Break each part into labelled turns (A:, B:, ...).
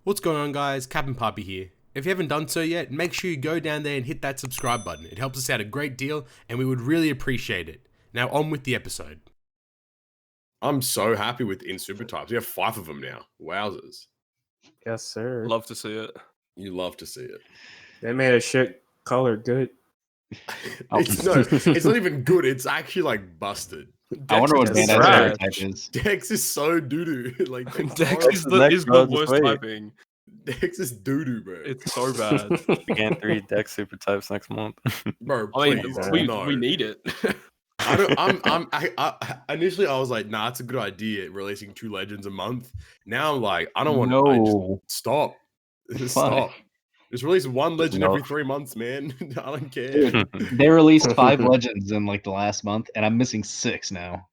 A: What's going on, guys? Captain Papi here. If you haven't done so yet, make sure you go down there and hit that subscribe button. It helps us out a great deal and we would really appreciate it. Now on with the episode.
B: I'm so happy with in super types. We have 5 of them now. Wowzers.
C: Yes, sir.
D: Love to see it.
B: You love to see it.
C: They made a shit color good.
B: It's not even good. It's actually like busted.
E: I wonder what
C: Dex
E: Bandai's
C: is
E: favorite type is.
B: Dex is so doo-doo. Like
D: Dex is
C: Dex
D: the
C: goes
D: worst
C: away.
D: typing.
B: Dex is doo-doo, bro.
D: It's so bad.
F: We get 3 Dex super types next month.
B: Bro,
D: I mean,
B: please, no.
D: we need it.
B: Initially I was like, nah, it's a good idea releasing 2 legends a month. Now I'm like, I don't want
E: No.
B: to stop. Just
E: Why?
B: stop. Just release 1 legend
F: No.
B: every 3 months, man. I don't care.
E: Dude, they released 5 legends in like the last month, and I'm missing 6 now.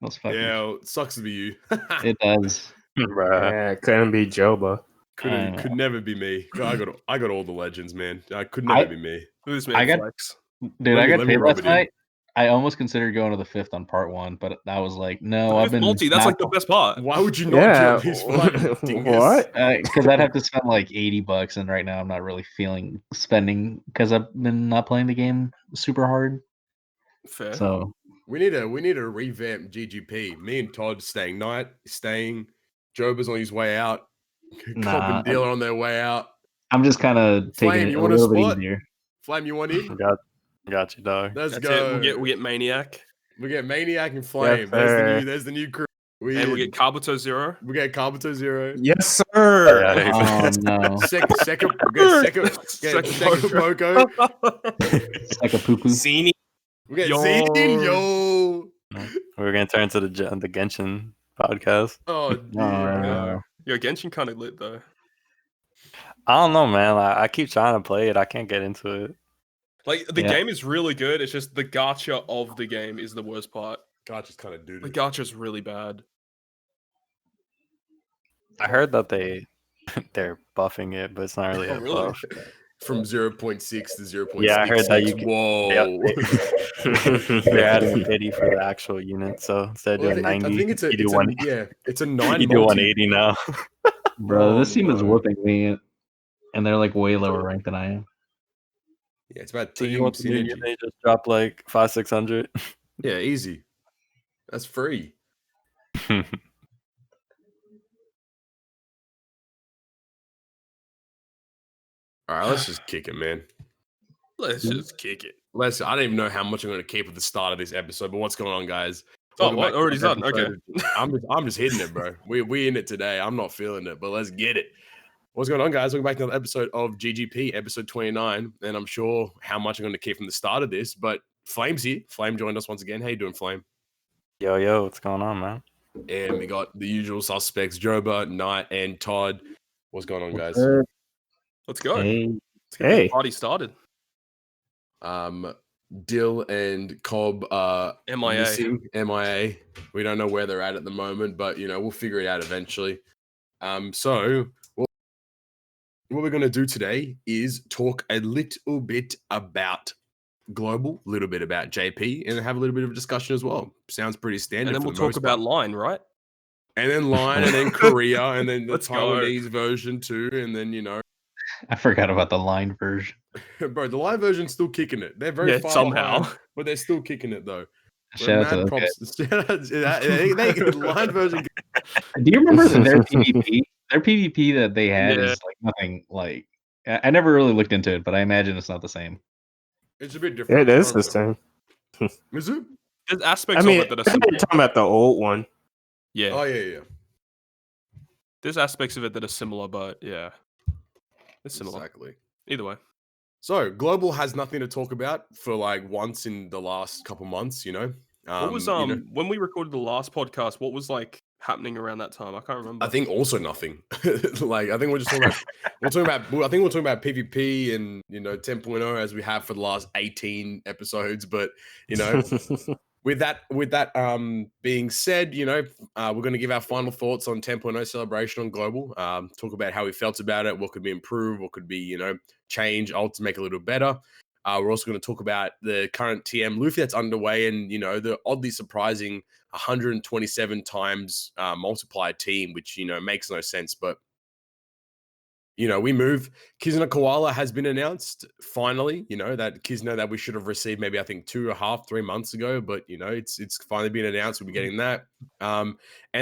E: That's fucking.
B: Yeah, well, it sucks to be you.
E: It does.
F: Bruh.
C: Yeah, it couldn't be Joba.
B: Could never be me. I got all the legends, man. Could never be me.
D: Who's
E: I got-
D: flex?
E: Dude,
B: Let
E: I
B: me
E: got paid
B: rub
E: last
B: it in.
E: night. I almost considered going to the 5th on part 1, but I was like, no, I've been
D: multi. That's like the best part.
B: Why would you not
C: Yeah.
B: do these fucking dingus?
C: What?
E: because I'd have to spend like $80, and right now I'm not really feeling spending because I've been not playing the game super hard.
D: Fair.
E: So
B: We need to revamp GGP. Me and Todd staying. Joba's on his way out. Cobb and Dealer on their way out.
E: I'm just kind of
B: Flame,
E: taking it
B: you
E: a
B: want a
E: little bit
B: spot?
E: easier.
B: Flame, you want in?
F: Got you, dog.
B: Let's
D: That's
B: go.
D: it. We get Maniac,
B: We get Maniac and Flame.
C: sir.
B: There's the new crew.
D: and we get Kabuto Zero.
B: We get Kabuto Zero.
C: Yes, sir.
F: Yeah,
E: Oh no,
B: Second Poco.
E: it's like a poo poo.
D: Zini.
B: We get
D: Yo.
B: Zine, yo.
F: We're gonna turn into the Genshin podcast.
B: Oh, dear.
D: Yo, Genshin kind of lit though.
F: I don't know, man. I keep trying to play it. I can't get into it.
D: Like the
E: Yeah.
D: game is really good. It's just the gacha of the game is the worst part.
B: Gotcha's kind of doo
D: The gacha's really bad.
F: I heard that they're buffing it, but it's not really
D: Oh,
F: a
D: really?
F: buff.
B: From 0.6 to 0.6.
F: Yeah, I heard that you can-
B: Whoa.
F: They're adding pity for the actual unit, so instead of
B: Well,
F: doing
B: I
F: 90,
B: think it's a,
F: you do
B: it's
F: one.
B: it's a 9
F: You do
B: multi.
F: 180 now.
E: Bro, this team is
B: no.
E: whooping me, and they're like way lower ranked than I am.
B: Yeah, it's about
F: So
B: team
F: you want the new
B: synergy.
F: unit, they just drop like 500-600.
B: Yeah, easy. That's free. All right, let's just kick it, man.
D: Let's just kick it.
B: I don't even know how much I'm going to keep at the start of this episode, but what's going on, guys?
D: Oh,
B: Welcome
D: what?
B: back to
D: Already
B: this
D: done? Okay.
B: episode. I'm just hitting it, bro. We in it today. I'm not feeling it, but let's get it. What's going on, guys? Welcome back to another episode of GGP, episode 29. And I'm sure how much I'm going to keep from the start of this, but Flame's here. Flame joined us once again. How you doing, Flame?
F: Yo, what's going on, man?
B: And we got the usual suspects, Joba, Knight, and Todd. What's going on, guys?
D: Let's go.
E: Hey,
D: Let's get the
C: Hey.
D: party started.
B: Dill and Cobb
D: MIA.
B: missing, MIA. We don't know where they're at the moment, but we'll figure it out eventually. So what we're going to do today is talk a little bit about global, a little bit about JP, and have a little bit of a discussion as well. Sounds pretty standard.
D: And then
B: for
D: we'll
B: the
D: talk
B: most
D: about
B: part.
D: line, right?
B: And then Line, and then Korea, and then the
D: Let's go.
B: Taiwanese version too, and then
E: I forgot about the line version.
B: bro, the live version's still kicking it. They're very
D: Yeah,
B: far
D: somehow.
B: behind, but they're still kicking it though.
E: Shout out to those guys.
B: The line version.
E: Do you remember their PvP? Their PvP that they had
D: Yeah.
E: is like nothing. Like I never really looked into it, but I imagine it's not the same.
B: It's a bit
C: It
B: different.
C: is the same.
B: Is it?
D: There's aspects
C: I mean,
D: of it that are
C: you're
D: similar.
C: talking about the old one.
D: Yeah.
B: Oh yeah.
D: There's aspects of it that are similar, but yeah. It's similar.
B: Exactly.
D: Either way.
B: So global has nothing to talk about for like once in the last couple months.
D: What was when we recorded the last podcast, what was like happening around that time? I can't remember.
B: I think also nothing. I think we're just talking about. I think we're talking about PvP and 10.0 as we have for the last 18 episodes. But with that being said, we're going to give our final thoughts on 10.0 celebration on global. Talk about how we felt about it, what could be improved, what could be changed, to make it a little better. We're also going to talk about the current TM Luffy that's underway, and the oddly surprising 127 times multiplier team, which makes no sense, but we move. Kizuna Koala has been announced finally. That Kizuna that we should have received maybe I think 2.5, 3 months ago, but it's finally been announced. We'll be getting that. And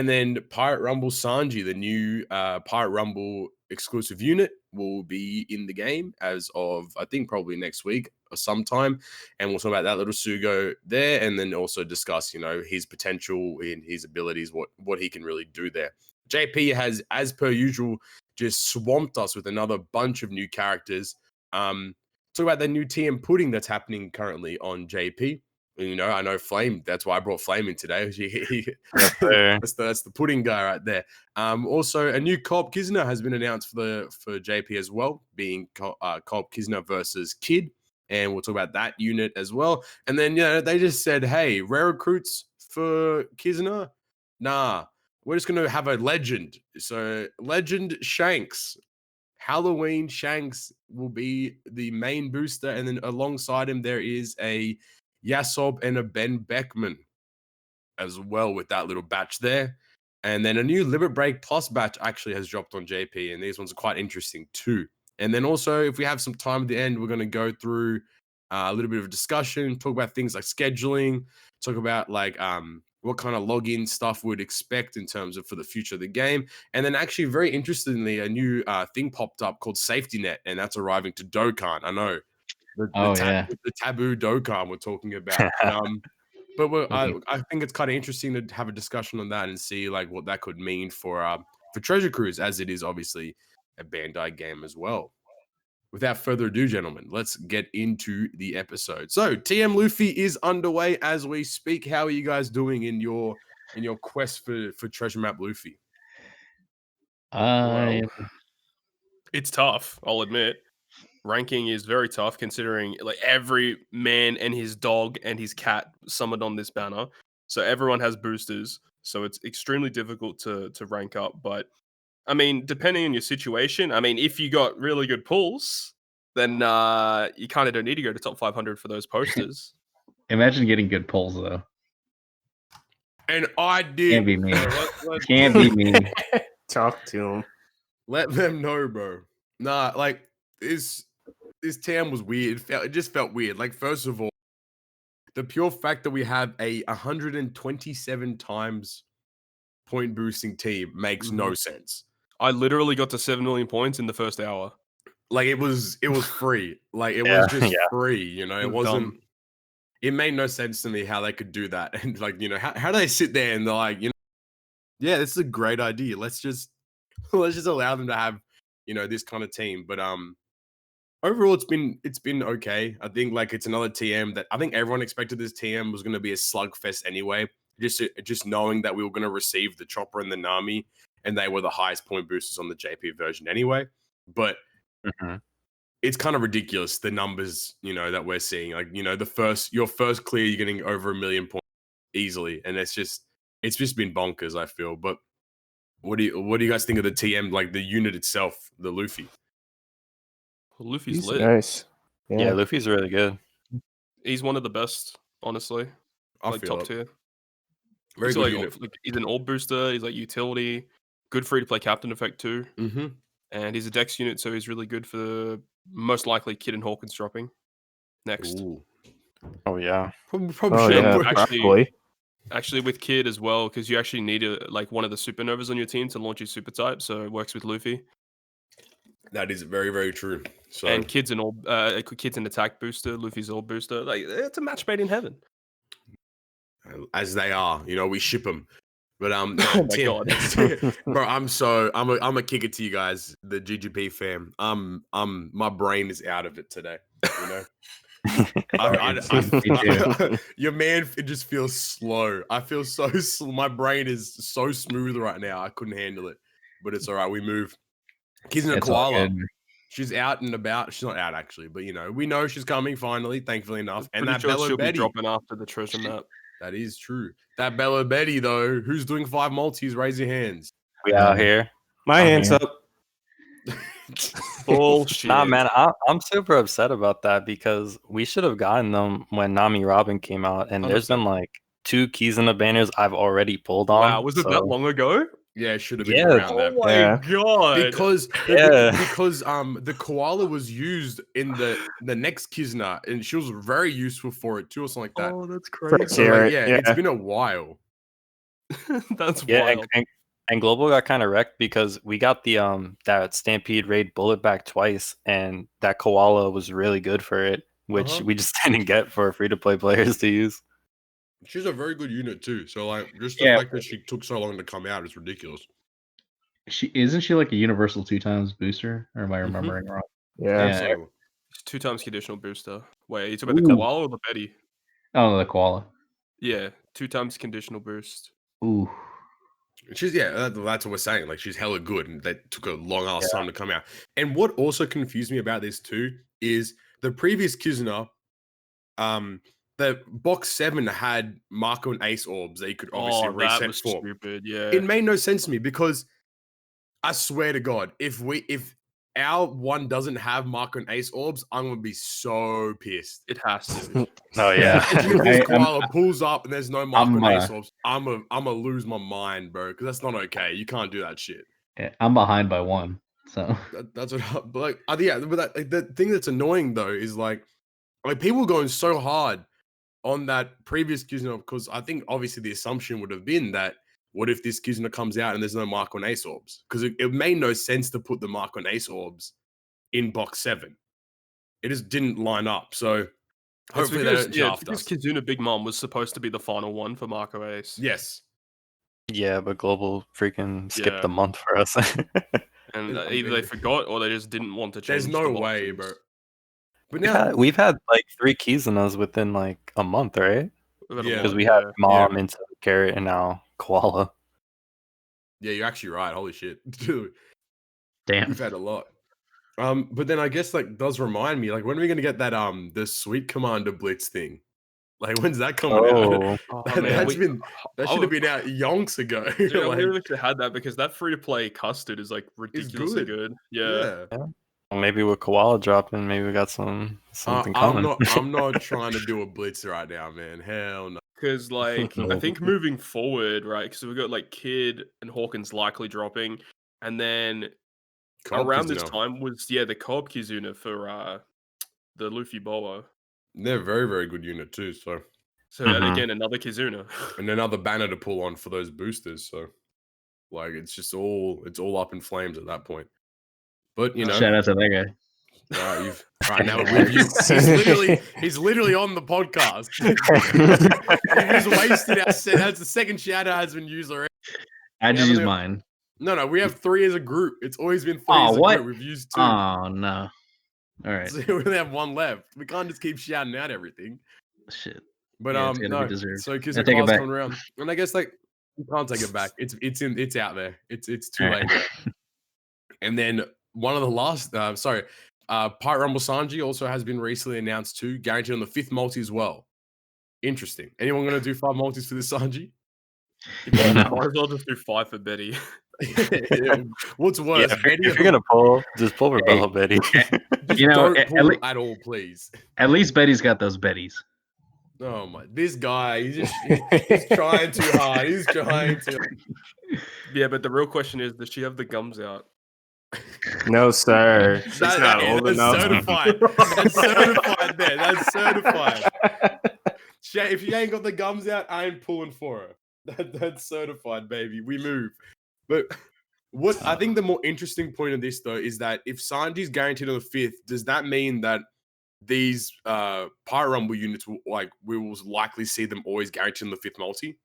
B: then Pirate Rumble Sanji, the new Pirate Rumble exclusive unit, will be in the game as of I think probably next week or sometime. And we'll talk about that little Sugo there, and then also discuss his potential in his abilities, what he can really do there. JP has, as per usual, just swamped us with another bunch of new characters. Talk about the new TM pudding that's happening currently on JP. I know Flame. That's why I brought Flame in today. That's the pudding guy right there. Also, a new co-op Kizuna has been announced for JP as well, being co-op Kizuna versus Kid, and we'll talk about that unit as well. And then they just said, hey, rare recruits for Kizuna? Nah. We're just going to have a legend. So Legend Shanks, Halloween Shanks will be the main booster. And then alongside him, there is a Yasob and a Ben Beckman as well with that little batch there. And then a new Limit Break Plus batch actually has dropped on JP. And these ones are quite interesting too. And then also, if we have some time at the end, we're going to go through a little bit of a discussion, talk about things like scheduling, talk about what kind of login stuff we'd expect in terms of for the future of the game. And then actually very interestingly, a new thing popped up called SafetyNet, and that's arriving to Dokkan. I know. The taboo Dokkan we're talking about. But I think it's kind of interesting to have a discussion on that and see what that could mean for Treasure Cruise, as it is obviously a Bandai game as well. Without further ado, gentlemen, let's get into the episode. So, TM Luffy is underway as we speak. How are you guys doing in your quest for Treasure Map Luffy?
D: It's tough, I'll admit. Ranking is very tough considering every man and his dog and his cat summoned on this banner. So everyone has boosters. So it's extremely difficult to rank up. But I mean, depending on your situation, if you got really good pulls, then you kind of don't need to go to top 500 for those posters.
E: Imagine getting good pulls though.
B: And I did.
E: Can't be me. Can't be me.
C: Talk to him.
B: Let them know, bro. Nah, this TM was weird. It just felt weird. First of all, the pure fact that we have a 127 times point boosting team makes no sense.
D: I literally got to 7 million points in the first hour.
B: It was free. It was just free, It wasn't dumb. It made no sense to me how they could do that. And how do they sit there and they're like, yeah, this is a great idea. Let's just allow them to have, this kind of team. But overall it's been okay. I think it's another TM that I think everyone expected this TM was going to be a slugfest anyway. Just knowing that we were going to receive the Chopper and the Nami, and they were the highest point boosters on the JP version anyway. But it's kind of ridiculous, the numbers, that we're seeing. Your first clear, you're getting over 1 million points easily, and it's just been bonkers, I feel. But what do you guys think of the TM, the unit itself, the Luffy?
D: Well, Luffy's
C: He's
D: lit.
C: nice.
F: Yeah, Luffy's really good.
D: He's one of the best, honestly.
B: I feel
D: top tier.
B: Very good unit.
D: He's an orb booster. He's utility. Good free to play captain effect too.
B: Mm-hmm.
D: And he's a dex unit, so he's really good for most likely Kid and Hawkins dropping next.
B: Ooh.
F: Oh yeah,
B: probably.
D: Actually, with Kid as well, because you actually need one of the supernovas on your team to launch your super type. So it works with Luffy.
B: That is very, very true. So
D: and Kid's an attack booster. Luffy's orb booster. It's a match made in heaven.
B: As they are, we ship them. But
D: oh my god,
B: bro, I'm a kick it to you guys, the GGP fam. My brain is out of it today. Your man, it just feels slow. I feel so slow. My brain is so smooth right now. I couldn't handle it, but it's all right. We move. Kizuna Koala. She's out and about. She's not out actually, but we know she's coming finally. Thankfully enough. And that Bello
D: she'll
B: Betty
D: be dropping after the treasure map.
B: That is true. That Bello Betty though, who's doing 5 multis? Raise your hands.
F: We out here.
C: My hands up.
D: Bullshit.
F: Nah, man, I'm super upset about that because we should have gotten them when Nami Robin came out, and there's been 2 Kizuna banners I've already pulled on.
D: Wow, was it that long ago?
B: Yeah, it should have been
F: Yeah.
B: around
D: Oh
B: that.
D: my
C: Yeah.
D: god!
B: Because
F: Yeah.
B: the koala was used in the next Kizuna, and she was very useful for it too, or something like that.
D: Oh, that's
C: For
D: crazy.
B: So like,
C: Garrett,
B: yeah, it's been a while.
D: That's
F: Yeah,
D: wild.
F: and Global got kind of wrecked because we got the that Stampede Raid bullet back twice, and that koala was really good for it, which
B: Uh-huh.
F: we just didn't get for free to play players to use.
B: She's a very good unit too. So like, just the
E: Yeah.
B: fact that she took so long to come out is ridiculous.
E: Isn't she like a universal 2x booster? Or am I
B: Mhm.
E: remembering wrong?
C: Yeah.
E: Yeah.
B: So
D: It's 2 times conditional booster. Wait, are you talking about the
E: Ooh.
D: koala or the Betty?
E: Oh, the koala.
D: Yeah, 2 times conditional boost.
E: Ooh.
B: she's that's what we're saying. Like she's hella good, and that took a long ass
F: Yeah.
B: time to come out. And what also confused me about this too is the previous Kizuna, the box 7 had Marco and Ace orbs that you could obviously
D: Oh, that
B: reset
D: was
B: for.
D: stupid. Yeah.
B: It made no sense to me because I swear to God, if our one doesn't have Marco and Ace orbs, I'm gonna be so pissed.
D: It has to.
F: Oh yeah.
B: If this
E: I'm-
B: koala pulls up and there's no Marco
E: I'm,
B: and Ace orbs, I'm gonna lose my mind, bro. Because that's not okay. You can't do that shit.
E: Yeah, I'm behind by 1. So
B: That's what. But like, yeah. But like, the thing that's annoying though is like people going so hard on that previous Kizuna because I think obviously the assumption would have been that what if this Kizuna comes out and there's no Marco and Ace orbs? Because it made no sense to put the Marco and Ace orbs in box 7. It just didn't line up. So
D: It's
B: hopefully they
D: because
B: don't
D: yeah,
B: shaft
D: because
B: us.
D: Kizuna Big Mom was supposed to be the final one for Marco Ace.
B: Yes.
F: Yeah, but Global freaking skipped
D: Yeah.
F: the month for us.
D: And
B: I
D: either they
B: mean,
D: forgot or they just didn't want to change.
B: There's
D: the
B: no way,
D: boxes.
B: bro. But now,
F: We've had like 3 Kizunas within like a month, right?
D: We've had a
B: Yeah.
F: Because
D: lot,
F: we
D: yeah.
F: had Mom into Carrot and now Koala.
B: yeah, you're actually right. Holy shit. Dude,
E: damn.
B: we've had a lot. But then I guess like does remind me, like when are we gonna get that the Sweet Commander Blitz thing? Like when's that coming out?
F: Oh,
D: Oh, man,
B: That
D: we-
B: should have been out yonks ago.
D: Yeah,
B: Like,
D: we really should have had that because that free to play custard is like ridiculously
B: good.
D: good. Yeah.
F: well, maybe with Koala dropping, maybe we got something
B: I'm
F: coming.
B: not trying to do a blitz right now, man. Hell no.
D: Because like I think moving forward, right? Because we got like Kid and Hawkins likely dropping, and then
B: Co-op
D: around this
B: Kizuna.
D: time was the co-op Kizuna for the Luffy Boa.
B: They're a very, very good unit too. So
D: So
F: Mhm.
D: again, another Kizuna.
B: and another banner to pull on for those boosters. So like it's all up in flames at that point. But you know,
E: Shout out to that guy.
B: you've right now with you. He's literally on the podcast. You just wasted our set. That's the second shout out has been used already.
E: I just
B: Yeah,
E: used
B: but
E: mine.
B: No, we have 3 as a group. It's always been 3
E: Oh,
B: as a
E: what?
B: group. We've used 2.
E: Oh no. All right.
B: So we only have 1 left. We can't just keep shouting out everything.
E: Shit.
B: But
E: Yeah, it's gotta be
B: no.
E: deserved.
B: So because
E: I
B: the
E: take it
B: car's
E: back.
B: coming around, and I guess like you can't take it back. It's out there. It's too
E: All
B: late.
E: right.
B: And then one of the last, Pirate Rumble Sanji also has been recently announced too, guaranteed on the 5th multi as well. Interesting. Anyone gonna do 5 multis for this Sanji?
D: Yeah,
E: No.
D: might as well just do 5 for Betty.
B: What's
F: Yeah,
B: worse,
F: if you're gonna pull, just pull Rebello Betty.
B: just
E: You know,
B: don't pull at all, please.
E: At least Betty's got those Betties.
B: Oh my! This guy, he's trying too hard. He's trying to.
D: Yeah, but the real question is, does she have the gums out?
C: No, sir. She's not old
B: that's
C: enough.
B: certified. That's certified there. That's certified. If she ain't got the gums out, I ain't pulling for her. That's certified, baby. We move. But what I think the more interesting point of this though is that if Sanji's guaranteed on the 5th, does that mean that these Pirate Rumble units we will likely see them always guaranteed on the 5th multi?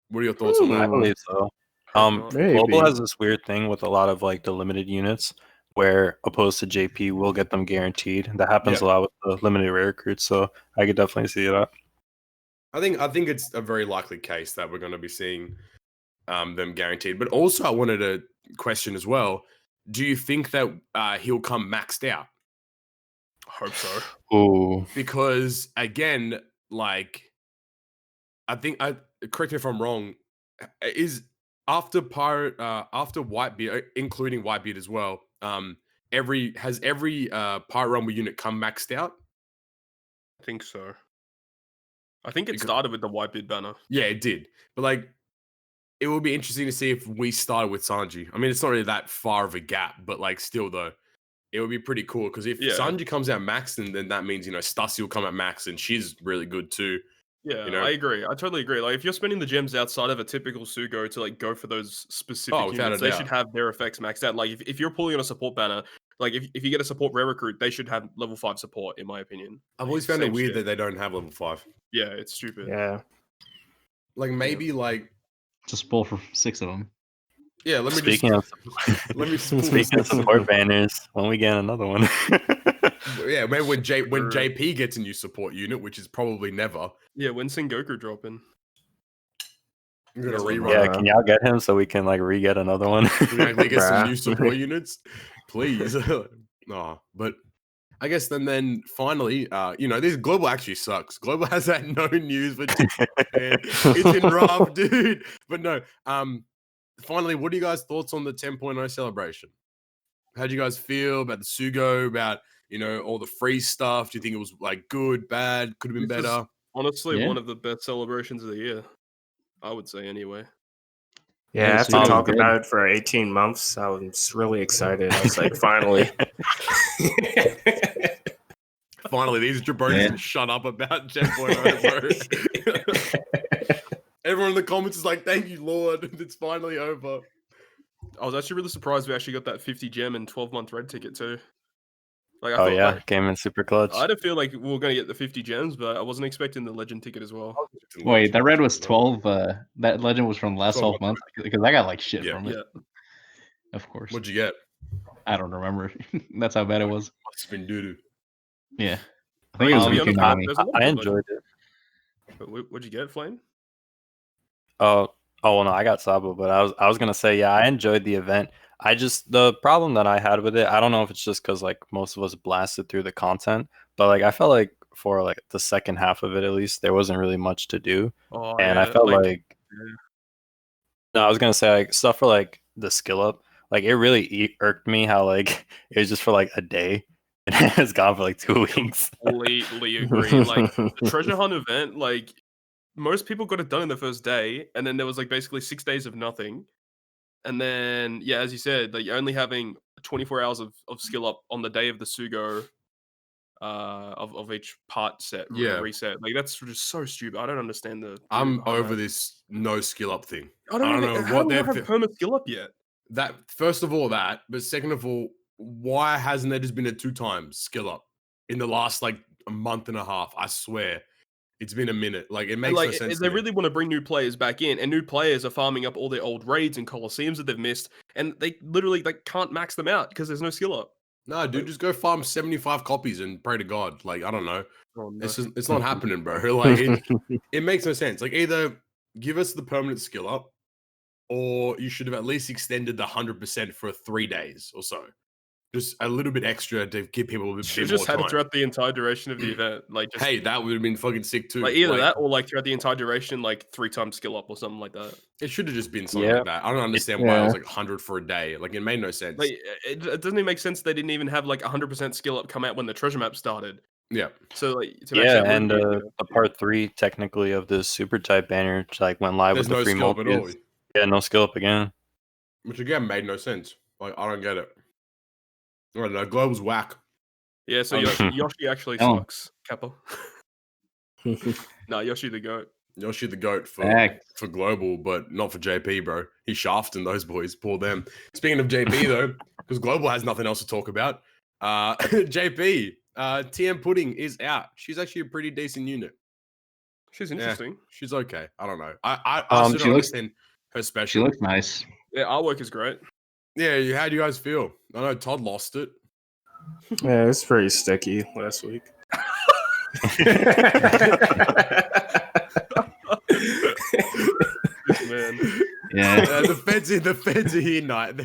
B: What are your thoughts on
F: I
B: that?
F: believe so.
D: not.
C: Maybe.
F: Global has this weird thing with a lot of like the limited units where opposed to JP will get them guaranteed. That happens
B: Yeah.
F: a lot with the limited rare recruits, so I could definitely see that.
B: I think it's a very likely case that we're going to be seeing them guaranteed. But also, I wanted to question as well: do you think that he'll come maxed out?
D: Hope so.
F: Ooh.
B: Because again, like I think correct me if I'm wrong. Is after Whitebeard, including Whitebeard as well. Every Pirate Rumble unit come maxed out?
D: I think so. I think it
B: Because-
D: started with the Whitebeard banner.
B: Yeah, it did. But like, it will be interesting to see if we started with Sanji. I mean, it's not really that far of a gap, but like still though, it would be pretty cool because if Sanji comes out max, then that means Stussy will come out max, and she's really good too.
D: Yeah, I agree. I totally agree. Like, if you're spending the gems outside of a typical Sugo to like go for those specific units, they should have their effects maxed out. Like, if you're pulling on a support banner, like if you get a support rare recruit, they should have level 5 support, in my opinion.
B: I've always found it weird that they don't have level 5.
D: Yeah, it's stupid.
C: Yeah.
B: Like maybe like
E: just pull for 6 of them.
B: Yeah, let me
F: speaking of support banners, when we get another one.
B: Yeah, maybe when JP gets a new support unit, which is probably never.
D: Yeah, when Sengoku dropping.
B: I'm gonna rerun.
F: Yeah, can y'all get him so we can like re-get another one?
B: Can we get some new support units, please? No, but I guess then finally, this Global actually sucks. Global has had no news, but it's been rough, dude. But no, finally, what are you guys' thoughts on the 10.0 celebration? How do you guys feel about the Sugo, about all the free stuff? Do you think it was like good, bad, could have been better?
D: Honestly, one of the best celebrations of the year, I would say anyway.
C: Yeah, after talking about it for 18 months, I was really excited. I was like, finally.
B: Finally, these jabronis can shut up about 10.0, bro. Everyone in the comments is like, thank you, Lord. It's finally over.
D: I was actually really surprised we actually got that 50 gem and 12-month red ticket too. Like,
F: I thought, came in super clutch.
D: I didn't feel like we were going to get the 50 gems, but I wasn't expecting the legend ticket as well.
E: Wait, that red was 12. That legend was from the last 12 months because I got like shit from it. Yeah. Of course.
B: What'd you get?
E: I don't remember. That's how bad it was.
B: Must have been doo-doo.
E: Yeah.
F: I think I enjoyed it.
D: What'd you get, Flame?
F: Oh well, no, I got Sabo, but I was gonna say, I enjoyed the event. The problem that I had with it, I don't know if it's just because like most of us blasted through the content, but like I felt like for like the second half of it at least, there wasn't really much to do, I felt like no, I was gonna say like stuff for like the skill up, like it really irked me how like it was just for like a day and it's gone for like 2 weeks.
D: Completely agree. Like the treasure hunt event, like most people got it done in the first day, and then there was like basically 6 days of nothing. And then, as you said, like you're only having 24 hours of skill up on the day of the Sugo of each part set reset. Like that's just so stupid. I don't understand
B: I'm over this no skill up thing.
D: I don't know what they have perma skill up yet.
B: That first of all but second of all, why hasn't there just been a 2 times skill up in the last like a month and a half? I swear. It's been a minute. Like, it makes no sense.
D: They really want to bring new players back in, and new players are farming up all their old raids and Colosseums that they've missed, and they literally can't max them out because there's no skill up.
B: No, dude, just go farm 75 copies and pray to God. Like, I don't know. Oh, no. It's not happening, bro. Like, it makes no sense. Like, either give us the permanent skill up, or you should have at least extended the 100% for 3 days or so. Just a little bit extra to give people a bit more time.
D: Just had it throughout the entire duration of the event. Like,
B: hey, that would have been fucking sick too.
D: Like either that or like throughout the entire duration, like 3 times skill up or something like that.
B: It should have just been something like that. I don't understand why it was like 100 for a day. Like it made no sense.
D: Like it doesn't even make sense. They didn't even have like 100% skill up come out when the treasure map started.
B: Yeah.
D: So like
F: and the part 3 technically of the super type banner like went live with the free multis. Yeah, no skill up again.
B: Which again made no sense. Like I don't get it. I don't know. Global's whack.
D: Yeah, so Yoshi actually sucks, Kappa. Nah, Yoshi the GOAT.
B: Yoshi the GOAT for Global, but not for JP, bro. He's shafting those boys. Poor them. Speaking of JP, though, because Global has nothing else to talk about, JP, TM Pudding is out. She's actually a pretty decent unit.
D: She's interesting.
B: She's okay. I don't know. I still don't understand her special.
E: She looks nice.
D: Yeah, artwork is great.
B: Yeah, how do you guys feel? I know Todd lost it.
C: Yeah, it's pretty sticky last week.
D: Man.
E: Yeah.
B: The feds are here, Night.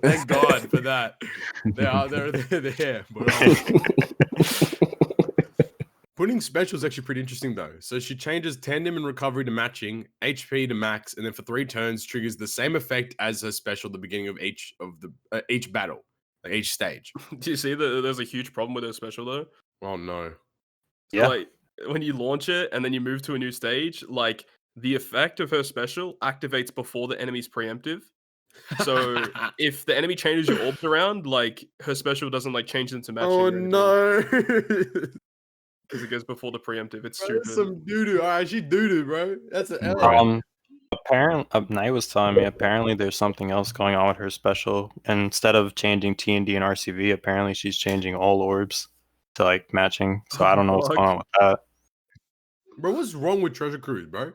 B: Thank God for that. They're there. Pudding special is actually pretty interesting though. So she changes tandem and recovery to matching, HP to max, and then for 3 turns triggers the same effect as her special at the beginning of each battle, like each stage.
D: Do you see that there's a huge problem with her special though?
B: Oh no.
D: So, like when you launch it and then you move to a new stage, like the effect of her special activates before the enemy's preemptive. So if the enemy changes your orbs around, like her special doesn't like change them to matching.
B: Oh
D: or anything,
B: no!
D: because it goes before the preemptive. It's
B: Bro,
D: stupid.
B: that's some doo doo. All right, she doo doo, bro. That's an L.
F: Apparently, Night was telling me apparently there's something else going on with her special. And instead of changing TND and RCV, apparently she's changing all orbs to like matching. So I don't know what's going on with that.
B: Bro, what's wrong with Treasure Cruise, bro?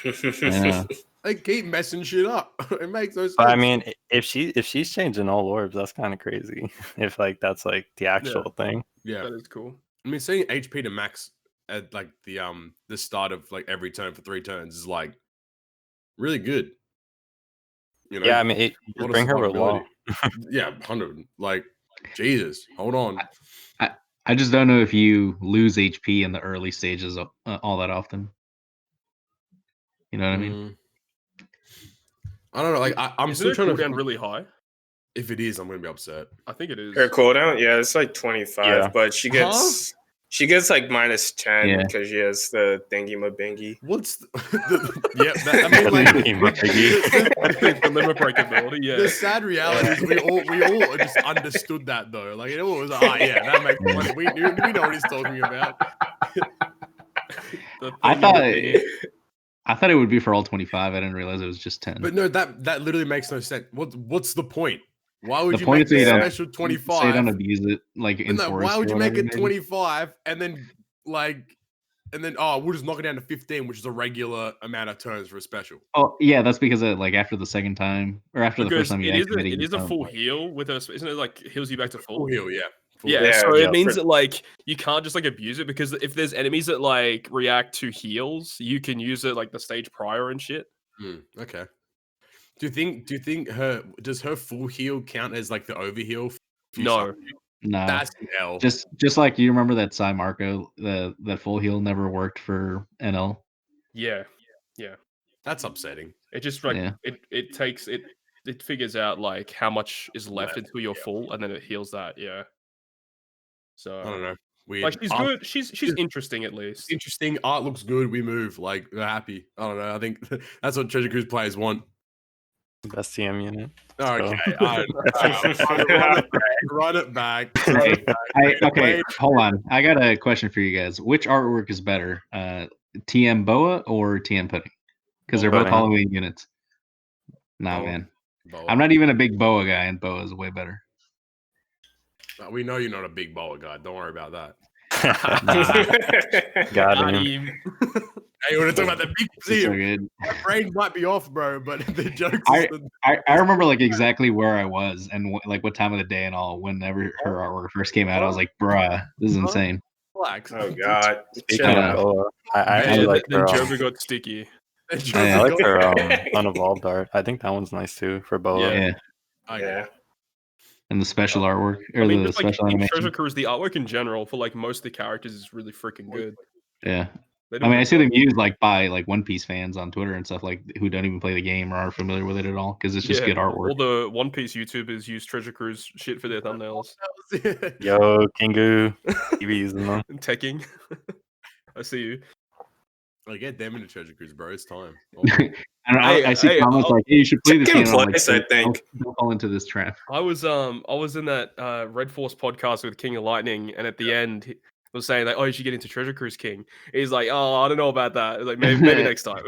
E: Yeah.
B: They keep messing shit up. It makes no sense.
F: But I mean, if she's changing all orbs, that's kind of crazy. If like that's like the actual thing.
B: yeah,
D: That is cool.
B: I mean, seeing HP to max at like the start of like every turn for 3 turns is like really good. You know?
F: Yeah, I mean,
B: a lot of
F: bring her along.
B: survivability. Yeah, 100. Like, Jesus, hold on.
E: I just don't know if you lose HP in the early stages all that often. You know what I mean?
B: I don't know. Like, I'm
D: Isn't
B: still
D: her
B: trying to.
D: cooldown really high?
B: If it is, I'm gonna be upset.
D: I think it is.
C: Her cooldown, yeah, it's like 25,
F: Yeah.
C: but she gets like minus 10
E: Yeah.
C: because she has the thingy mabingy.
B: What's I mean, like
D: the limit break ability. Yeah.
B: the sad reality is we all just understood that though. Like it all was like, yeah, that makes sense. We know what he's talking about.
E: I thought it would be for all 25. I didn't realize it was just 10.
B: But no, that literally makes no sense. What's the point? Why would
E: The
B: you
E: point
B: make
E: is so you
B: it
E: don't-
B: special 25?
E: So you don't abuse it like in
B: no,
E: Forest
B: why would
E: or
B: you make
E: whatever,
B: it
E: maybe?
B: 25 and then we'll just knock it down to 15, which is a regular amount of turns for a special.
E: Oh yeah, that's because like after the second time or after the first
D: Because
E: time you
D: it is
E: activate
D: it
E: you
D: is a
E: don't,
D: full
E: like-
D: heal with us, isn't it? Like heals you back to full.
B: Full heal, yeah. Full
D: Yeah,
B: heal.
D: so
C: yeah,
D: it means
C: for-
D: that like you can't just like abuse it, because if there's enemies that like react to heals, you can use it like the stage prior and shit.
B: Okay. Do you think does her full heal count as like the overheal?
D: No.
E: No.
B: That's an L.
E: Just like you remember that Psy Marco, the full heal never worked for NL.
D: Yeah.
B: That's upsetting.
D: It just like
E: Yeah.
D: it takes it figures out like how much is left
B: Left,
D: until you're full, and then it heals that. Yeah. So
B: I don't know. Weird.
D: like she's good. She's interesting at least.
B: Interesting. Art looks good. We move. Like we're happy. I don't know. I think that's what Treasure Cruise players want.
F: Best TM unit.
B: Okay. Run it back.
E: Okay, hold on. I got a question for you guys. Which artwork is better, TM Boa or TM Pudding? Because they're both
F: Pudding.
E: Halloween units. Nah,
B: Boa.
E: man.
B: Boa.
E: I'm not even a big Boa guy, and Boa is way better.
B: We know you're not a big bowler guy. Don't worry about that.
F: Got him.
B: Hey, when I talk about the big
E: It's so
B: seal,
E: good.
B: my brain might be off, bro, but the jokes.
E: I remember like exactly where I was and like what time of the day and all. Whenever her artwork first came out, I was like, "Bruh, this is insane."
B: Relax.
C: Oh god.
F: Speaking
E: Yeah.
F: of Boa, I actually
D: And
F: like
D: then
F: her.
D: Joba got sticky.
F: I like her unevolved art. I think that one's nice too for Boa.
D: Yeah.
E: Yeah,
C: Yeah.
E: and the special artwork or
D: I mean,
E: the
D: just like
E: special
D: in
E: animation.
D: Treasure Cruise, the artwork in general for like most of the characters is really freaking good.
E: Yeah,
D: They
E: I
D: do
E: mean,
D: a
E: I
D: good
E: see
D: job.
E: them used like by like One Piece fans on Twitter and stuff like who don't even play the game or aren't familiar with it at all because it's just good artwork.
D: All the One Piece YouTubers use Treasure Cruise shit for their thumbnails.
F: Yo, Kingu. You be using them.
D: And teching. I see you.
B: I get them into Treasure Cruise, bro. It's time.
E: And I see
D: Hey,
E: comments like, "Hey, you should play this
C: Second
E: game." I'm
C: place,
E: like,
C: I think.
E: Don't fall into this trap.
D: I was in that Red Force podcast with King of Lightning, and at the end he was saying like, "Oh, you should get into Treasure Cruise, King." He's like, "Oh, I don't know about that." Like maybe next time.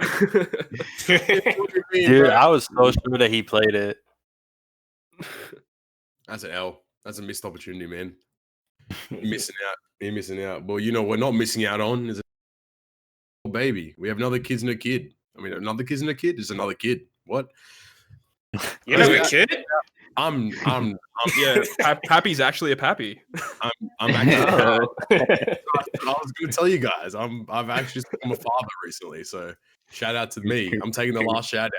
F: Dude, I was so sure that he played it.
B: That's an L. That's a missed opportunity, man. You're missing out. You're missing out. Well, you know what we're not missing out on is a baby. We have another Kizuna kid. I mean, another Kizuna kid is another kid. What?
C: You have a kid?
B: I'm
D: Yeah, Pappy's actually a Pappy.
B: I'm actually. I was going to tell you guys. I've actually become a father recently. So shout out to me. I'm taking the last shout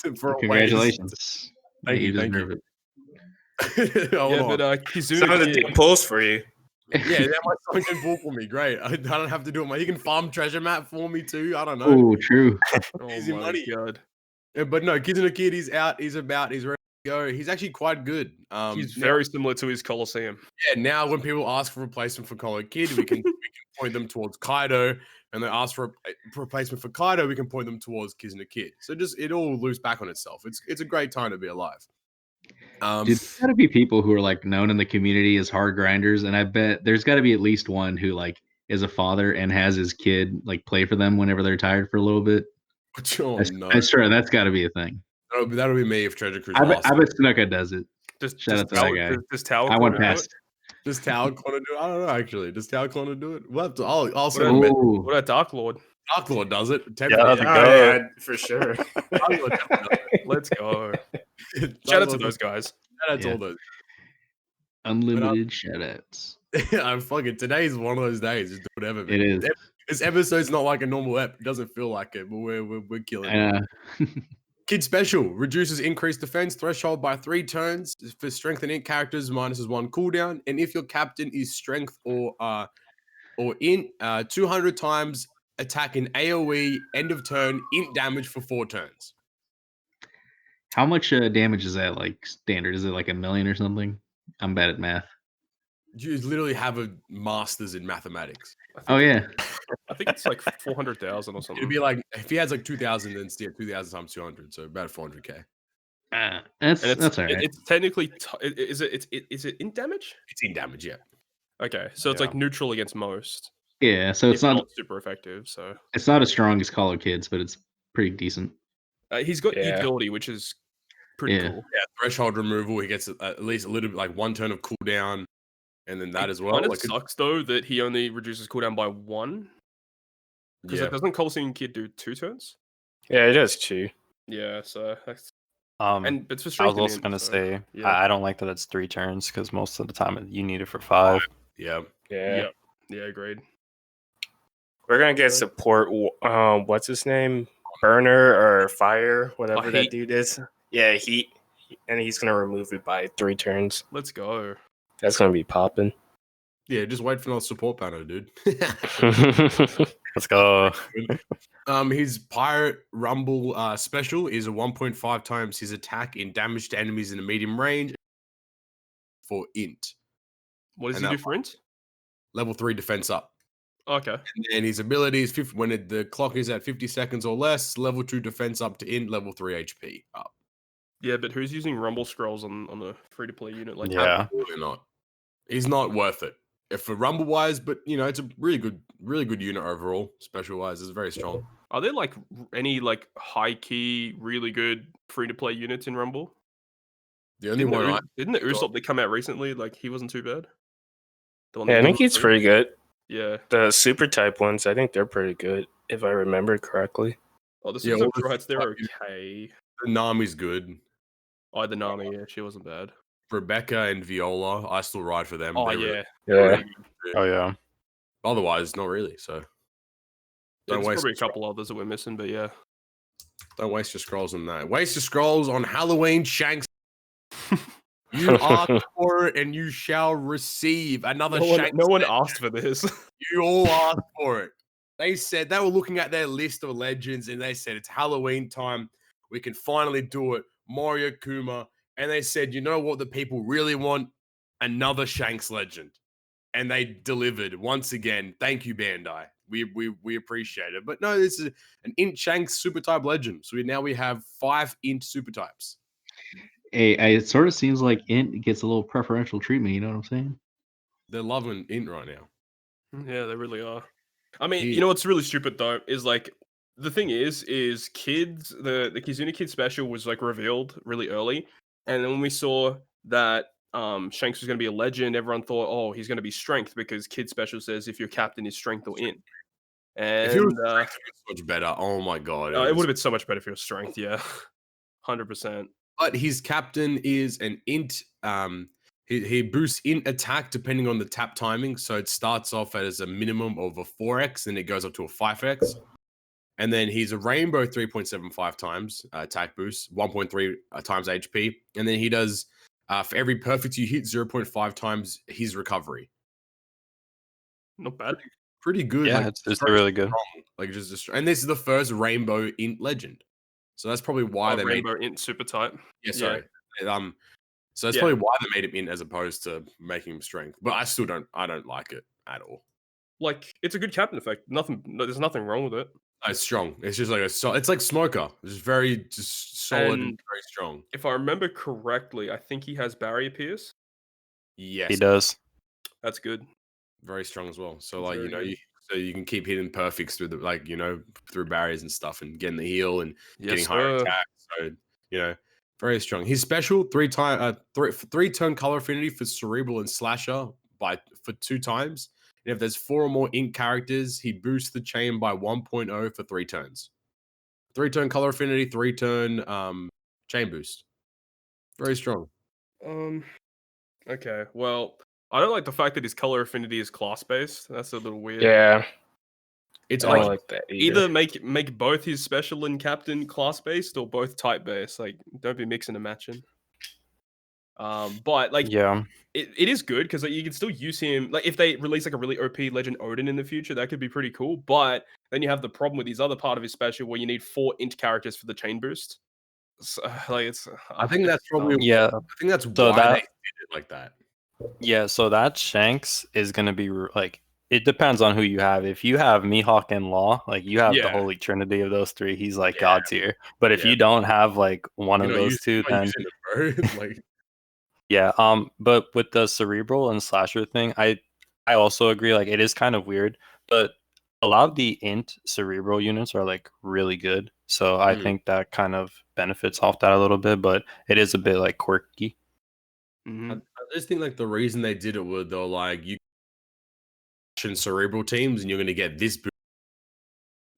B: out for a
E: Congratulations.
B: Thank you. Thank
E: deserve
B: you.
E: it.
B: Hold
D: Yeah,
B: on.
D: but Kizuna
C: Some of the
D: kid-
C: damn polls for you.
B: Yeah, that might someone can pull for me. Great. I don't have to do it. He can farm treasure map for me too. I don't know.
E: Oh, true.
D: Oh
B: Easy
D: my
B: money.
D: god.
B: Yeah, but no, Kizuna kid. He's out. He's about. He's ready to Yo, he's actually quite good.
D: He's
B: now-
D: very similar to his Colosseum.
B: Yeah, now when people ask for replacement for Colored Kid, we can point them towards Kaido, and they ask for a replacement for Kaido, we can point them towards Kizuna Kid. So just it all loops back on itself. It's a great time to be alive.
E: Dude, there's got to be people who are like known in the community as hard grinders, and I bet there's got to be at least one who like is a father and has his kid like play for them whenever they're tired for a little bit.
B: Oh, no.
E: I'm sure that's got to be a thing.
B: That'll be me if Treasure Cruise
E: I
B: lost.
E: bet Snuka does it. Shout out to that guy.
D: Does Tower
E: I went
D: Corner do
E: past.
D: it?
B: Does Tal Corner do it? I don't know, actually. Does Tal Corner do it? We'll have to, I'll send him a message.
E: Ooh.
D: What about Dark Lord?
B: Dark Lord does it.
F: Yeah,
B: Definitely.
F: go.
C: for sure.
B: Dark Lord definitely does it.
D: Let's go.
B: Dark
D: Shout out to
B: Lord
D: those guys.
B: Shout out to
E: Yeah.
B: all those.
E: Unlimited shoutouts.
B: I'm fucking, today's one of those days. Just do whatever. Man.
E: It is.
B: This episode's not like a normal ep. It doesn't feel like it, but we're killing it. Kid Special reduces increased defense threshold by 3 turns for strength and int characters, -1 cooldown. And if your captain is strength or int, 200 times attack in AoE end of turn int damage for 4 turns.
E: How much damage is that like standard? Is it like 1 million or something? I'm bad at math.
B: You literally have a master's in mathematics.
E: Oh yeah.
D: I think it's like 400,000 or something.
B: It'd be like if he has like 2,000, then still 2,000 times 200, so about 400k.
E: That's
D: And
E: all right.
D: It's technically is it in damage?
B: It's in damage, yeah.
D: Okay, so it's
B: Yeah.
D: like neutral against most.
E: Yeah, so it's not
D: super effective. So
E: as strong as Call of Kids, but it's pretty decent.
D: he's got
C: Yeah.
D: utility, which is pretty
E: Yeah.
D: cool.
B: Yeah, threshold removal. He gets at least a little bit, like 1 turn of cooldown, and then that as well.
D: Kind of
B: Like,
D: sucks though that he only reduces cooldown by 1 because
B: yeah.
D: doesn't Colosseum Kid do 2 turns?
C: Yeah, it does too.
D: Yeah, so that's
F: And
D: it's for
F: I was
D: strength and
F: also
D: int,
F: gonna
D: so,
F: say
D: yeah.
F: I don't like that it's 3 turns because most of the time you need it for 5.
B: Yeah.
C: Yeah.
D: Yeah, agreed.
C: We're gonna get support. What's his name? Burner or Fire, whatever that
D: Heat.
C: dude is. Yeah, Heat, and he's gonna remove it by 3 turns.
D: Let's go.
C: That's gonna be popping.
B: Yeah, just wait for another support banner, dude.
F: Let's go.
B: His Pirate Rumble special is a 1.5 times his attack in damage to enemies in a medium range for int.
D: What does
B: And
D: he do
B: that
D: for int?
B: Level 3 defense up.
D: Okay.
B: And then his ability is when the clock is at 50 seconds or less, level 2 defense up to int, level 3 HP up.
D: Yeah, but who's using Rumble Scrolls on a free to play unit like that?
F: Yeah.
B: Absolutely not. He's not worth it. If for Rumble wise, but you know, it's a really good unit overall. Special wise, it's very strong.
D: Are there like any like high key, really good free to play units in Rumble?
B: The only one I
D: Didn't the Usopp that come out recently, like he wasn't too bad? The one
C: Yeah, I
D: that
C: think
D: came out
C: he's
D: free?
C: pretty good.
D: Yeah.
C: The super type ones, I think they're pretty good, if I remember correctly.
D: Oh, the
B: Yeah,
D: Super
B: all the
D: Rights, they're
B: stuff-
D: okay.
B: Nami's good.
D: Oh, the Nami, yeah, she wasn't bad.
B: Rebecca and Viola, I still ride for them.
D: Oh,
B: They're
D: yeah.
B: really-
C: Yeah.
F: Oh yeah.
B: Otherwise, not really. So
D: Yeah,
B: Don't
D: there's
B: waste
D: probably a
B: the scroll.
D: couple others that we're missing, but yeah.
B: don't waste your scrolls on that. Waste your scrolls on Halloween Shanks. You asked for it and you shall receive another Shanks.
D: No one
B: legend.
D: asked for this.
B: You all asked for it. They said they were looking at their list of legends and they said it's Halloween time. We can finally do it. Mario Kuma. And they said, you know what the people really want? Another Shanks legend. And they delivered once again. Thank you, Bandai. We appreciate it. But no, this is an Int Shanks super type legend. So now we have 5 Int super types.
E: Hey, it sort of seems like Int gets a little preferential treatment. You know what I'm saying?
B: They're loving Int right now.
D: Yeah, they really are. I mean,
B: He-
D: you know what's really stupid though is like the thing is kids the Kizuna Kid special was like revealed really early, and then when we saw that Shanks was going to be a legend, everyone thought, oh, he's going to be strength because Kid special says if your captain is strength or int. And
B: If it was strength, it was much better. Oh my god.
D: it would have been so much better if it was strength. Yeah, 100%.
B: But his captain is an int. He boosts int attack depending on the tap timing. So it starts off as a minimum of a 4x, and it goes up to a 5x. And then he's a rainbow 3.75 times attack boost, 1.3 times HP. And then he does for every perfect you hit, 0.5 times his recovery.
D: Not bad.
B: Pretty good.
F: Yeah,
B: like,
F: it's
B: very
F: really good.
B: strong, like and this is the first rainbow int legend. So that's probably why they made
D: Rainbow int super type.
B: Yeah, sorry. So that's
D: Yeah.
B: probably why they made him int as opposed to making him strength. But I don't like it at all.
D: Like, it's a good captain effect. There's nothing wrong with it.
B: It's strong. It's just like it's like Smoker. It's very just solid and
D: And
B: very strong.
D: if I remember correctly, I think he has barrier pierce.
B: Yes,
F: He does.
D: That's good.
B: very strong as well. So
D: It's
B: like
D: very good.
B: so you can keep hitting perfects through the through barriers and stuff and getting the heal and getting
D: Yes,
B: higher
D: sir.
B: attack. So very strong. His special three turn color affinity for cerebral and slasher for 2 times. And if there's 4 or more ink characters, he boosts the chain by 1.0 for 3 turns. 3 turn color affinity, 3 turn chain boost. Very strong.
D: Okay. Well, I don't like the fact that his color affinity is class based. That's a little weird.
C: Yeah,
B: It's
C: I don't
B: like
C: like that either.
D: Either make both his special and captain class based or both type based. Like, don't be mixing and matching. But like,
F: Yeah.
D: it is good because like, you can still use him. Like, if they release like a really OP Legend Odin in the future, that could be pretty cool. But then you have the problem with his other part of his special where you need 4 int characters for the chain boost. So, like, it's.
B: I think that's probably
F: Yeah.
B: I think that's
F: So
B: why
F: that-
B: they did it like that.
F: Yeah, so that Shanks is gonna be like, it depends on who you have. If you have Mihawk and Law, like you have the
D: Yeah.
F: holy trinity of those 3. He's like
B: Yeah.
F: god tier. But if
D: Yeah.
F: you don't have like one of
B: You're not
F: those 2,
B: you're not
F: then
B: using it, bro. Like
F: yeah. But with the cerebral and slasher thing, I also agree. Like it is kind of weird, but a lot of the int cerebral units are like really good. So I think that kind of benefits off that a little bit, but it is a bit like quirky.
D: Mhm.
B: I just think like the reason they did it was they're like you cerebral teams and you're gonna get this boost.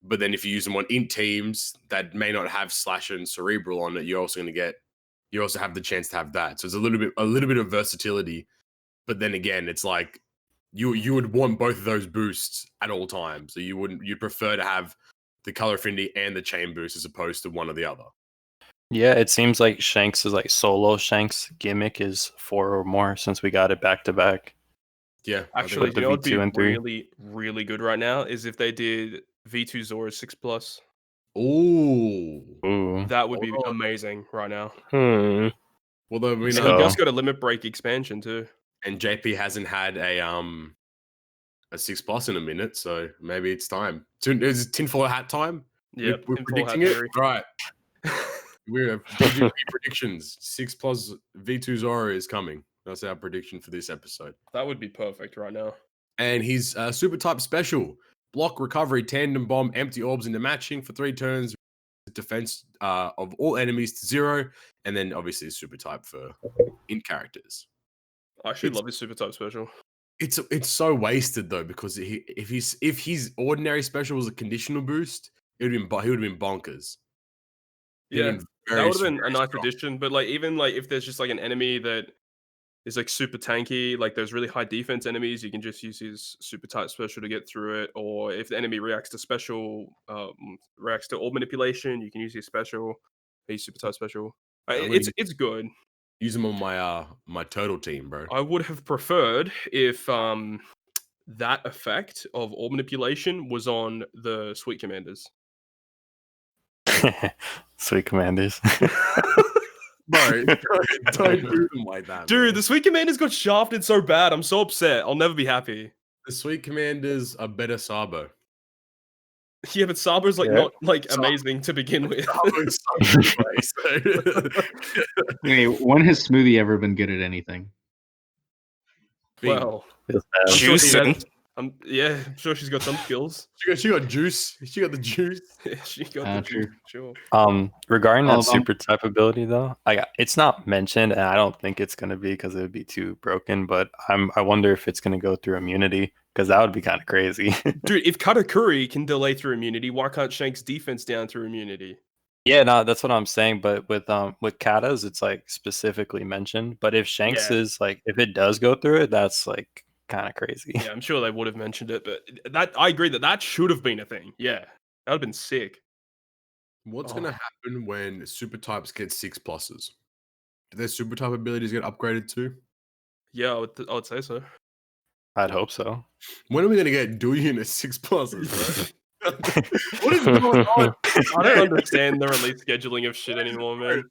B: But then if you use them on int teams that may not have slash and cerebral on it, you also have the chance to have that. So it's a little bit of versatility. But then again, it's like you would want both of those boosts at all times. So you'd prefer to have the color affinity and the chain boost as opposed to one or the other.
F: Yeah, it seems like Shanks is like solo Shanks gimmick is 4 or more since we got it back to back.
B: Yeah.
D: Actually,
F: the
D: you know what'd be
F: V2 and 3.
D: really, really good right now is if they did V2 Zora 6+.
B: Ooh.
F: Ooh.
D: That would be
B: Hold on.
D: amazing right now.
B: Well, though we
D: And
B: know
D: he just got a limit break expansion too.
B: and JP hasn't had a 6+ in a minute, so maybe it's time. Is it tinfoil hat time?
D: Yeah,
B: We're predicting it. Right. We're GGP predictions. 6+ V2 Zora is coming. That's our prediction for this episode.
D: That would be perfect right now.
B: And his super type special: block, recovery, tandem bomb, empty orbs into matching for 3 turns, defense of all enemies to 0, and then obviously super type for in characters.
D: I actually love his super type special.
B: It's so wasted though, because if his ordinary special was a conditional boost, he would have been bonkers.
D: Yeah, that would have been a
B: very
D: nice
B: strong.
D: addition. But like, even like if there's just like an enemy that is like super tanky, like those really high defense enemies, you can just use his super type special to get through it. Or if the enemy reacts to orb manipulation, you can use his special, his super type special. It's good.
B: Use them on my turtle team, bro.
D: I would have preferred if that effect of orb manipulation was on the Sweet Commanders.
F: Sweet Commanders.
B: Bro, don't do them like that,
D: Dude,
B: man.
D: the Sweet Commanders got shafted so bad. I'm so upset. I'll never be happy.
B: The Sweet Commanders are better Sabo.
D: Yeah, but Sabo's like not like amazing to begin with.
B: Sabo's so good,
E: Hey, when has Smoothie ever been good at anything?
D: Well,
F: Feels
D: I'm
F: bad.
D: sure she
C: Juicing.
D: has- I'm sure she's got some skills.
B: she got juice. She got the juice.
D: She got the
E: True.
D: juice, sure.
F: Regarding
E: All
F: that
E: of 'em.
F: super type ability though, it's not mentioned, and I don't think it's gonna be because it would be too broken. But I wonder if it's gonna go through immunity, because that would be kind of crazy.
D: Dude, if Katakuri can delay through immunity, why can't Shanks defense down through immunity?
F: Yeah, no, that's what I'm saying. But with Kata's, it's like specifically mentioned. But if Shanks
D: Yeah.
F: is like, if it does go through it, that's like kind of crazy.
D: Yeah, I'm sure they would have mentioned it, but that I agree that should have been a thing. Yeah, that would have been sick.
B: What's
D: Oh.
B: gonna happen when super types get 6+? Do their super type abilities get upgraded too?
D: Yeah, I would say so.
F: I'd hope so.
B: When are we gonna get Douyin at 6+, bro? What is going on?
D: I don't understand the release scheduling of shit anymore, man.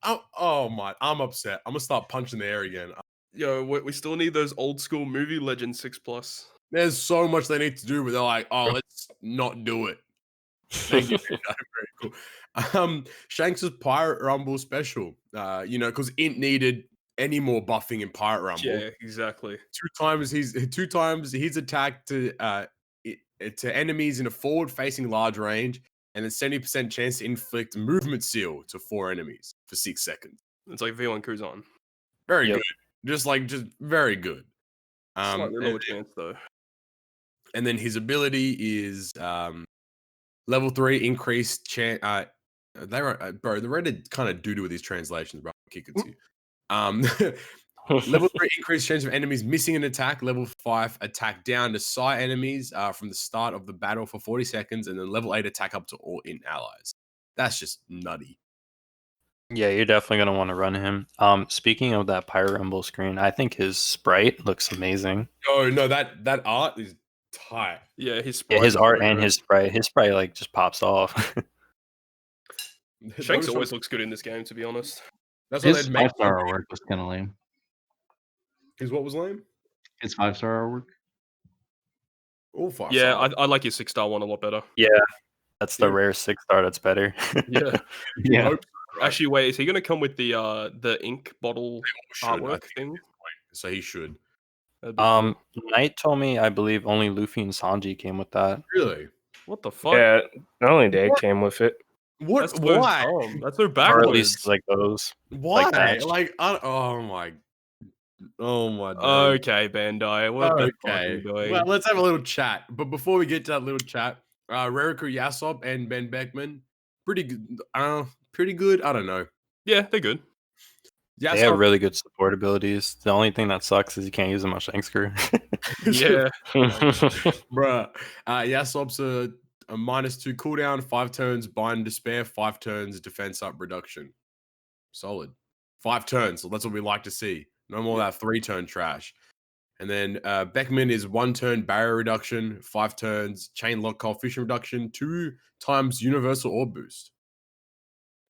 B: Oh my, I'm upset. I'm gonna start punching the air again.
D: Yo, we still need those old school movie Legend 6+.
B: There's so much they need to do, but they're like, oh, let's not do it. Thank you. Very cool. Shanks' Pirate Rumble special. Because Int needed any more buffing in Pirate Rumble.
D: Yeah, exactly.
B: Two times he's attacked to enemies in a forward-facing large range, and a 70% chance to inflict movement seal to 4 enemies for 6 seconds.
D: It's like V1 Kuzan.
B: Very good. Just very good.
D: Slightly lower chance though.
B: And then his ability is level 3 increased chance. They were bro. The Reddit kind of doo-doo with these translations, bro. I'll kick it to you. Level 3 increased chance of enemies missing an attack. Level 5 attack down to psi enemies from the start of the battle for 40 seconds, and then level 8 attack up to all Int allies. That's just nutty.
F: Yeah, you're definitely gonna want to run him. Speaking of that Pirate Rumble screen, I think his sprite looks amazing.
B: Oh no, that art is tight.
D: Yeah, his
F: art and his sprite like just pops off.
D: Shanks always looks good in this game, to be honest.
B: That's what
E: His
B: they'd make.
E: 5-star artwork was kind of lame.
B: His what was lame?
E: His 5-star artwork.
B: All 5.
D: Yeah, I like your 6-star one a lot better.
F: Yeah, that's the rare 6-star that's better.
D: Yeah.
E: Yeah.
B: Right?
D: Actually, wait, is he going to come with the ink bottle artwork thing?
B: So he should.
F: Knight told me, I believe only Luffy and Sanji came with that.
B: Really?
D: What the fuck?
C: Yeah, not only they came with it.
B: What?
D: That's so
B: Why?
D: dumb. That's so
F: Or
D: backwards.
F: at least like those.
B: Why?
F: that.
B: Oh my. Days.
D: Okay, Bandai. What the fuck are you doing?
B: Well, let's have a little chat. But before we get to that little chat, Reriku Yasop and Ben Beckman, pretty good. Pretty good. I don't know.
D: Yeah, they're good.
B: Yasop,
F: They have really good support abilities. The only thing that sucks is you can't use them on Shanks Crew.
D: Yeah.
B: bruh. Yasop's a -2 cooldown, 5 turns bind despair, 5 turns defense up reduction. Solid. 5 turns. So that's what we like to see. No more of that 3-turn trash. And then Beckman is 1 turn barrier reduction, 5 turns chain lock coefficient reduction, 2 times universal orb boost.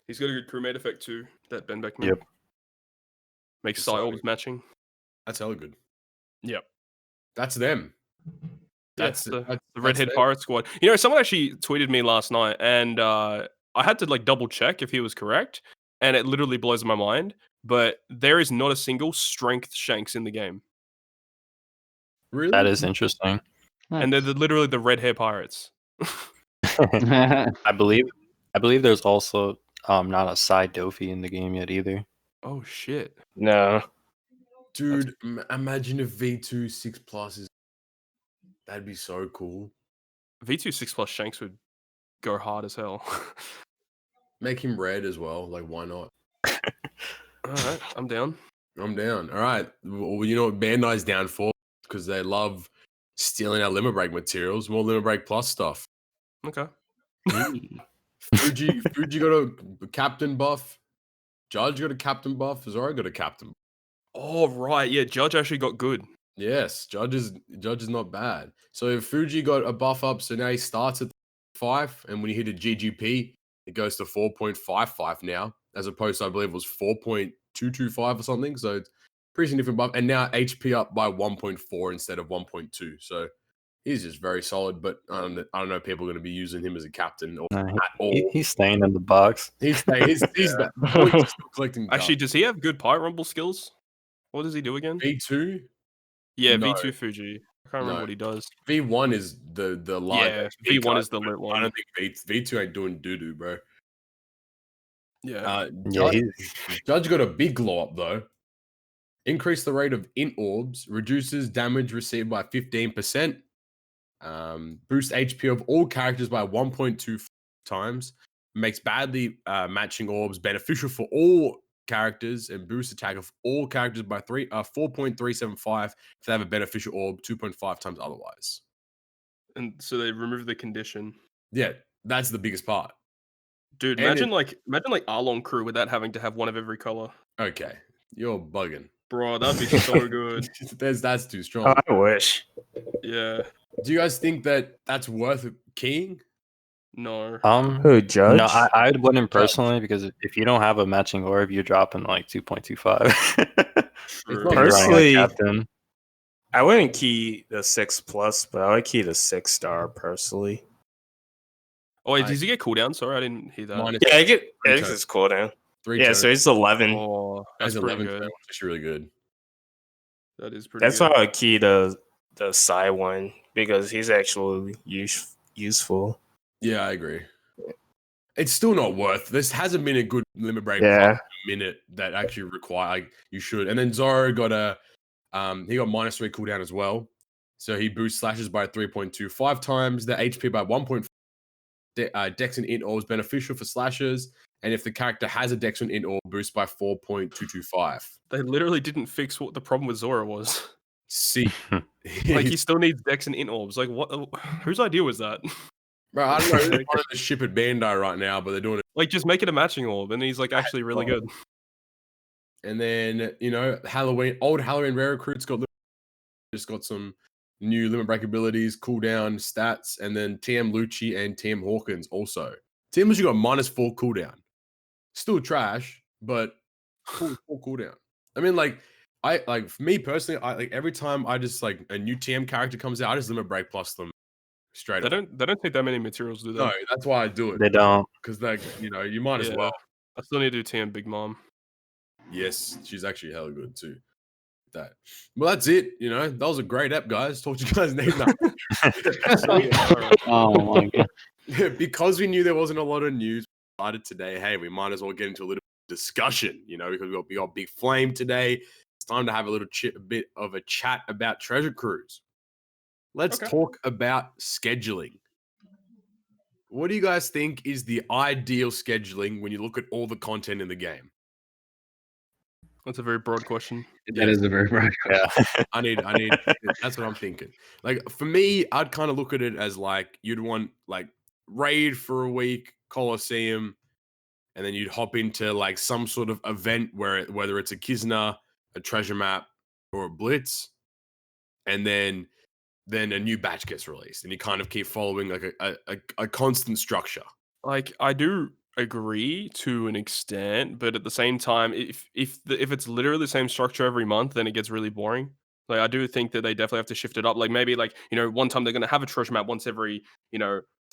D: He's got a good crewmate effect too, that Ben Beckman.
F: Yep.
D: Makes
B: It's
D: psi
B: like-
D: orbs matching.
B: That's hella good.
D: Yep.
B: That's them.
D: That's
B: That's
D: the Redhead
B: them.
D: Pirate Squad. You know, someone actually tweeted me last night, and I had to like double check if he was correct, and it literally blows my mind. But there is not a single strength Shanks in the game,
B: Really?
F: That is interesting.
D: and they're literally the Red Hair Pirates.
F: I believe there's also not a side Dofi in the game yet either.
D: Oh shit!
C: No.
B: Dude, imagine if V2 6+ is. That'd be so cool.
D: V2 6+ Shanks would go hard as hell.
B: Make him red as well. Like, why not?
D: All right, I'm down.
B: I'm down. All right. Well, you know what Bandai's down for? Because they love stealing our Limit Break materials. More Limit Break Plus stuff.
D: Okay.
B: Fuji got a captain buff. Judge got a captain buff. Zoro got a captain buff.
D: Oh right, yeah. Judge actually got good.
B: Yes, Judge is not bad. So if Fuji got a buff up, so now he starts at 5, and when you hit a GGP, it goes to 4.55 now, as opposed to I believe it was 4.225 or something. So it's pretty significant buff, and now HP up by 1.4 instead of 1.2. So he's just very solid. But I don't know if people are going to be using him as a captain or at all.
F: He's staying in the box.
B: He's the boy's still collecting.
D: Actually, does he have good Pirate Rumble skills? What does he do again?
B: V2.
D: Yeah,
B: No.
D: V2 Fuji. I can't remember
B: No.
D: what he does.
B: V1 is the large.
D: Yeah,
B: HP
D: V1
B: card,
D: is the lit
B: but I
D: one.
B: don't think V2 ain't doing doo doo, bro.
D: Yeah.
F: Yeah,
B: Judge got a big glow up though. Increase the rate of int orbs, reduces damage received by 15%. Boost HP of all characters by 1.2 times. Makes badly matching orbs beneficial for all characters, and boost attack of all characters by 4.375 if they have a beneficial orb, 2.5 times otherwise.
D: And so they remove the condition.
B: Yeah, that's the biggest part.
D: Dude,
B: And
D: imagine like Arlong crew without having to have one of every color.
B: Okay, you're bugging.
D: Bro, that'd be so good.
B: That's too strong.
C: I wish.
D: Yeah.
B: Do you guys think that that's worth keying?
D: No.
C: Who, Judge?
F: No, I wouldn't personally because if you don't have a matching orb, you're dropping like 2.25.
D: True.
B: not
F: You're running a
C: Personally,
F: captain.
C: I wouldn't key the 6+, but I would key the 6-star personally.
D: Oh, wait, does he get cooldown? Sorry, I didn't hear that.
B: minus
C: Yeah, I get
B: Three
C: it's his cooldown.
B: 3
C: Yeah,
B: turns.
C: so it's 11.
D: Oh, that's
B: Has
D: pretty
B: 11
D: good.
B: turns, which is really good.
D: That is pretty
C: That's
D: good.
C: why I would key the Psy one because he's actually useful.
B: Yeah, I agree. It's still not worth. This hasn't been a good limit break
C: Yeah.
B: minute that actually require like you should. And then Zoro got a he got -3 cooldown as well. So he boosts slashes by 3.25 times, the HP by 1.4. Dex and int orbs beneficial for slashes, and if the character has a Dex and int orb, boost by 4.225.
D: They literally didn't fix what the problem with Zoro was.
B: See,
D: Like he still needs Dex and int orbs. Like what? Whose idea was that?
B: bro, I don't know who's running the ship at Bandai right now, but they're doing it.
D: Like just make it a matching orb, and he's like actually really good.
B: And then old Halloween rare recruits just got some new limit break abilities, cooldown stats, and then TM Lucci and TM Hawkins also. TM Lucci got -4 cooldown. Still trash, but full cooldown. I mean, for me personally, I like every time I just like a new TM character comes out, I just limit break plus them straight
D: They
B: up.
D: don't take that many materials, do they?
B: No, that's why I do it.
F: They don't.
B: Because you might as
D: Yeah.
B: well.
D: I still need to do TM Big Mom.
B: Yes, she's actually hella good too. That. Well, that's it. That was a great app, guys. Talk to you guys next time.
E: Oh my god.
B: Because we knew there wasn't a lot of news, we decided today, hey, we might as well get into a little discussion, because we got Big Flame today. It's time to have a bit of a chat about treasure cruise. Let's talk about scheduling. What do you guys think is the ideal scheduling when you look at all the content in the game?
D: That's a very broad question.
E: That is a very broad question.
F: Yeah.
B: I need. That's what I'm thinking. Like for me, I'd kind of look at it as like you'd want like raid for a week, Coliseum, and then you'd hop into like some sort of event whether it's a Kizuna, a treasure map, or a blitz, and then a new batch gets released, and you kind of keep following like a constant structure.
D: Like I do agree to an extent, but at the same time, if it's literally the same structure every month, then it gets really boring. Like I do think that they definitely have to shift it up. Like maybe one time they're gonna have a treasure map once every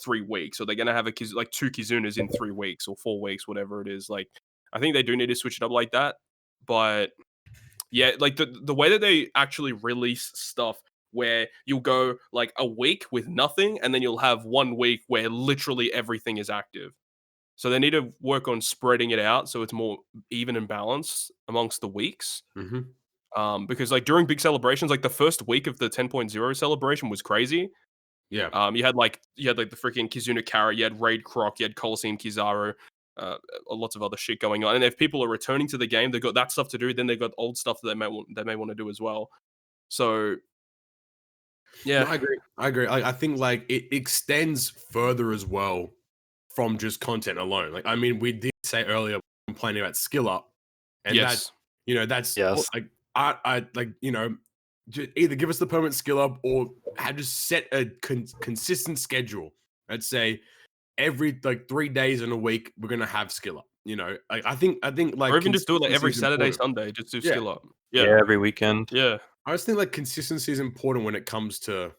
D: 3 weeks, or they're gonna have like 2 Kizunas in 3 weeks or 4 weeks, whatever it is. Like I think they do need to switch it up like that. But yeah, like the way that they actually release stuff where you'll go like a week with nothing, and then you'll have 1 week where literally everything is active. So they need to work on spreading it out so it's more even and balanced amongst the weeks.
B: Mm-hmm.
D: Because like during big celebrations, like the first week of the 10.0 celebration was crazy.
B: Yeah.
D: You had the freaking Kizuna Koala, you had Raid Croc, you had Coliseum Kizaru, lots of other shit going on. And if people are returning to the game, they've got that stuff to do. Then they've got old stuff that they may want to do as well. So yeah,
B: No, I agree. I think like it extends further as well from just content alone. Like, I mean, we did say earlier complaining about skill up, and
D: yes.
B: that's
F: Yes.
B: like I like just either give us the permanent skill up or just set a consistent schedule. I'd say every like 3 days in a week we're gonna have skill up. Like I think like
D: Or even just do it like every
B: consistency is
D: Saturday,
B: important.
D: Sunday, just do
B: Yeah.
D: skill up.
F: Yeah, every weekend.
D: Yeah.
B: I just think like consistency is important when it comes to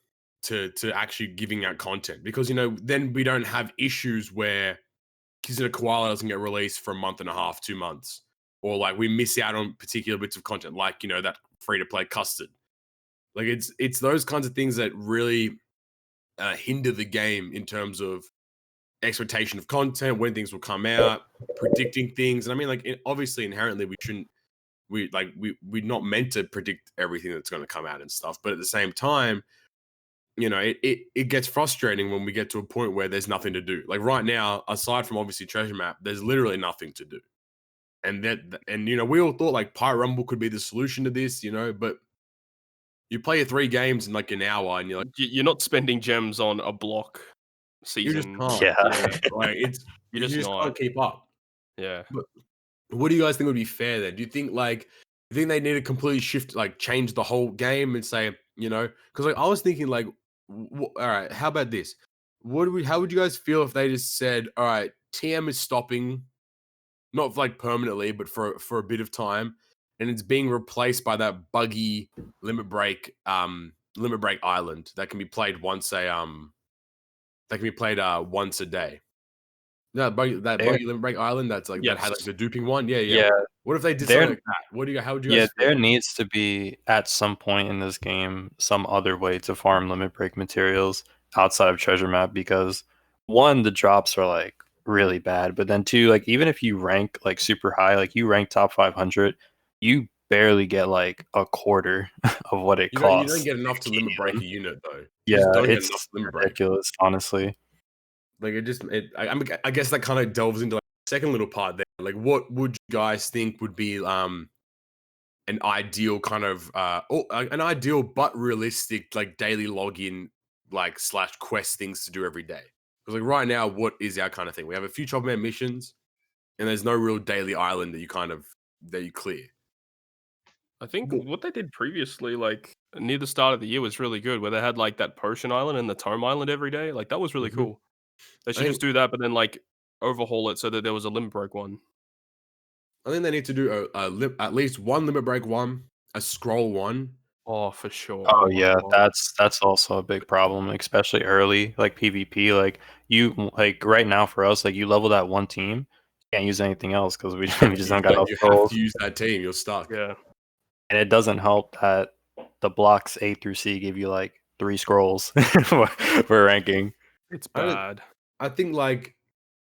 B: actually giving out content, because then we don't have issues where Kizuna Koala doesn't get released for a month and a half, 2 months, or like we miss out on particular bits of content, like that free to play custard. Like it's those kinds of things that really hinder the game in terms of expectation of content, when things will come out, predicting things. And I mean, like obviously inherently we shouldn't. We're not meant to predict everything that's going to come out and stuff, but at the same time, it gets frustrating when we get to a point where there's nothing to do. Like right now, aside from obviously treasure map, there's literally nothing to do. And we all thought like Pyro Rumble could be the solution to this, but you play your 3 games in like an hour, and you're like,
D: You're not spending gems on a block
B: you just
D: season.
B: can't.
F: Yeah.
B: Like you just can't keep up.
D: Yeah.
B: But what do you guys think would be fair then? Do you think they need to completely shift, like change the whole game and say, because like I was thinking like, all right, how about this? How would you guys feel if they just said, all right, TM is stopping, not like permanently, but for a bit of time, and it's being replaced by that buggy limit break island that can be played once once a day. No, buggy limit break island that's like that had like
D: Yes.
B: the duping one. Yeah.
F: Yeah,
B: What if they did
F: there,
B: something like that? How would you
F: yeah,
B: guys feel?
F: there needs to be at some point in this game some other way to farm limit break materials outside of treasure map because one, the drops are like really bad, but then two, like even if you rank like super high, like you rank top 500, you barely get like a quarter of what it
B: You
F: costs.
B: don't get enough to limit break a unit though. You
F: Yeah,
B: just don't get enough
F: it's
B: to limit break.
F: ridiculous, honestly.
B: Like I guess that kind of delves into like the second little part there. Like, what would you guys think would be an ideal kind of an ideal but realistic like daily login like / quest things to do every day? Because like right now, what is our kind of thing? We have a few Chopper Man missions, and there's no real daily island that you clear.
D: I think what they did previously, like near the start of the year, was really good. Where they had like that Potion Island and the Tome Island every day. Like that was really
B: Mhm.
D: cool. They should just do that, but then like overhaul it so that there was a limit break one.
B: I think they need to do at least one limit break one, a scroll one.
D: Oh, for sure.
F: Oh
D: my
F: yeah,
D: God.
F: that's also a big problem, especially early, like PvP. Like you, like right now for us, like you level that one team, can't use anything else because we just don't got enough
B: You have
F: scrolls.
B: to use that team. You're stuck.
D: Yeah.
F: And it doesn't help that the blocks A through C give you like 3 scrolls for ranking.
D: It's
B: I don't-
D: bad.
B: I think like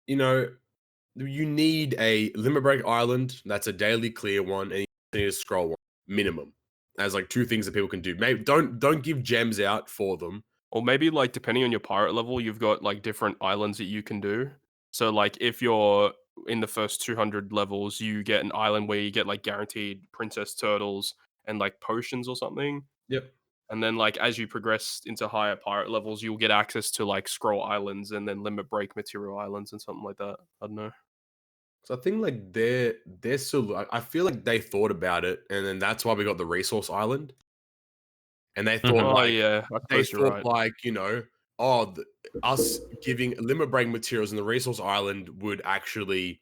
B: you need a limit break island that's a daily clear one, and you need a scroll one minimum. As like two things that people can do. Maybe don't give gems out for them.
D: Or maybe like depending on your pirate level, you've got like different islands that you can do. So like if you're in the first 200 levels, you get an island where you get like guaranteed princess turtles and like potions or something.
B: Yep.
D: And then like as you progress into higher pirate levels, you'll get access to like scroll islands and then limit break material islands and something like that. I don't know.
B: So I think like they're still. I feel like they thought about it, and then that's why we got the resource island. And they thought
F: Mhm.
D: Oh
B: like
D: yeah, I
B: they
D: suppose you're
B: thought
D: right.
B: like us giving limit break materials in the resource island would actually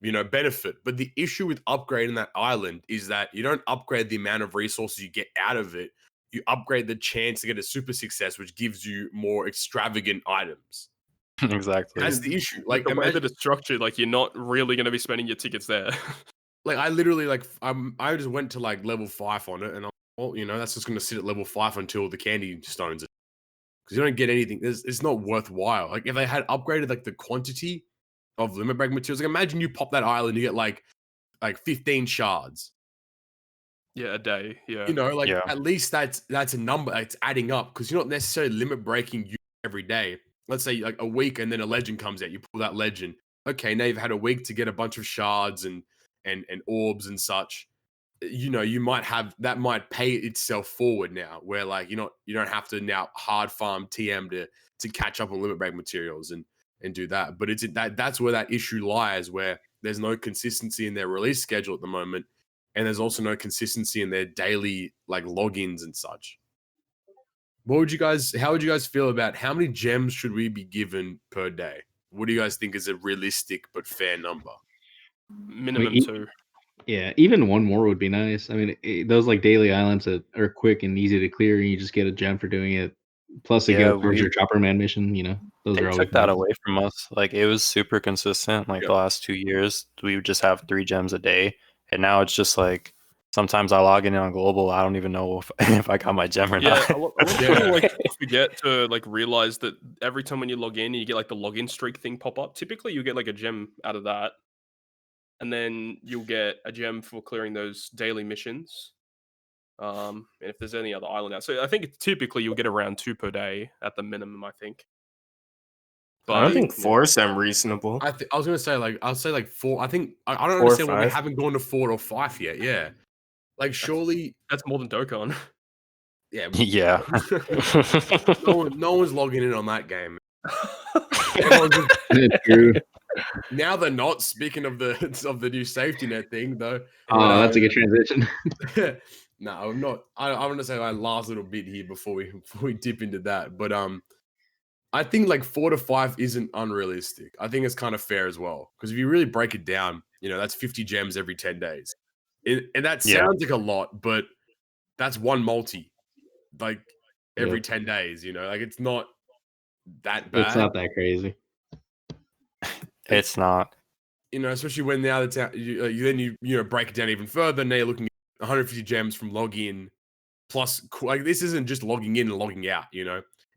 B: benefit. But the issue with upgrading that island is that you don't upgrade the amount of resources you get out of it. You upgrade the chance to get a super success, which gives you more extravagant items.
F: Exactly.
B: That's the issue.
D: With
B: Like
D: the way
B: imagine,
D: that it's structured, like you're not really going to be spending your tickets there.
B: like I literally like I just went to like level 5 on it, and that's just going to sit at level 5 until the candy stones it, because you don't get anything. It's not worthwhile. Like if they had upgraded like the quantity of limit break materials, like imagine you pop that island, you get like 15 shards.
D: Yeah, a day. Yeah.
B: Like
F: Yeah.
B: at least that's a number. It's adding up because you're not necessarily limit breaking you every day. Let's say like a week, and then a legend comes out. You pull that legend. Okay, now you've had a week to get a bunch of shards and orbs and such. You might have that might pay itself forward now, where like you don't have to now hard farm TM to catch up on limit break materials and do that. But that's where that issue lies, where there's no consistency in their release schedule at the moment, and there's also no consistency in their daily like logins and such. How would you guys feel about how many gems should we be given per day? What do you guys think is a realistic but fair number?
D: Minimum
E: e-
D: 2.
E: Yeah, even one more would be nice. I mean, those like daily islands that are quick and easy to clear, and you just get a gem for doing it. Plus, you
F: Yeah,
E: get a larger Chopper Man mission. Those
F: they
E: are always
F: took that
E: nice.
F: away from us. Like it was super consistent. Like
B: Yep.
F: the last 2 years, we would just have 3 gems a day, and now it's just like sometimes I log in on global. I don't even know if I got my gem or
D: Yeah,
F: not.
D: a lot of people like forget to like realize that every time when you log in, you get like the login streak thing pop up. Typically, you get like a gem out of that, and then you'll get a gem for clearing those daily missions. And if there's any other island out, so I think typically you'll get around 2 per day at the minimum. I think.
C: I don't think
D: yeah.
C: 4 is unreasonable.
B: I was gonna say like I'll say like 4. I think I don't
C: 4 or
B: understand why we
C: 5.
B: haven't gone to 4 or 5 yet. Yeah, like surely,
D: That's more than Dokkan.
B: yeah.
F: Yeah.
B: No one's logging in on that game. Everyone's just-
E: It's true.
B: now they're not. Speaking of the new SafetyNet thing, though.
E: Oh, that's a good transition.
B: No, I'm not. I want to say my last little bit here before we dip into that. But I think like 4 to 5 isn't unrealistic. I think it's kind of fair as well. Because if you really break it down, that's 50 gems every 10 days. And that sounds like a lot, but that's one multi, like every 10 days, like it's not that bad.
E: It's not that crazy.
F: It's not.
B: Especially when now that's out, you break it down even further. Now you're looking at 150 gems from login plus, like, this isn't just logging in and logging out,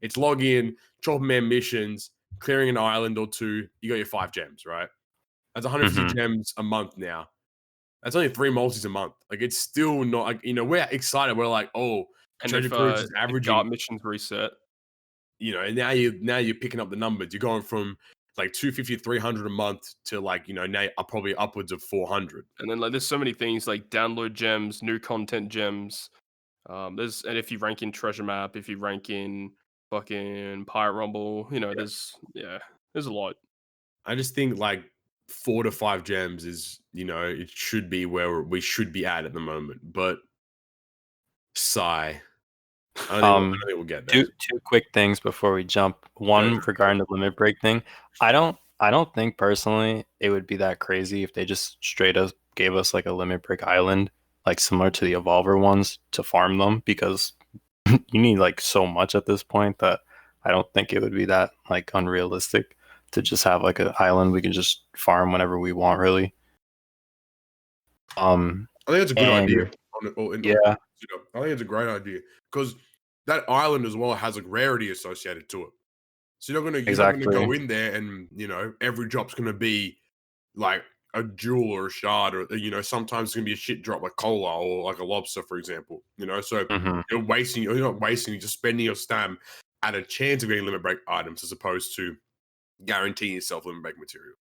B: it's log in, chop man missions, clearing an island or two. You got your 5 gems, right? That's 150 gems a month now. That's only 3 multis a month. Like, it's still not like, we're excited. We're like, oh,
D: And
B: Treasure
D: if,
B: Cruise is
D: if
B: averaging,
D: guard missions reset.
B: and now you're picking up the numbers. You're going from like 250, 300 a month to like, now probably upwards of 400.
D: And then like there's so many things like download gems, new content gems. And if you rank in treasure map, if you rank in fucking Pirate Rumble, there's a lot.
B: I just think like 4 to 5 gems is, it should be where we should be at the moment. But sigh. I don't think we'll get there.
F: Two quick things before we jump. One, regarding the limit break thing. I don't think personally it would be that crazy if they just straight up gave us like a limit break island, like similar to the Evolver ones, to farm them, because you need like so much at this point that I don't think it would be that like unrealistic to just have like an island we can just farm whenever we want, really.
B: I think it's a good idea.
F: Yeah.
B: I think it's a great idea because that island as well has a rarity associated to it. So you're not gonna go in there and every drop's gonna be like a jewel or a shard, or sometimes it's gonna be a shit drop like cola or like a lobster, for example. So you're not wasting, you're just spending your stam at a chance of getting limit break items as opposed to guaranteeing yourself limit break material.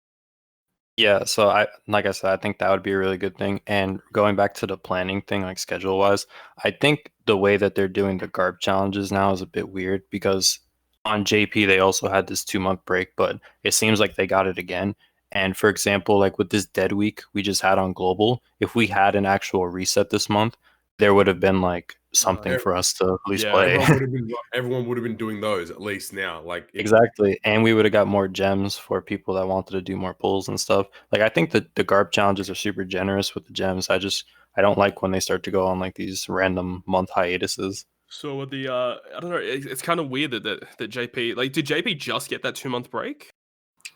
F: Yeah, so like I said, I think that would be a really good thing. And going back to the planning thing, like schedule wise, I think the way that they're doing the GARP challenges now is a bit weird, because on JP they also had this 2-month break, but it seems like they got it again. And for example, like with this dead week we just had on global, if we had an actual reset this month, there would have been like something for us to at least play.
B: Everyone would have been doing those at least now. Like
F: exactly. And we would have got more gems for people that wanted to do more pulls and stuff. Like, I think that the GARP challenges are super generous with the gems. I don't like when they start to go on like these random month hiatuses.
D: So with the I don't know, it's kind of weird that JP, like, did JP just get that 2-month break?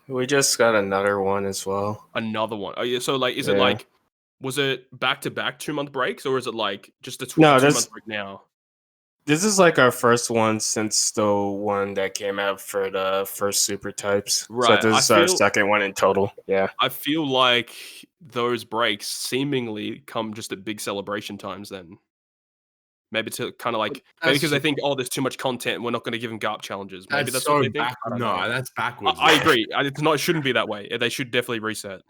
C: We just got another one as well.
D: Another one. Oh yeah. So like, is it like, was it back-to-back 2-month breaks, or is it like just a 2-month break now?
C: This is like our first one since the one that came out for the first super types.
D: Right.
C: So this is our second one in total. Yeah.
D: I feel like those breaks seemingly come just at big celebration times then. Maybe to kind of like, maybe because they think, oh, there's too much content, we're not going to give them GARP challenges. Maybe that's what they think.
B: That's backwards.
D: I agree. It shouldn't be that way. They should definitely reset.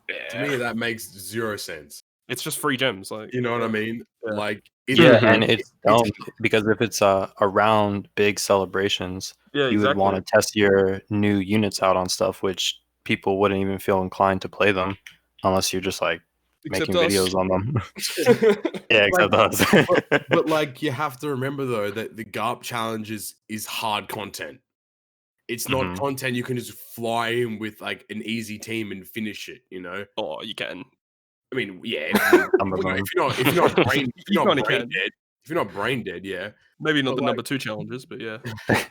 B: Yeah. To me, that makes 0 sense.
D: It's just free gems, like,
B: you know what I mean?
D: Yeah.
B: Like,
F: and it's dumb because if it's around big celebrations, you would want to test your new units out on stuff, which people wouldn't even feel inclined to play them unless you're just like making videos on them. Yeah, except us.
B: but like, you have to remember though that the GARP challenge is hard content. It's not content you can just fly in with like an easy team and finish it.
D: Oh, you can.
B: I mean, yeah. If you're not brain dead, yeah.
D: Maybe not the number 2 challenges, but yeah.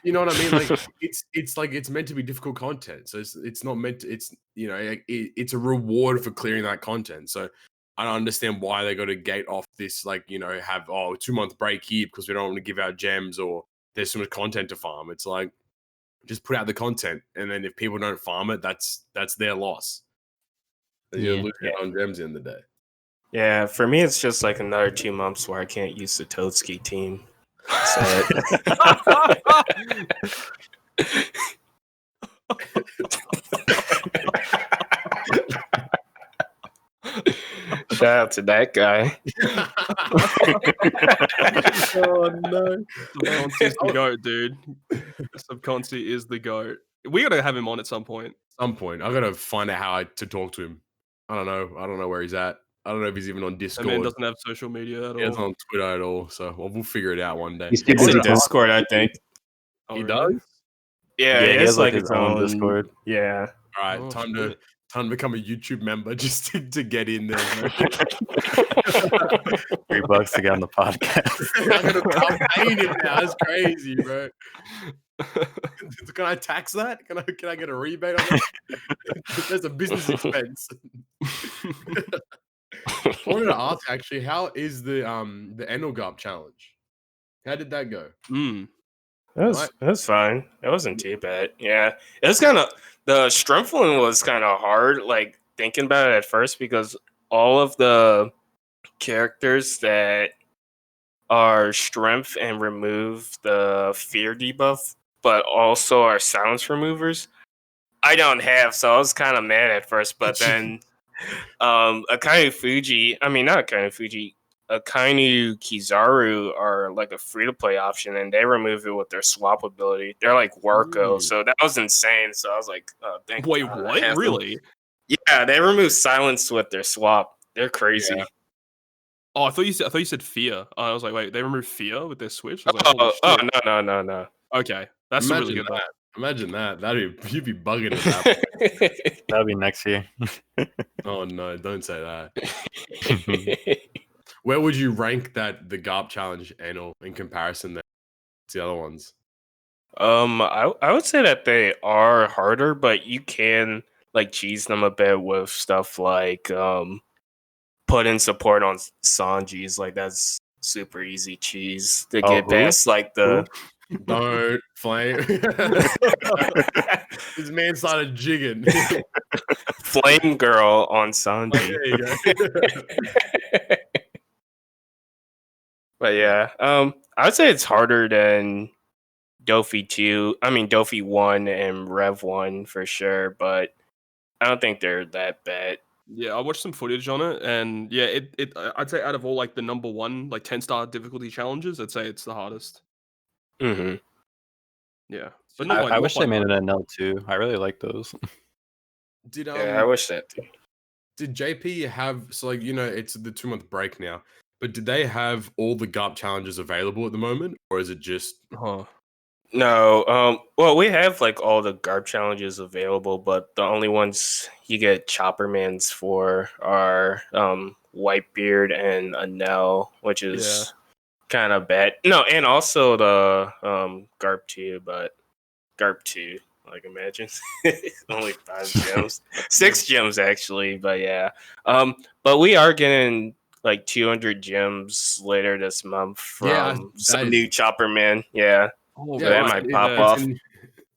B: You know what I mean? Like, it's like, it's meant to be difficult content, so it's not meant to. It's a reward for clearing that content. So I don't understand why they got to gate off this, like, have 2-month break here because we don't want to give out gems or there's so much content to farm. It's like, just put out the content, and then if people don't farm it, that's their loss. You're losing on gems in the day.
C: Yeah, for me, it's just like another 2 months where I can't use the Toadskii team. Shout out to that guy.
B: Oh no,
D: Subconsi's the goat, dude. Subconsi is the goat. We gotta have him on at some point.
B: I gotta find out how to talk to him. I don't know where he's at. I don't know if he's even on Discord.
D: That man doesn't have social media at all.
B: He's on Twitter at all. So we'll figure it out one day.
C: He's on Discord, I think.
B: He does?
C: Yeah,
F: Yeah, he
C: it's
F: has, like,
C: like
F: his
C: its
F: own
C: own
F: Discord.
C: Yeah.
B: All right,
D: Oh,
B: time
D: shit.
B: to become a YouTube member just to get in there, bro.
F: $3 to get on the podcast.
B: I'm paying him now. That's crazy, bro. Can I tax that? Can I get a rebate on that? There's a business expense. I wanted to ask actually, how is the Enelgarp challenge? How did that go?
C: That's fine. It wasn't too bad. Yeah, it was kind of the strength one was kind of hard. Like thinking about it at first because all of the characters that are strength and remove the fear debuff, but also are silence removers. I don't have, so I was kind of mad at first. But then, Akainu Fuji. I mean, not Akainu Fuji. Akainu Kizaru are like a free to play option, and they remove it with their swap ability. They're like Worko, so that was insane. So I was like, thank
D: Wait,
C: God I
D: what?
C: have them.
D: Really?
C: Yeah, they remove silence with their swap. They're crazy.
B: Yeah.
D: Oh, I thought you said fear. I was like, wait, they remove fear with their switch? I was like, holy
C: Oh,
D: shit.
C: no.
D: Okay, that's still really
B: Imagine
D: good
B: that. Imagine that. You'd be bugging at that point.
F: That'll be next year.
B: Oh no, don't say that. Where would you rank the Garp challenge, Anil, in comparison to the other ones?
C: I would say that they are harder, but you can like cheese them a bit with stuff like put in support on Sanji's. Like that's super easy cheese to get
F: who?
C: past like the
B: Don't flame. This man started jigging.
C: flame girl on Sanji.
B: There you go.
C: But yeah, I would say it's harder than Dofi 2. I mean Dofi 1 and Rev 1 for sure, but I don't think they're that bad.
D: Yeah, I watched some footage on it, and yeah, I'd say out of all like the number one like 10-star difficulty challenges, I'd say it's the hardest.
C: Mm-hmm.
D: Yeah, but
F: I wish they
D: by
F: made it
D: much.
F: an L2. I really like those.
B: Did
C: Yeah, I wish that too.
B: did JP have it's the 2-month break now, but did they have all the Garp challenges available at the moment, or is it just
D: Huh.
C: No, well, we have like all the garb challenges available, but the only ones you get Choppermans for are Whitebeard and Anel, which is kind of bad. No, and also the Garb 2, but Garb 2, like imagine only 5 gems, 6 gems actually, but yeah. But we are getting like 200 gems later this month from some new Chopperman. Yeah.
D: Oh,
C: So that
D: right,
C: might
D: yeah.
C: pop off.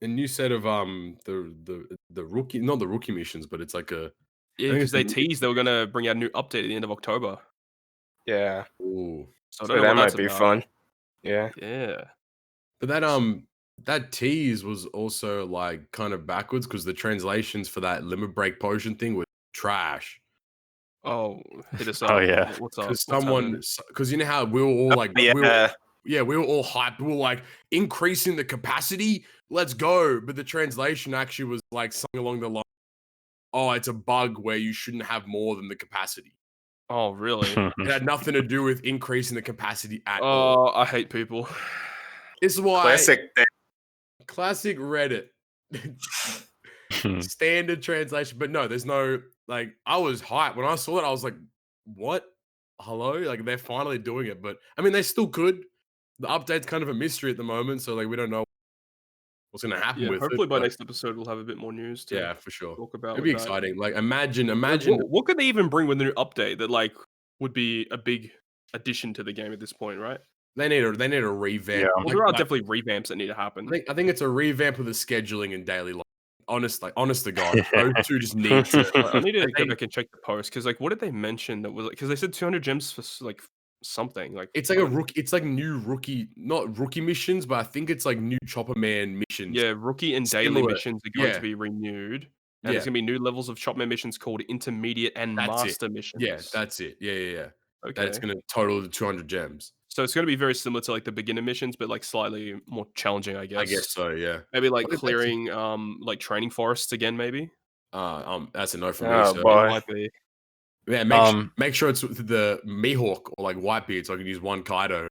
B: a new set of the rookie, not the rookie missions, but it's like a
D: Yeah, because they teased they were gonna bring out a new update at the end of October.
C: Yeah.
B: ooh.
D: So I
C: So
D: don't know
C: that
D: what
C: might
D: that's
C: be
D: about.
C: fun. Yeah.
D: Yeah.
B: But that tease was also like kind of backwards because the translations for that limit break potion thing were trash.
D: Oh, hit us up.
F: Oh, yeah.
D: What's up?
B: Because you know how we were all like
C: Yeah.
B: we were all hyped. We were like increasing the capacity. Let's go. But the translation actually was like something along the line. Oh, it's a bug where you shouldn't have more than the capacity.
D: Oh, really?
B: It had nothing to do with increasing the capacity at all.
D: Oh, I hate people.
B: This is why
C: Classic.
B: classic Reddit. Standard translation. But no, there's no like I was hyped. When I saw it, I was like, what? Hello? Like they're finally doing it. But I mean they still could. The update's kind of a mystery at the moment, so like we don't know what's gonna happen
D: Yeah,
B: with
D: hopefully
B: it.
D: by
B: but
D: next episode we'll have a bit more news to
B: yeah, for sure.
D: talk about.
B: It'd be
D: with that.
B: exciting. Like imagine
D: Like, what could they even bring with the new update that like would be a big addition to the game at this point, right?
B: they need a revamp.
F: Yeah.
D: Well, there are definitely revamps that need to happen.
B: I think it's a revamp of the scheduling and daily life. Honest to God, those two just need to.
D: I need to go back and check the post because, like, what did they mention that was because they said 200 gems for like something like
B: It's like a rookie. It's like new rookie, not rookie missions, but I think it's like new Chopper Man missions.
D: Yeah, rookie and daily
B: Similar.
D: missions are going to be renewed, and there's going to be new levels of Chopman missions called intermediate and
B: That's it.
D: master missions.
B: Yeah, that's it. Yeah.
D: Okay.
B: That's going to total the 200 gems.
D: So it's going to be very similar to like the beginner missions, but like slightly more challenging, I guess.
B: I guess so. Yeah.
D: Maybe like
B: What if that's-
D: clearing like training forests again, maybe.
B: That's a no from
C: Oh,
B: me. So
C: boy.
D: Might be.
B: yeah, make sure it's with the Mihawk or like Whitebeard, so I can use one Kaido.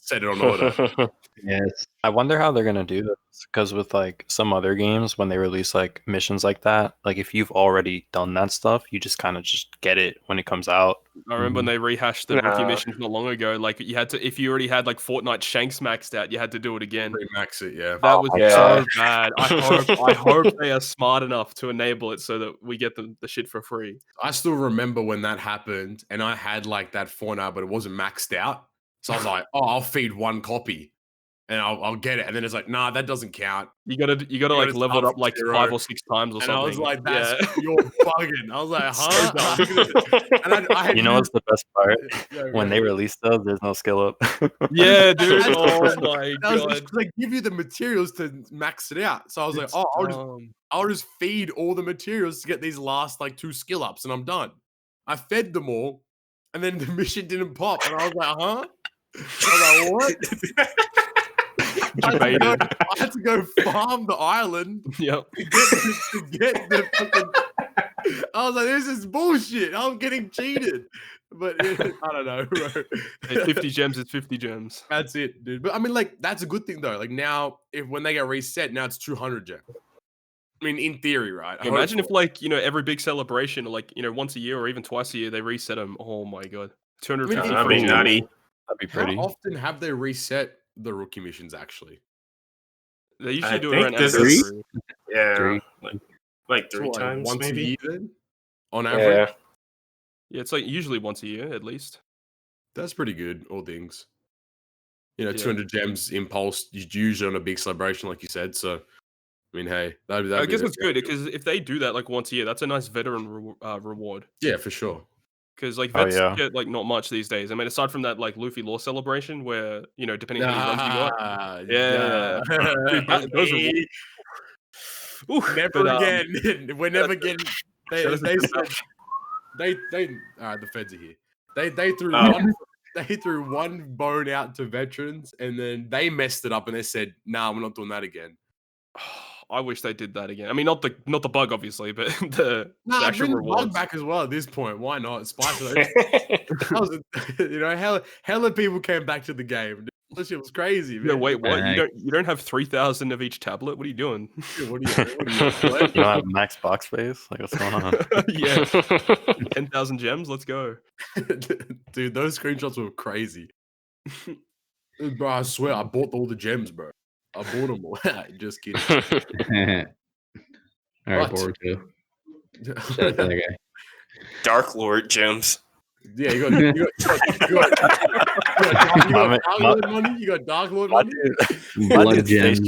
B: Set it on order.
E: Yes.
F: I wonder how they're gonna do this because with like some other games, when they release like missions like that, like if you've already done that stuff, you just kind of just get it when it comes out.
D: I remember when they rehashed the rookie missions not long ago. Like you had to, if you already had like Fortnite Shanks maxed out, you had to do it again.
B: Remax it, yeah.
D: That was
C: yeah.
D: so bad. I hope they are smart enough to enable it so that we get the shit for free.
B: I still remember when that happened, and I had like that Fortnite, but it wasn't maxed out. So I was like, "Oh, I'll feed one copy, and I'll get it." And then it's like, "Nah, that doesn't count."
D: You gotta like level it up like 5 or 6 times or
B: And
D: something.
B: I was like,
D: yeah.
B: "That's you're bugging." I was like, "Huh?" And I had
F: You know what's the best part?
B: Yeah,
F: When they release those, there's no skill up.
D: Yeah, dude. Oh my god.
B: because they give you the materials to max it out. So I was like, "Oh, I'll just feed all the materials to get these last like 2 skill ups, and I'm done." I fed them all, and then the mission didn't pop, and I was like, "Huh?" I was like, "What?" I had to go farm the island.
D: Yep.
B: To get the fucking... I was like, "This is bullshit. I'm getting cheated." But I don't know, bro.
D: 50 gems is 50 gems.
B: That's it, dude. But I mean, like, that's a good thing though. Like now, when they get reset, now it's 200 gems. I mean, in theory, right?
D: Imagine if like, every big celebration, or like, once a year or even twice a year, they reset them. Oh my god. 250
C: That'd
D: free
C: be
D: gems.
C: nutty.
F: That'd be
B: How
F: pretty.
B: often have they reset the rookie missions actually?
D: They usually
C: I
D: do it
C: think
D: around
C: this
D: anniversary.
C: Yeah,
E: Three.
C: like 3
B: So, like,
C: times
B: once
C: maybe.
B: a year then? On average?
C: Yeah,
D: Yeah, it's like usually once a year at least.
B: That's pretty good, all things.
D: Yeah.
B: 200 gems impulse usually on a big celebration, like you said. So, I mean, hey, that'd
D: I
B: be
D: guess it's good because if they do that like once a year, that's a nice veteran reward.
B: Yeah, for sure.
D: Because like
F: Oh,
D: vets
F: yeah.
D: get like not much these days. I mean, aside from that like Luffy Law celebration, where depending on how many runs you got, yeah. Dude, those rewards. Oof,
B: Never
D: but,
B: again. We're never getting. They
D: shout out to
B: said
D: Japan.
B: they. All right, the feds are here. They threw
C: Oh.
B: one. They threw one bone out to veterans, and then they messed it up, and they said, "Nah, we're not doing that again."
D: I wish they did that again. I mean, not the bug, obviously, but the
B: Nah,
D: actual
B: bring the bug
D: rewards.
B: back as well at this point. Why not? Spice it. Hella people came back to the game. This shit was crazy, man.
D: Yeah, wait, what?
E: Right.
D: You don't have 3,000 of each tablet? What are you doing?
B: What are you
F: You don't have max box space? Like, what's going on?
D: Yeah, 10,000 gems. Let's go.
B: Dude, those screenshots were crazy. Bro, I swear, I bought all the gems, bro. I bought them all. Just kidding.
E: All right,
B: What?
E: Boruto. Shout out to that guy.
C: Dark Lord gems.
B: Yeah, you got Dark Lord money. You got Dark Lord money.
E: Blood gems.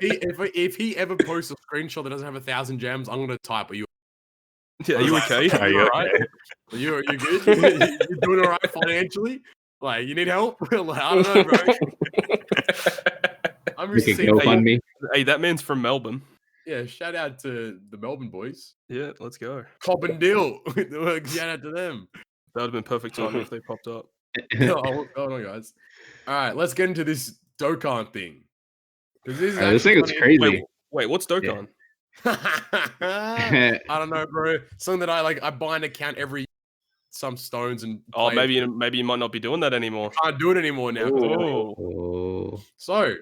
B: If he ever posts a screenshot that doesn't have 1,000 gems, I'm gonna type. Are you
D: Yeah, are you okay?
F: Are you
B: all right? Are you good? You doing all right financially? Like, you need help? Like, I don't know, bro. I'm
E: You
B: just
E: can
B: saying.
E: GoFundMe.
D: Hey, that man's from Melbourne.
B: Yeah, shout out to the Melbourne boys.
D: Yeah, let's go.
B: Cop and Deal. Shout out to them.
D: That would have been perfect timing if they popped up.
B: Oh, what's going on, guys? All right, let's get into this Dokkan thing. Because this is
E: This thing is
B: actually
E: crazy.
D: Wait, what's Dokkan?
B: I don't know, bro. Something that I buy an account every some stones and
D: Oh,
B: play it.
D: maybe you might not be doing that anymore.
B: Can't do it anymore now.
D: Oh,
E: Oh.
B: So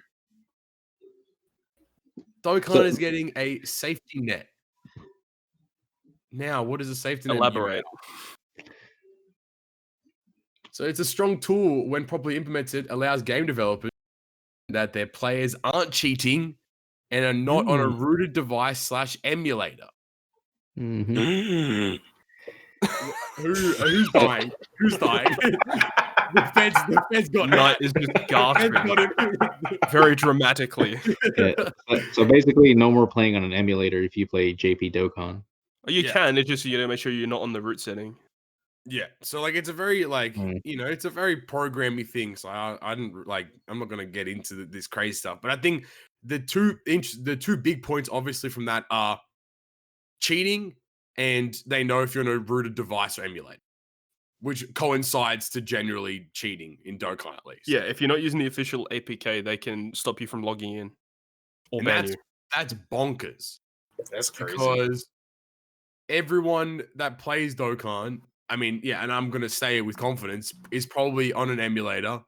B: Dokkan
E: So-
B: is getting a safety net. Now, what is a safety net?
D: elaborate.
B: So it's a strong tool when properly implemented, allows game developers that their players aren't cheating and are not on a rooted device / emulator.
E: Mhm.
B: Who's dying? Who's dying? the feds got
D: Knight is just gasping very dramatically.
E: Yeah. So basically, no more playing on an emulator if you play JP Dokkan.
D: You
B: Yeah.
D: can. It's just you gotta make sure you're not on the root setting.
B: Yeah, so like it's a very it's a very programmy thing. So I didn't like. I'm not gonna get into this crazy stuff, but I think the two big points obviously from that are cheating, and they know if you're on a rooted device or emulate, which coincides to generally cheating in Dokkan at least.
D: Yeah, if you're not using the official APK, they can stop you from logging in or
B: And
D: ban you.
B: that's bonkers
C: That's crazy.
B: because everyone that plays Dokkan I mean, yeah, and I'm gonna say it with confidence, is probably on an emulator,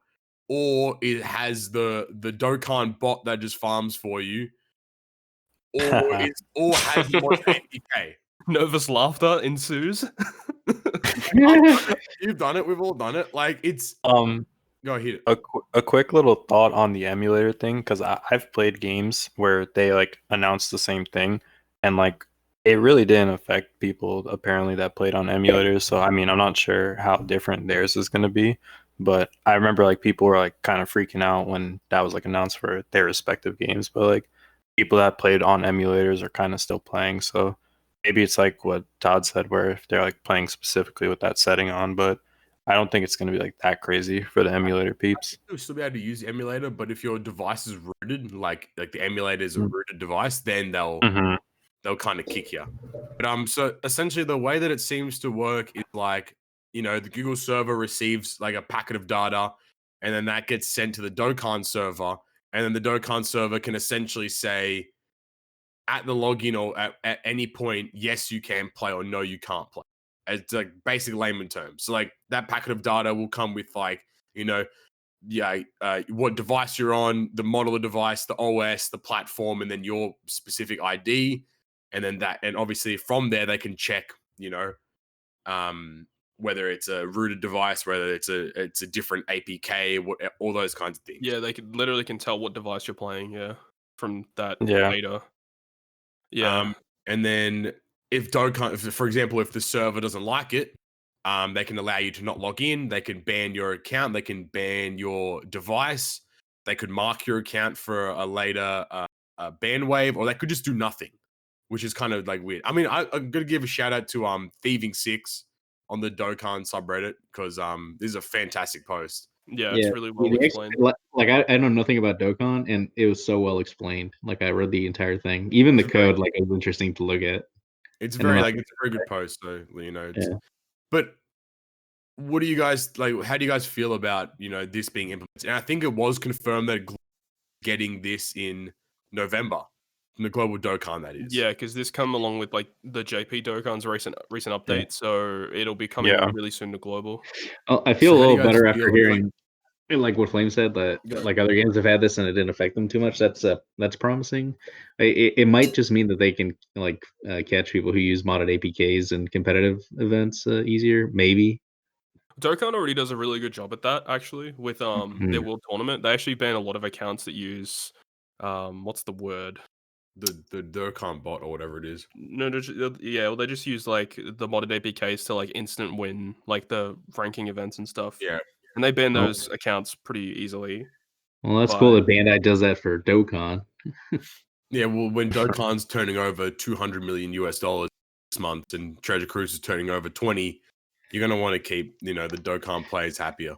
B: or it has the Dokkan bot that just farms for you, or has more APK.
D: Nervous laughter ensues.
B: You've done it. We've all done it. Like it's go ahead.
F: A quick little thought on the emulator thing, because I've played games where they like announced the same thing, and like it really didn't affect people apparently that played on emulators. So I mean, I'm not sure how different theirs is going to be, but I remember like people were like kind of freaking out when that was like announced for their respective games. But like people that played on emulators are kind of still playing, so maybe it's like what Todd said, where if they're like playing specifically with that setting on, but I don't think it's going to be like that crazy for the emulator peeps.
B: You'll still be able to use the emulator, but if your device is rooted, like the emulator is a rooted device, then they'll kind of kick you. But so essentially the way that it seems to work is like, you know, the Google server receives like a packet of data, and then that gets sent to the Dokkan server, and then the Dokkan server can essentially say at the login or at any point, yes, you can play, or no, you can't play. It's like basic layman terms. So like that packet of data will come with like, you know, what device you're on, the model of device, the OS, the platform, and then your specific ID. And then and obviously from there, they can check, you know, whether it's a rooted device, whether it's a different APK, all those kinds of things.
D: Yeah, they literally can tell what device you're playing, from that
F: Yeah.
D: data. Yeah.
B: And then if Dokkan, for example, if the server doesn't like it, they can allow you to not log in. They can ban your account. They can ban your device. They could mark your account for a later ban wave, or they could just do nothing, which is kind of like weird. I mean, I'm gonna give a shout out to Thieving6 on the Dokkan subreddit, because this is a fantastic post.
D: Yeah, it's really well explained.
E: Like I know nothing about Dokkan, and it was so well explained. Like I read the entire thing, even the code. Like it was interesting to look at.
B: It's it's a very good post, though. You know, but what do you guys like? How do you guys feel about, you know, this being implemented? And I think it was confirmed that getting this in November, in the global Dokkan, that is.
D: Yeah, because this come along with like the JP Dokkan's recent update, so it'll be coming really soon to global.
E: I feel a little better after hearing like what Flame said, that like other games have had this and it didn't affect them too much. That's promising. It might just mean that they can like catch people who use modded APKs in competitive events easier, maybe.
D: Dokkan already does a really good job at that, actually, with their world tournament. They actually ban a lot of accounts that use what's the word?
B: The Dokkan bot, or whatever it is.
D: No, well, they just use like the modded APKs to like instant win like the ranking events and stuff.
B: Yeah.
D: And they ban those accounts pretty easily.
E: Well, that's cool that Bandai does that for Dokkan.
B: Yeah, well, when Dokkan's turning over $200 million this month, and Treasure Cruise is turning over 20, you're gonna want to keep, you know, the Dokkan players happier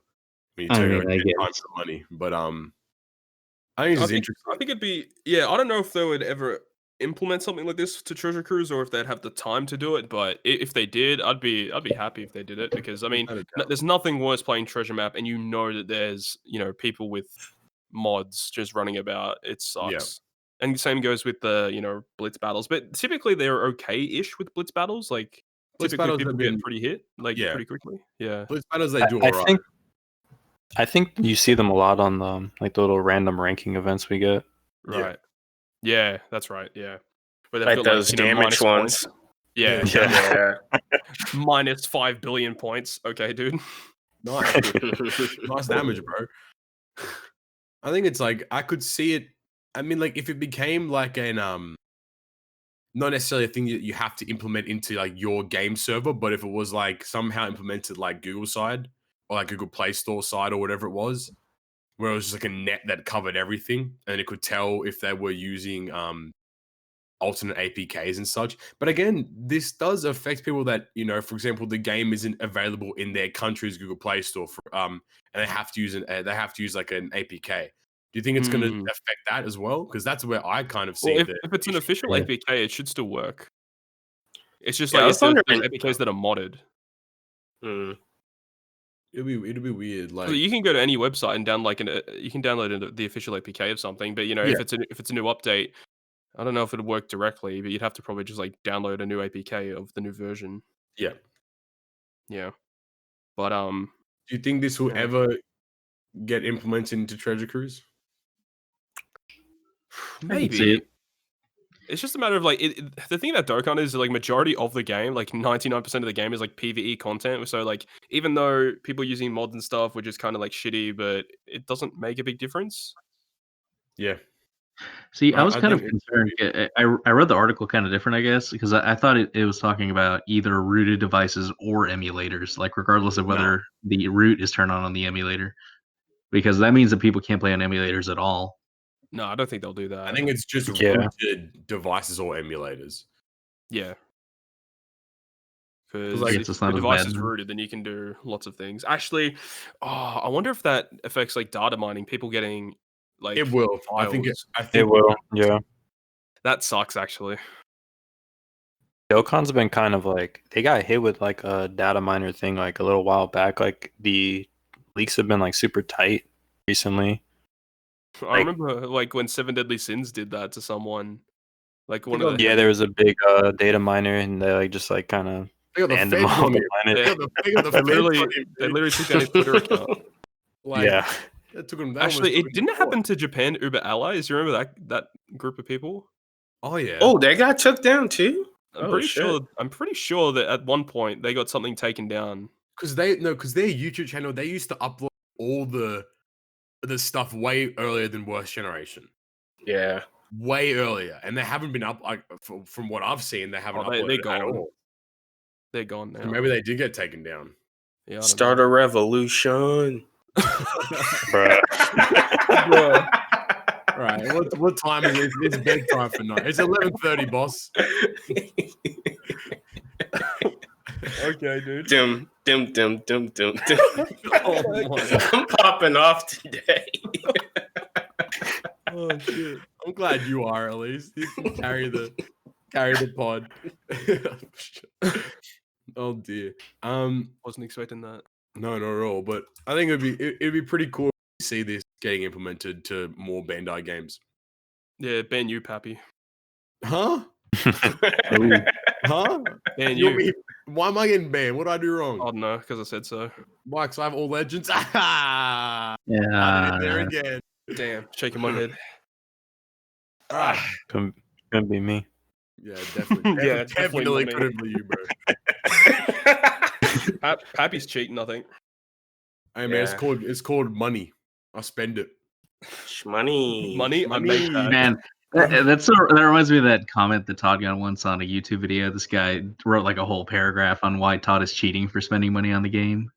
B: when you turn over 10 times the money. But I think it's interesting.
D: I think it'd be I don't know if they would ever implement something like this to Treasure Cruise, or if they'd have the time to do it. But if they did, I'd be happy if they did it, because I mean, there's nothing worse playing Treasure Map and you know that there's, you know, people with mods just running about. It sucks. Yeah. And the same goes with the, you know, blitz battles, but typically they're okay-ish with blitz battles. Like blitz typically people get pretty hit pretty quickly. Yeah,
B: blitz battles they do all right.
F: I think you see them a lot on the like the little random ranking events we get.
D: Right. Yeah, that's right. Yeah.
C: Where like those damage ones.
D: Yeah. Yeah. Minus 5 billion points. Okay, dude.
B: Nice. Nice damage, bro. I think it's like, I could see it. I mean, like if it became like an not necessarily a thing that you have to implement into like your game server, but if it was like somehow implemented like Google side, or like Google Play Store side, or whatever it was, where it was just like a net that covered everything, and it could tell if they were using alternate APKs and such. But again, this does affect people that, you know, for example, the game isn't available in their country's Google Play Store, and they have to use like an APK. Do you think it's going to affect that as well? Because that's where I kind of see
D: if it's an official APK, it should still work. It's just like
C: it's
D: APKs that are modded.
B: It'd be weird. Like
D: you can go to any website and download you can download the official APK of something, but you know, if it's a new update, I don't know if it'd work directly, but you'd have to probably just like download a new APK of the new version.
B: Yeah.
D: Yeah. But
B: do you think this will ever get implemented into Treasure Cruise?
D: maybe. It's just a matter of like the thing about Dokkan is like majority of the game, like 99% of the game is like PvE content. So like even though people using mods and stuff, which is kind of like shitty, but it doesn't make a big difference.
B: Yeah.
E: See, I was kind of concerned. I read the article kind of different, I guess, because I thought it was talking about either rooted devices or emulators, like regardless of whether the root is turned on the emulator, because that means that people can't play on emulators at all.
D: No, I don't think they'll do that.
B: I think it's just rooted devices or emulators.
D: Yeah. Because
B: like,
D: if the device is rooted, then you can do lots of things. Actually, I wonder if that affects like data mining, people getting like
B: it will.
D: files.
B: I think
F: it will. Yeah.
D: That sucks actually.
F: Dokkan's been kind of like they got hit with like a data miner thing like a little while back. Like the leaks have been like super tight recently.
D: I remember like when 7 Deadly Sins did that to someone. Like one of the
F: there was a big data miner and they like just like kind of banned them off the planet.
D: They literally took down his Twitter account.
F: Like,
B: it took them.
D: Actually, it didn't happen to Japan Uber Allies. You remember that group of people?
B: Oh yeah.
C: Oh, they got took down too.
D: I'm pretty sure that at one point they got something taken down.
B: Because their YouTube channel, they used to upload all the stuff way earlier than Worst Generation.
C: Yeah,
B: way earlier, and they haven't been up. Like from what I've seen, they haven't uploaded at all.
D: They're gone now.
B: So maybe they did get taken down.
D: Yeah,
C: start a revolution.
B: Bruh. Right. What time is it? It's bedtime for night. It's 11:30, boss.
D: Okay, dude.
C: Dim.
B: Oh my.
C: I'm popping off today.
B: Oh shit! I'm glad you are at least. You can carry the pod. Oh dear.
D: Wasn't expecting that.
B: No, not at all. But I think it'd be pretty cool to see this getting implemented to more Bandai games.
D: Yeah, ban you, Papi.
B: Huh? Huh?
D: Ban you.
B: Why am I getting banned? What did I do wrong?
D: I don't know, because I said so.
B: Why? Because I have all legends. Yeah. There again.
D: Damn, shaking my head.
B: All right.
F: Couldn't be me.
B: Yeah, definitely.
D: Yeah,
B: definitely couldn't be you, bro.
D: Pappy's cheating, I think.
B: Hey man, it's called money. I'll spend it.
C: Money.
D: I make that.
E: Man, that reminds me of that comment that Todd got once on a YouTube video. This guy wrote like a whole paragraph on why Todd is cheating for spending money on the game.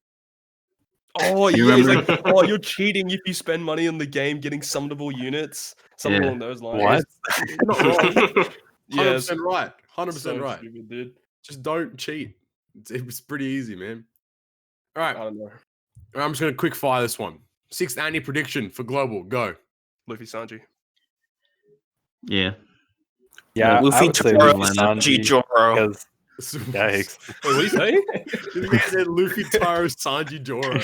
D: Oh yeah, he's like, oh, you're cheating if you spend money on the game getting summonable units. Something along those lines.
F: What?
B: Not wrong. 100%
D: Yeah,
B: right. 100%
D: so
B: right.
D: stupid, dude.
B: Just don't cheat. It's pretty easy, man. All right.
D: I don't know.
B: I'm just gonna quick fire this one. 6th Anni prediction for global. Go.
D: Luffy Sanji.
E: Yeah.
F: Yeah,
C: Luffy Taro Sanji Joro.
F: Yikes.
D: Wait, what do you say?
B: This man said Luffy Taro Sanji Joro.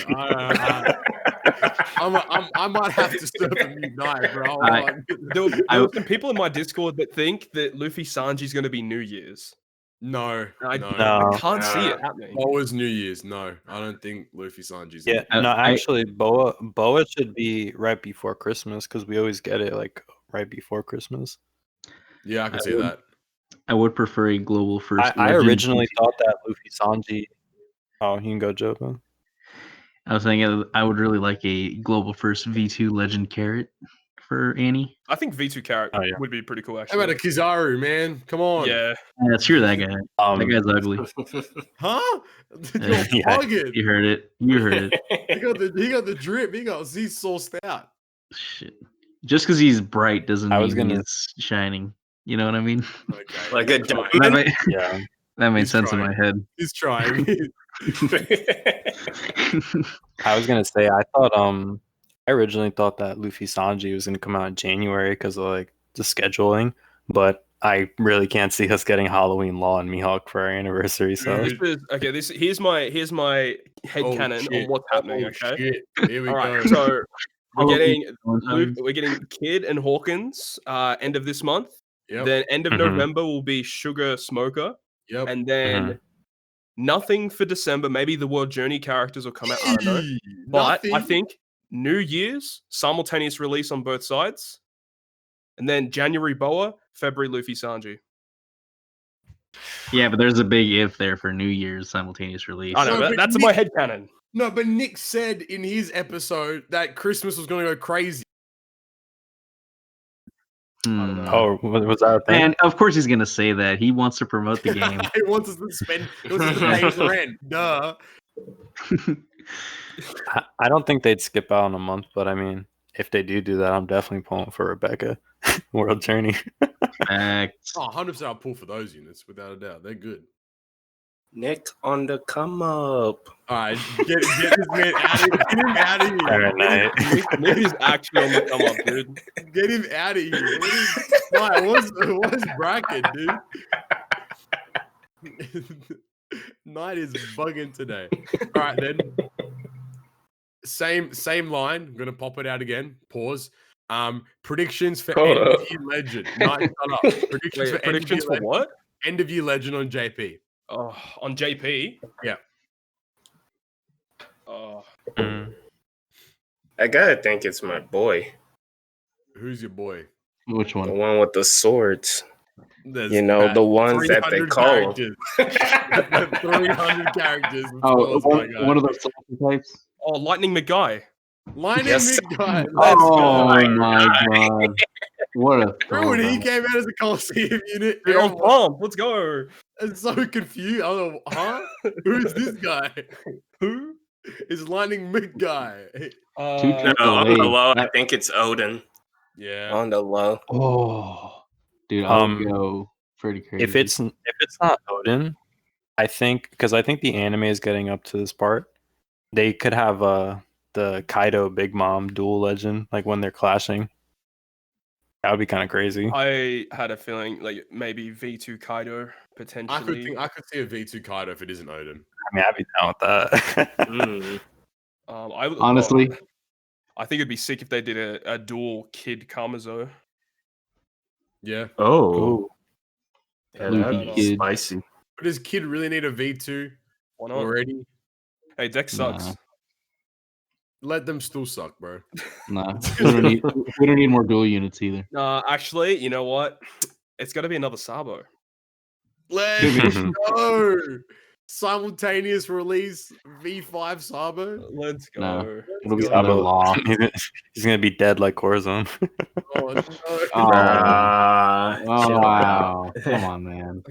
B: I might have to surf a mute night, bro.
D: There were some people in my Discord that think that Luffy Sanji's going to be New Year's.
B: No.
D: I can't see it happening.
B: Boa's New Year's. No, I don't think Luffy Sanji's.
F: Yeah, no, actually, Boa should be right before Christmas because we always get it like right before Christmas.
B: Yeah, I can see that.
E: I would prefer a global first.
F: I originally thought that Luffy Sanji. Oh, you can go, Joba.
E: I was thinking I would really like a global first V2 Legend Carrot for Annie.
D: I think V2 Carrot would be pretty cool, actually.
B: How about a Kizaru, man? Come on.
D: Yeah.
E: Screw that guy. That guy's ugly.
B: Huh?
E: You heard it. You heard it.
B: He got the drip. He's sourced out.
E: Shit. Just because he's bright doesn't mean he's shining. You know what I mean?
B: Okay.
C: Like a diamond?
E: That made sense in my head.
B: He's trying.
F: I was gonna say I originally thought that Luffy Sanji was gonna come out in January because of like the scheduling, but I really can't see us getting Halloween Law and Mihawk for our anniversary. So
D: here's my headcanon on what's happening. Okay,
B: shit. Here we go.
D: So we're getting Kid and Hawkins end of this month.
B: Yep.
D: Then end of November will be Sugar Smoker.
B: Yep.
D: And then Nothing for December. Maybe the World Journey characters will come out. I don't know. But I think New Year's, simultaneous release on both sides. And then January Boa, February Luffy Sanji.
E: Yeah, but there's a big if there for New Year's simultaneous release.
D: I know,
B: No,
D: but that's in my headcanon.
B: No, but Nick said in his episode that Christmas was going to go crazy.
D: I don't know.
F: Oh, was that a thing?
E: And of course he's gonna say that. He wants to promote the game.
B: He wants us to spend. He wants us to pay his rent. Duh.
F: I don't think they'd skip out on a month, but I mean, if they do that, I'm definitely pulling for Rebecca. World Journey.
E: Facts.
B: Oh, 100% I'll pull for those units without a doubt. They're good.
C: Nick on the come up.
B: All right, get this man out of here. Get him out of here.
F: All right.
D: Nick is actually on the come up, dude.
B: Get him out of here. What's bracket, dude? Night is bugging today. All right, then. Same line. I'm gonna pop it out again. Pause. Predictions for End of Year Legend. Night, shut up.
D: Predictions for what?
B: End of Year Legend on JP.
D: Oh, on JP?
B: Yeah.
D: Oh.
C: I gotta think it's my boy.
B: Who's your boy?
E: Which
C: The
E: one?
C: one with the swords.
B: There's
C: The ones that they
B: 300
C: call.
B: 300 characters.
E: Oh, one of those types.
D: Oh, Lightning McGuy.
B: Lightning
C: Yes.
B: McGuy.
E: Oh my god! What a
B: Remember when he
E: throwback.
B: came out as a Coliseum unit?
D: Dude, I'm pumped. Let's go.
B: I'm so confused. I was like, huh? Who's this guy? Who is Lightning McGuy?
E: Two
D: Uh,
E: trips
C: No, on the
E: away.
C: low, I think it's Odin.
B: Yeah.
C: On the low.
E: Oh, dude, I'll go pretty crazy.
F: If it's not Odin, I think the anime is getting up to this part. They could have the Kaido Big Mom dual legend, like when they're clashing. That would be kind of crazy.
D: I had a feeling like maybe V2 Kaido potentially.
B: I could see a V2 Kaido if it isn't Odin.
F: I mean, I'd be down with that.
C: Mm.
D: I would
E: honestly,
D: I think it'd be sick if they did a dual Kid Kamazo.
B: Yeah.
C: Oh. Yeah,
E: Luffy
C: that'd be
E: Kid.
C: spicy.
B: But does Kid really need a V2
D: Why not?
B: already?
D: Hey, Deck sucks.
E: Nah.
B: Let them still suck, bro.
E: nah, we don't need more dual units either.
D: Actually, you know what? It's got to be another Sabo.
B: Let's go. Simultaneous release V5 Sabo.
D: Let's go.
E: No. It'll be
B: go.
E: under law.
F: He's gonna be dead like Corazon.
B: Oh, no.
E: Oh wow! Come on, man.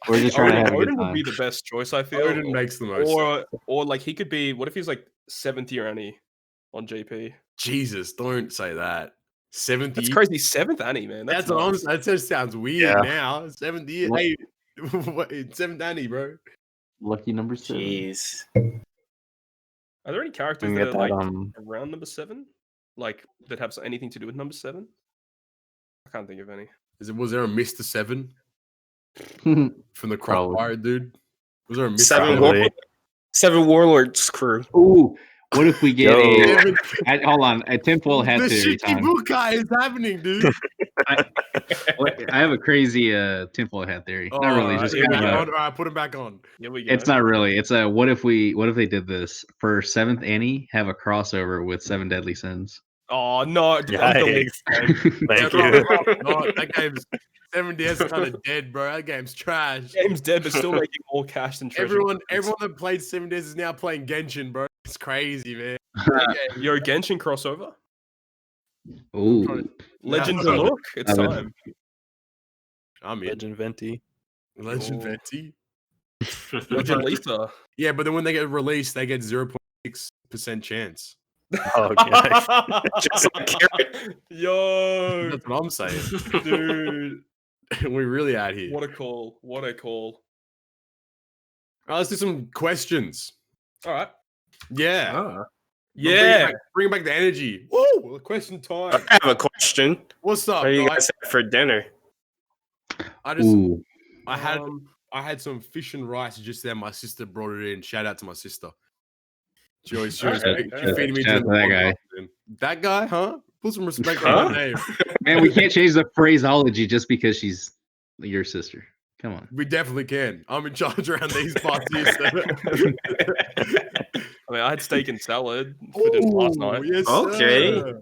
E: We're just trying to have a good
D: Odin would
E: time.
D: be the best choice, I feel.
B: Odin makes the most sense.
D: Or like he could be. What if he's like 7th year Annie on JP?
B: Jesus, don't say that. 7th
D: That's
B: year.
D: crazy. 7th Annie, man.
B: That's what I'm
D: nuts.
B: saying. That just sounds weird
F: Yeah.
B: now. 7th year.
E: What?
B: Hey, 7th Annie, bro.
E: Lucky number 7.
C: Jeez.
D: Are there any characters
F: We
D: that
F: can
D: are
F: get that.
D: like around number 7? Like that have anything to do with number 7? I can't think of any.
B: Was there a Mr. 7 from the Crop
E: Probably.
B: Pirate dude? Was there a Mr.
C: Seven,
F: Probably.
C: Seven Warlords crew.
E: Ooh, what if we get
F: Yo.
E: hold on, a tinfoil hat
B: The
E: theory time.
B: Shikibukai is happening, dude.
E: I have a crazy tinfoil hat theory. Not really, just
B: Here we
E: kind
B: go.
E: of
B: All right, put him back on.
D: Here we go.
E: it's not really. It's a what if they did this for 7th Annie, have a crossover with 7 Deadly Sins.
D: Oh no! I'm
F: Yikes.
D: deleting that.
F: Thank
B: No,
F: you.
B: no, that game's 7DS kind of dead, bro. That game's trash.
D: Game's dead, but still making more cash than treasure.
B: Everyone that played 7DS is now playing Genshin, bro. It's crazy, man.
D: Yo, Genshin crossover.
E: Ooh,
D: Legends
B: Yeah.
D: of Look. It's
E: I would-
D: time.
B: I'm in.
F: Legend Venti.
B: Legend
D: Oh.
B: Venti.
D: Legend Lisa.
B: Yeah, but then when they get released, they get 0.6% chance.
F: Oh, okay.
C: Just like Carrot.
D: Yo,
B: That's what I'm saying.
D: dude.
B: We're really out here.
D: What a call. What a call.
B: All right, let's do some questions.
D: All right.
B: Yeah.
C: Ah.
D: Yeah.
B: Bring back the energy. Woo! Question time.
C: I have a question.
B: What's up,
C: What do you
B: guys?
C: guys have for dinner?
B: I just
E: ooh,
B: I had some fish and rice just there. My sister brought it in. Shout out to my sister. She was
C: Alright.
B: feeding me
E: Shout out
B: during
E: to that
B: the
E: guy.
B: podcast, man. That guy, huh? Put some respect
C: Huh?
B: on my name.
E: man, we can't change the phraseology just because she's your sister. Come on.
B: We definitely can. I'm in charge around these parts here. So.
D: I mean, I had steak and salad for dinner last night.
B: Yes,
C: Okay.
B: sir.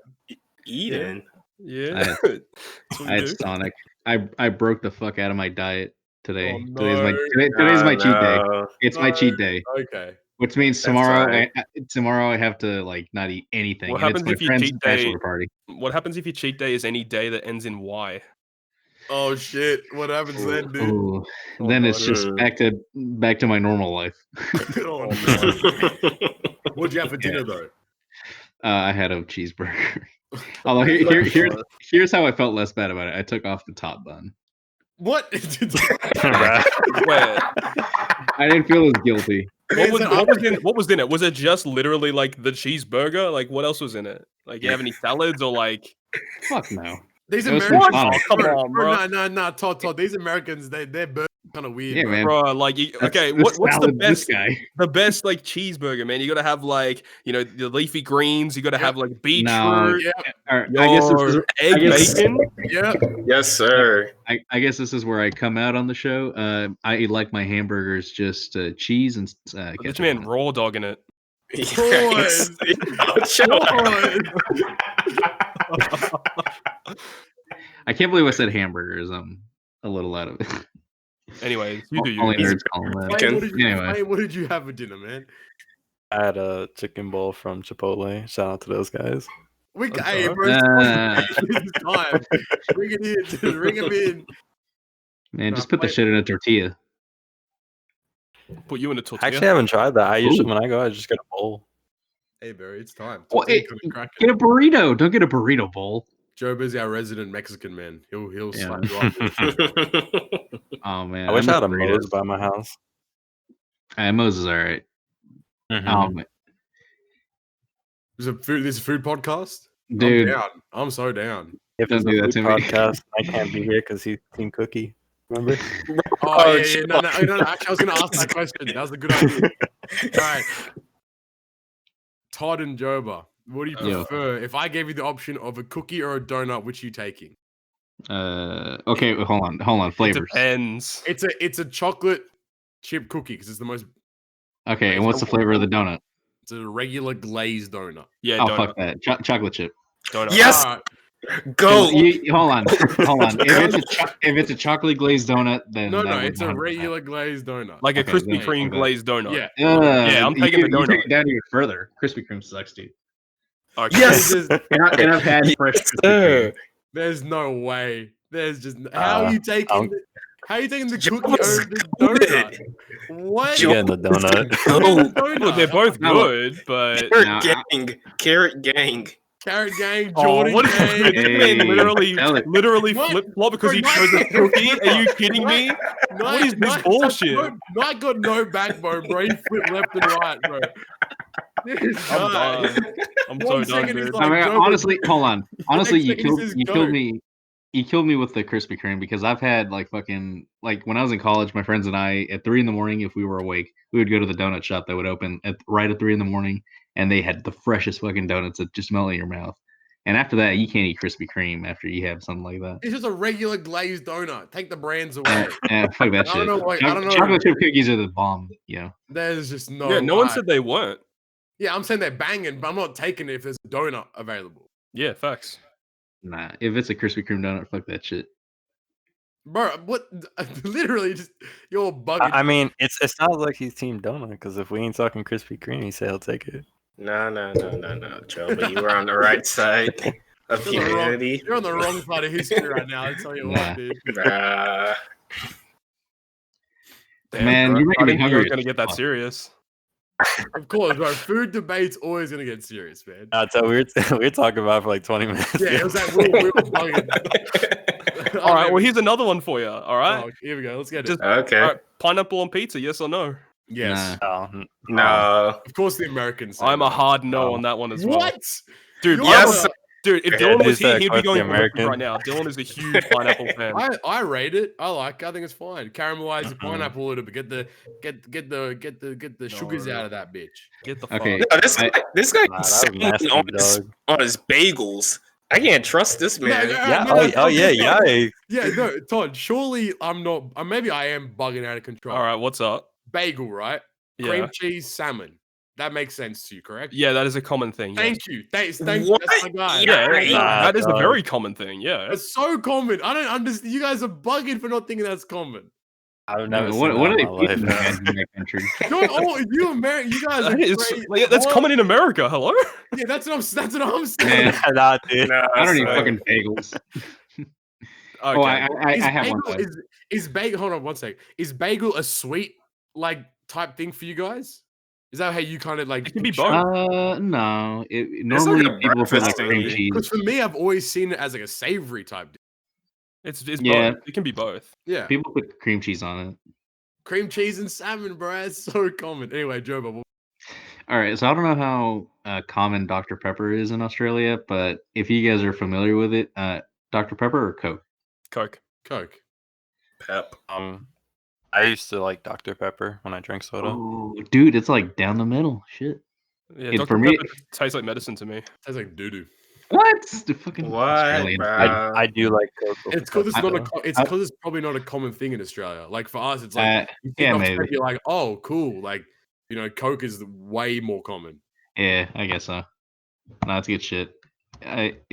C: Eden.
D: Yeah.
E: I
D: That's what
E: I
D: we
E: had
D: do.
E: Sonic. I broke the fuck out of my diet today.
B: Oh,
E: Today's my
B: no.
E: today's my cheat day.
C: No.
E: It's my cheat day,
B: Okay.
E: which means
C: That's
E: tomorrow
C: fine.
E: tomorrow I have to like not eat anything.
D: What
E: and it's
D: happens
E: my
D: if your
E: friend's
D: cheat day?
E: bachelor party.
D: What happens if your cheat day is any day that ends in Y?
B: Oh shit! What happens then, dude?
E: Ooh.
D: Oh,
E: Then it's
D: God.
E: just back to my normal life.
B: Oh, no. What'd you have for dinner though?
E: I had a cheeseburger. Although here's how I felt less bad about it. I took off the top bun.
B: What?
D: Where?
E: I didn't feel as guilty.
D: What was in it? Was it just literally like the cheeseburger? Like what else was in it? Like you have any salads or like?
E: Fuck no.
B: These
E: It was
B: Americans,
E: from Sonic.
D: Come on, bro.
B: No, Todd. These Americans, they're kind of weird.
E: Yeah,
B: bro.
E: man.
D: Bro, like okay,
E: That's
D: what's the
E: salad, this
D: best?
E: guy?
D: The best like cheeseburger, man. You gotta have like the leafy greens. You gotta have like
E: No.
D: beetroot.
B: Yeah,
E: I guess this is
D: Egg
E: I guess-
D: bacon.
B: yeah.
C: Yes, sir.
E: I guess this is where I come out on the show. I like my hamburgers just cheese and
D: This
E: ketchup
D: man
E: on it.
D: raw dogging it.
C: Yes.
E: I can't believe I said hamburgers. I'm a little out of it.
D: Anyways, you do
E: Only
D: you.
E: nerds call them that.
B: Wayne,
E: Anyway.
B: what did you have for dinner, man?
F: I had a chicken bowl from Chipotle. Shout out to those guys.
B: We got,
D: Okay.
B: hey, bro, it's time. Bring it in. Just bring them in.
E: Man,
B: Nah,
E: just put the
B: wait.
E: shit in a tortilla.
D: Put you in a
F: I
D: tortilla.
F: actually haven't tried that. I usually
E: Ooh.
F: when I go, I just get a bowl.
B: Hey, Barry, it's time.
E: Well,
B: Tortilla
E: hey,
B: kinda cracking.
E: get a burrito. Don't get a burrito bowl.
B: Joba's our resident Mexican man. He'll
E: Yeah.
B: slap you up.
E: Oh man,
F: I wish I had a
E: burritos.
F: Moe's by my house.
E: Moe's is all right.
F: Mhm.
B: This is a food podcast?
E: Dude,
B: I'm down. I'm so down.
F: If
E: Don't
F: it's a
E: do that
F: food
E: to me.
F: podcast, I can't be here because he's Team Cookie. Remember?
B: Oh, yeah. No. Actually, I was going to ask that question. That was a good idea. All right. Todd and Joba, what do you
E: Yeah.
B: prefer? If I gave you the option of a cookie or a donut, which are you taking?
E: okay, hold on.
D: It
E: Flavors.
D: depends.
B: It's a chocolate chip cookie because it's the most.
E: Okay, and what's the flavor of the donut?
B: It's a regular glazed donut.
D: Yeah,
E: Oh,
D: donut.
E: fuck that. Chocolate chip.
D: Donut.
C: Yes!
B: All right.
C: Go.
E: Hold on. If it's a chocolate glazed donut, then
B: No,
E: that would
B: it's a
E: 100%.
B: regular glazed donut.
D: Like a
E: Okay,
D: Krispy
E: then
D: Kreme
E: fuck that.
D: glazed donut.
B: Yeah.
D: Yeah, I'm taking the
E: You take
D: donut.
E: it down even further. Krispy Kreme sucks, dude.
D: Okay.
C: Yes!
B: There's,
E: And I've had fresh
C: Yes,
E: Krispy
C: sir.
E: Kreme.
B: there's no way. There's just how are you taking
F: I'm-
B: how are you taking the
C: Joba's
B: cookie over the
C: good.
B: donut? What?
F: You getting the donut?
B: Donut.
D: Well, they're both
E: No.
D: good, but
C: Carrot gang.
B: Carrot gang,
D: oh,
B: Jordan
D: what is
B: gang.
D: this? This man
E: Hey, tell it.
D: literally
B: What?
D: flip flop because he
B: Bro,
D: chose a cookie. Are you kidding me?
B: Knight-
D: What is this
B: Knight-
D: bullshit?
B: Knight got no backbone, bro. He flipped left and right, bro. This
D: I'm
B: guy.
D: done. I'm so
B: One
D: done,
B: second he's
D: dude.
B: like,
E: I mean,
B: Joba-
E: honestly, hold on. Honestly,
B: next second he says go.
E: You killed me with the Krispy Kreme because I've had like fucking like when I was in college, my friends and I at 3 a.m, if we were awake, we would go to the donut shop that would open right at 3 a.m, and they had the freshest fucking donuts that just melt in your mouth. And after that, you can't eat Krispy Kreme after you have something like that.
B: It's just a regular glazed donut. Take the brands away.
E: Fuck that
B: I
E: shit.
B: don't know, like, I don't know.
E: Chocolate chip cookies are the bomb. You know.
B: There's just no.
D: Yeah, no one
B: way.
D: said they weren't.
B: Yeah, I'm saying they're banging, but I'm not taking it if there's a donut available.
D: Yeah, facts.
E: Nah, if it's a Krispy Kreme donut, fuck that shit.
B: Bro, what? Literally, just you're bugging.
F: I mean, it sounds like he's Team Donut because if we ain't talking Krispy Kreme, he say he'll take it.
C: No, Joe, but you were on the right side of
B: You're on the wrong-
C: humanity.
B: You're on the wrong side of history right now. I tell you
E: Nah.
B: what, dude.
C: Nah.
D: Damn,
E: Man,
D: bro.
E: you're
D: I
E: making me
D: didn't think I was
E: hungry
D: gonna
E: as
D: get that
E: fuck.
D: serious.
B: Of course, bro. Food debate's always gonna get serious, man.
F: So we were talking about it for like 20 minutes.
B: Yeah, it was like we were bugging.
D: All right, well, here's another one for you. All right,
B: Oh, here we go. Let's get it.
D: Just-
C: Okay.
D: all right, pineapple on pizza, yes or no?
B: Yes,
E: Nah.
F: Oh,
C: No.
B: of course the Americans. say
D: I'm a
B: that.
D: hard no on that one as well.
B: What?
D: Dude?
B: You're
C: Yes.
B: a-
D: Dude, if
C: Yeah,
D: Dylan was
F: these
D: here,
F: are
D: he'd be
F: quite the
D: going ballistic
F: American.
D: right now. Dylan is a huge pineapple fan.
B: I rate it. I think it's fine. Caramelize the
F: Mm-mm.
B: pineapple a little bit. Get the sugars
D: No.
B: out of that bitch.
D: Get the
E: Okay.
C: No, this guy
F: Nah,
C: is
F: that was nasty,
C: on his
F: dog.
C: on his bagels. I can't trust this man.
B: Yeah, no, Todd. Surely I'm not. Maybe I am bugging out of control.
D: All right, what's up?
B: Bagel, right?
D: Yeah.
B: Cream cheese, salmon. That makes sense to you, correct?
D: Yeah, that is a common thing. Yes.
B: Thank you. Thank you. That's my guy.
D: Yeah, that is a very common thing. Yeah,
B: it's so common. I don't understand. You guys are bugging for not thinking that's common.
F: I've never seen
E: what are they
F: that in
E: in
F: my life.
E: that country?
B: Not all you American. You guys are
D: that's common in America. Hello.
B: Yeah, that's what I'm saying.
F: Nah, dude.
E: I don't eat fucking bagels.
D: Okay.
E: Oh, I have
B: bagel,
E: one.
B: Is bagel? Hold on one sec. Is bagel a sweet like type thing for you guys? Is that how you kind of like?
D: It can be both.
E: No. Normally people put like cream cheese.
B: Because for me, I've always seen it as like a savory type.
D: It's both. It can be both.
B: Yeah.
E: People put cream cheese on it.
B: Cream cheese and salmon, bro. It's so common. Anyway, Joba.
E: All right, so I don't know how common Dr. Pepper is in Australia, but if you guys are familiar with it, Dr. Pepper or Coke?
B: Coke.
C: Pep.
F: I used to like Dr. Pepper when I drank soda.
E: Oh, dude, it's like down the middle. Shit.
D: Yeah, Dr. Pepper tastes like medicine to me.
B: Tastes like doo-doo.
E: What? The fucking
F: I do like Coke.
B: It's because it's probably not a common thing in Australia. Like for us, it's like
E: maybe
B: you're like, oh, cool. Like, you know, Coke is way more common.
E: Yeah, I guess so. No, it's good shit.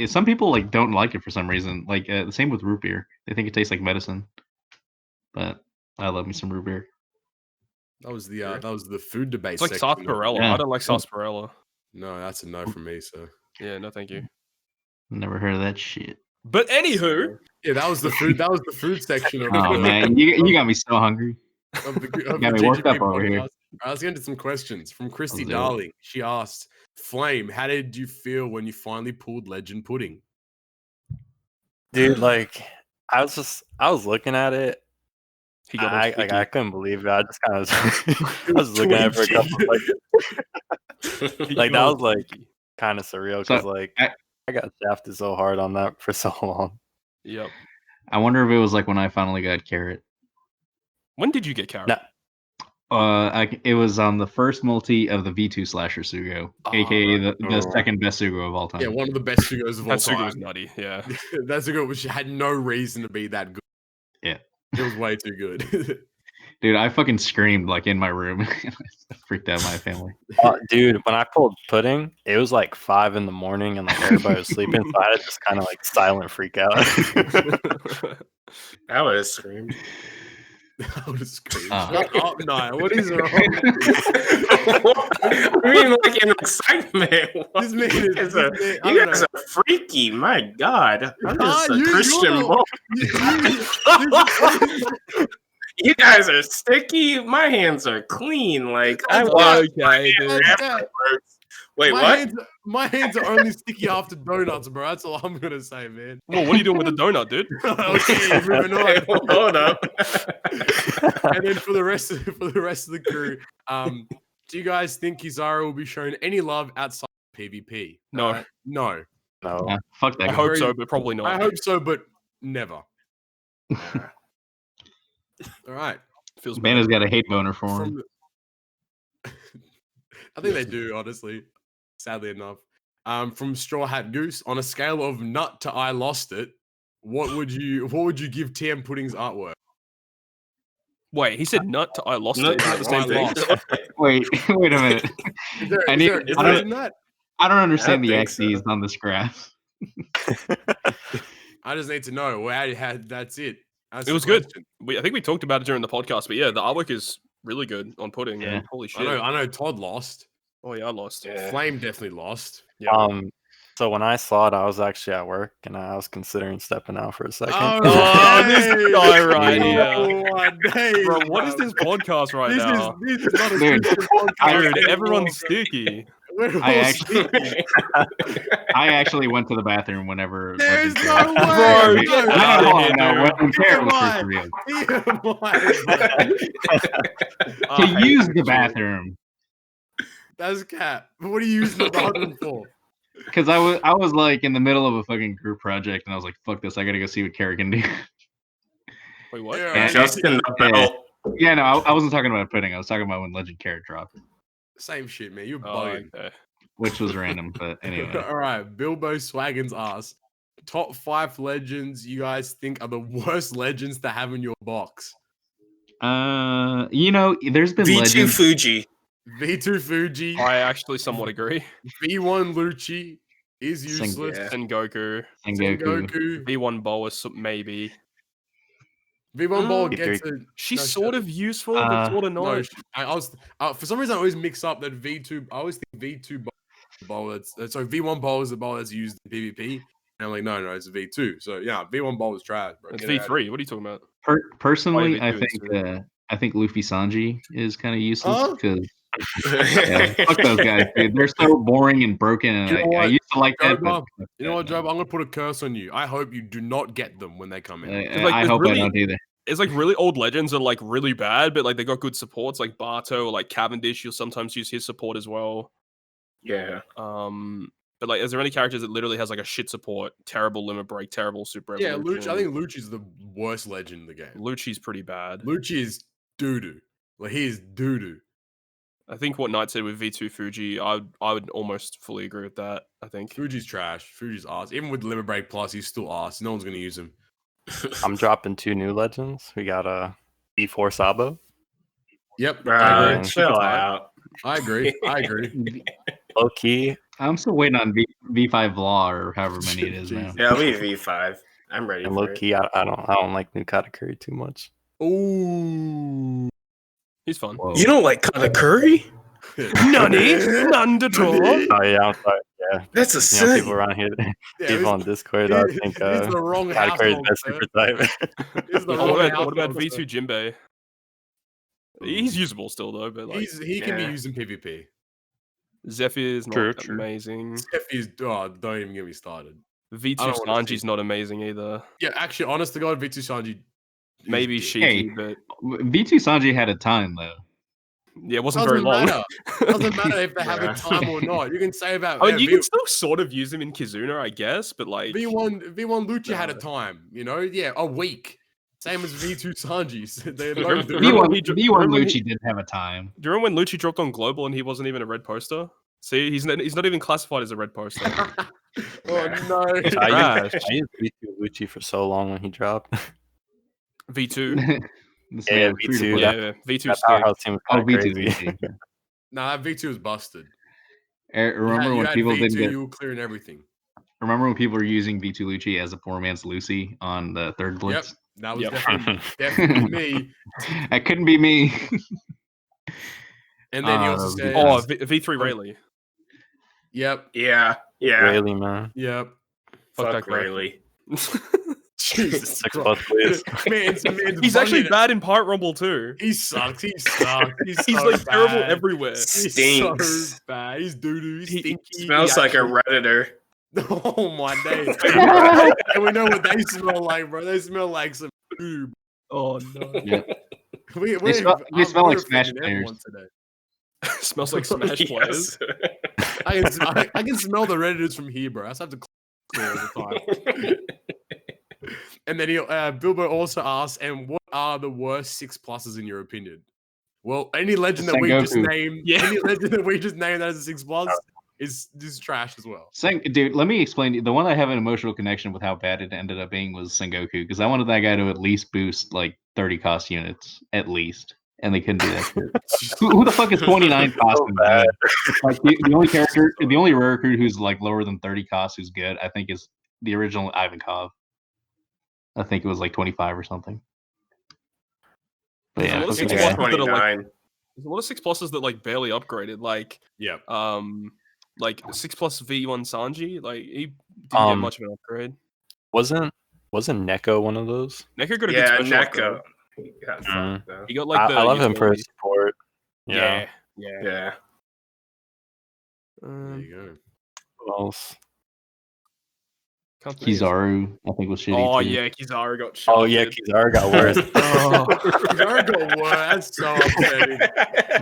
E: Some people like don't like it for some reason. Like the same with root beer. They think it tastes like medicine. But I love me some root beer.
B: That was the food debate.
D: It's like sarsaparilla. I don't like sarsaparilla.
B: No, that's a no from me. So
D: yeah, no, thank you.
E: Never heard of that shit.
D: But anywho,
B: yeah, that was the food. That was the food section. Of
E: man, you got me so hungry.
B: Got
E: me worked up over here.
B: I was getting to some questions from Christy Darling. She asked, "Flame, how did you feel when you finally pulled Legend Pudding?"
F: Dude, like I was looking at it. I couldn't believe it. I just kind of I was looking at it for a couple like that was like kind of surreal because I got shafted so hard on that for so long.
D: Yep.
E: I wonder if it was like when I finally got Carrot.
D: When did you get Carrot?
E: It was on the first multi of the V2 Slasher Sugo, aka the second best Sugo of all time.
B: Yeah, one of the best Sugos of all time.
D: That Sugo was nutty. Yeah,
B: that Sugo which had no reason to be that good.
E: Yeah,
B: it was way too good.
E: Dude, I fucking screamed like in my room. I freaked out my family.
F: Dude, when I pulled Pudding, it was like 5 a.m. and like everybody was sleeping. So I had just kind of like silent freak out.
C: I would have screamed.
B: I would have screamed. Shut up, Nia. What is wrong?
C: I mean, like in excitement.
B: This man
C: you guys are freaky. My God, I'm just a Christian boy. You guys are sticky. My hands are clean. Like I wash my hands afterwards. Wait, what?
B: My hands are only sticky after donuts, bro. That's all I'm gonna say, man.
D: Well, what are you doing with the donut, dude?
B: Okay, moving on.
C: Hold up.
B: And then for the rest of the crew, do you guys think Kizaru will be shown any love outside of PvP?
D: No.
B: No.
E: Fuck that.
D: I hope so, but probably not.
B: I hope so, but never. All right.
E: Feels Banner's got a hate boner for him.
B: I think they do, honestly. Sadly enough. From Straw Hat Goose, on a scale of nut to I lost it, what would you give TM Pudding's artwork?
D: Wait, he said nut to I lost it. Is that the same thing?
E: Wait a minute. I don't understand the axes on this graph.
B: I just need to know. That's it.
D: It was good. I think we talked about it during the podcast, but yeah, the artwork is really good on Pudding. Yeah. Holy shit!
B: I know. Todd lost.
D: Oh yeah, I lost.
B: Yeah. Flame definitely lost.
F: Yeah. So when I saw it, I was actually at work, and I was considering stepping out for a second.
D: Oh, this guy right here. Bro, what is this podcast right now?
B: This is not a Christian podcast.
D: Dude, everyone's sticky.
E: I actually went to the bathroom whenever.
B: There's no way.
E: To use the bathroom.
B: That's cat. What are you using the bathroom for?
E: Because I was like in the middle of a fucking group project, and I was like, "Fuck this! I gotta go see what Carrot can do."
D: Wait, what?
C: Justin the belt.
E: Yeah, no, I wasn't talking about Pudding. I was talking about when Legend Carrot dropped.
B: Same shit, man. You're bugging.
E: Which was random, but anyway.
B: All right, Bilbo Swaggin's asked, top 5 legends you guys think are the worst legends to have in your box?
E: There's been
C: V2
E: legends.
C: Fuji.
B: V2 Fuji.
D: I actually somewhat agree.
B: V1 Lucci is useless.
C: Yeah.
D: Sengoku.
B: Sengoku.
D: V1 Boa, maybe.
B: V1 Ball
F: V3.
B: gets a.
D: She's
B: no,
D: sort of useful, but sort of not.
B: No, I was for some reason I always mix up that V2. I always think V2 bowl. So V1 bowl is the bowl that's used in PvP. And I'm like, no, it's a V2. So yeah, V1 bowl is trash, bro.
D: It's
B: Get it out of
D: V3. What are you talking about?
E: Personally,
D: Oh, yeah,
E: I
D: V2
E: think Luffy Sanji is kind of useless
B: Huh?
E: because fuck those guys, dude. They're so boring and broken. And
B: You know
E: I
B: what,
E: used to like that.
B: Joba?
E: But
B: You know what, Job? I'm gonna put a curse on you. I hope you do not get them when they come in.
E: I hope I don't either.
D: It's like really old legends are like really bad, but like they got good supports like Barto or like Cavendish. You'll sometimes use his support as well.
C: Yeah.
D: But like, is there any characters that literally has like a shit support, terrible limit break, terrible super
B: Yeah,
D: evolution?
B: I think Lucci's the worst legend in the game.
D: Lucci's pretty bad.
B: Lucci is doo doo. Like he is doo doo.
D: I think what Knight said with V2 Fuji, I would almost fully agree with that. I think
B: Fuji's trash. Fuji's ass. Even with limit break plus, he's still ass. No one's gonna use him.
F: I'm dropping 2 new legends. We got V4 Sabo.
B: Yep, I agree.
C: Chill out.
B: I agree.
F: Low key.
E: I'm still waiting on V5 Law or however many it is now.
C: Yeah, I'll be V5. I'm ready.
F: And
C: for
F: low key, I don't like new Katakuri too much.
B: Ooh.
D: he's fun.
E: Whoa.
C: You don't like Katakuri?
D: Nani? None at all.
F: Oh yeah, I'm sorry. Yeah,
C: That's a sin.
F: people around here,
B: Yeah,
F: people on Discord, I think
B: he's the wrong
F: Katakuri's
B: household,
F: best
B: sir.
F: super type.
B: He's the
D: Oh,
B: wrong
D: what about
B: household, sir.
D: V2 Jinbei? He's usable still though, but like
B: He can be
C: Yeah.
B: used in PvP.
D: Zephyr is not
F: True.
D: amazing.
B: Steffi's don't even get me started.
D: V2
B: I don't wanna see-
D: Sanji's not amazing either.
B: Yeah, actually, honest to God, V2 Sanji. is
D: Maybe
B: dick.
D: Shiki, but
E: V2 Sanji had a time though.
D: yeah, it wasn't very
B: Doesn't
D: long.
B: matter. Doesn't matter if they have a
C: Bruh.
B: time or not. You can say about.
D: I mean, you
B: V-
D: can still sort of use him in Kizuna, I guess, but like
B: V1 Lucci had a
D: No.
B: time. Yeah, a week. Same as V2 Sanji's. They
D: Remember-
B: both do.
D: remember
E: V1
D: when he dro-
E: V1
D: remember when
E: Lucci
D: he-
E: didn't have a time.
D: Do you remember when Lucci dropped on Global and he wasn't even a red poster? See, he's not even classified as a red poster.
B: Oh no.
F: I
D: Trash.
F: used V2 Lucci for so long when he dropped.
D: V2.
E: This
F: Yeah,
E: man was free to
F: V2,
E: play.
D: Yeah, V2
F: That
D: stick.
F: powerhouse team was
E: Oh,
F: kind of
E: V2.
F: crazy.
E: V2.
B: Nah, that V2 was busted.
E: Remember
B: you
E: when
B: had
E: people
B: V2,
E: didn't get?
B: you were clearing everything.
E: Remember when people were using V2 Lucci as a poor man's Lucy on the third blitz?
B: Yep, that was
D: Yep.
B: definitely me.
E: That couldn't be me.
B: And then he also said,
D: Oh, V3 Rayleigh.
B: "Yep,
C: Yeah.
F: Really, man.
B: yep."
D: Fuck
C: Fuck
D: that guy.
C: Rayleigh.
B: Jesus
F: 6
B: Christ.
F: plus, please.
B: Man's
D: He's actually
B: bugging it.
D: bad in Part Rumble too.
B: He sucks. He's
D: He's
B: so
D: like terrible
B: bad.
D: everywhere.
B: He's
C: Stinks.
B: so bad. He's doo doo. He's
D: He
B: stinky.
C: Smells
B: He
C: like a
B: actually-
C: redditor.
B: Oh my days. And we know what they smell like, bro. They smell like some poo.
D: Oh no.
E: Yeah.
B: We
E: They smell
B: we're
E: like Smash
B: offending
E: players.
B: everyone today.
D: Smells like Smash players.
C: Yes.
B: I can smell the Redditors from here, bro. I just have to clear all the time. And then Bilbo also asks, and what are the worst 6+ in your opinion? Well, any legend that we just
E: Sengoku.
B: named,
D: Yeah.
B: any legend that we just named as a 6+ is trash as well.
E: Dude, let me explain. The one I have an emotional connection with how bad it ended up being was Sengoku, because I wanted that guy to at least boost like 30 cost units, at least. And they couldn't do that shit. Who the fuck is 29 cost?
F: So bad.
E: Like the only character, the only rare recruit who's like lower than 30 cost who's good, I think, is the original IamCobby. I think it was like 25 or something. But
D: There's a
E: yeah,
D: lot of
E: fucking
D: 6+
E: bad.
D: that are like
C: 29.
D: there's a lot of 6+ that like barely upgraded. Like
B: Yeah.
D: like 6+ V1 Sanji, like he didn't get much of an upgrade.
F: Wasn't Neko one of those?
D: Neko got a
C: Yeah,
D: good special.
C: Neko. He got fucked, though.
D: He got like the
F: I love him for
D: utility.
F: his support. Yeah.
D: Yeah.
C: Yeah.
B: There you go.
F: Who else?
D: Can't think of-
E: Kizaru, I think, was shitty.
D: Oh
E: too.
D: yeah, Kizaru got shot.
F: Oh yeah, Kizaru got worse.
B: Kizaru got worse. That's so upsetting.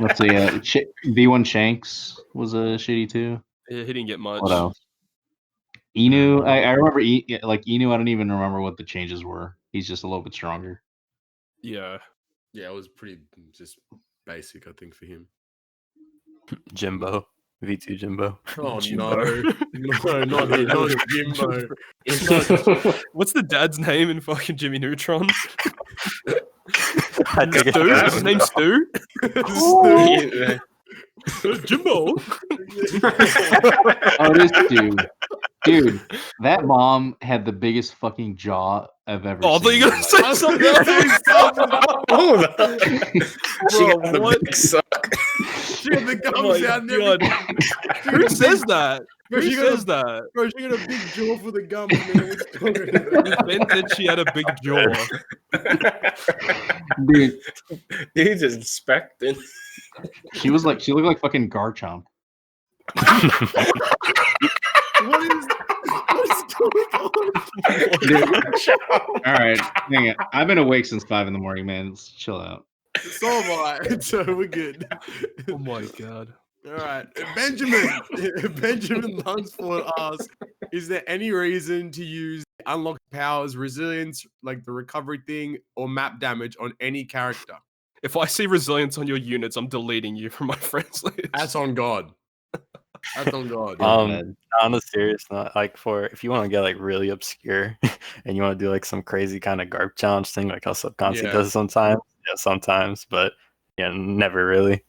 E: Let's see. V1 Shanks was shitty too.
D: Yeah, he didn't get much.
E: What else? Inu, I remember like Inu. I don't even remember what the changes were. He's just a little bit stronger.
D: Yeah.
B: Yeah, it was pretty just basic, I think, for him.
F: Jimbo. V2 Jimbo.
B: Oh
C: Jimbo.
B: no, not Jimbo.
D: What's the dad's name in fucking Jimmy Neutron?
F: I think
D: Stu?
F: it's
D: His name's Stu? Jimbo.
E: Oh, this dude, that mom had the biggest fucking jaw I've ever
D: Oh, I
E: seen.
D: thought you were gonna say something else.
C: She got
D: Bro,
C: the
D: what?
C: big suck.
B: She had the
D: Oh
B: gums
D: my
B: out and
D: God.
B: everything.
D: Who says that?
B: Bro,
D: Who
B: she got
D: says that?
B: Bro, she got a big jaw for the gums. Man. What's going on?
D: Ben said she had a big jaw.
E: Dude,
C: He's inspecting.
E: she looked like fucking Garchomp.
B: What is going on?
E: Dude, all right, hang it. I've been awake since 5 a.m, man. Let's chill out.
B: So am I. So we're good.
D: Oh my God.
B: All right, Benjamin Lunsford asks, is there any reason to use unlocked powers, resilience, like the recovery thing, or map damage on any character?
D: If I see resilience on your units, I'm deleting you from my friends list.
B: That's on God. That's on God.
F: On a serious note, like if you want to get like really obscure and you want to do like some crazy kind of garp challenge thing, like how Subconscious does sometimes, sometimes, but yeah, never really.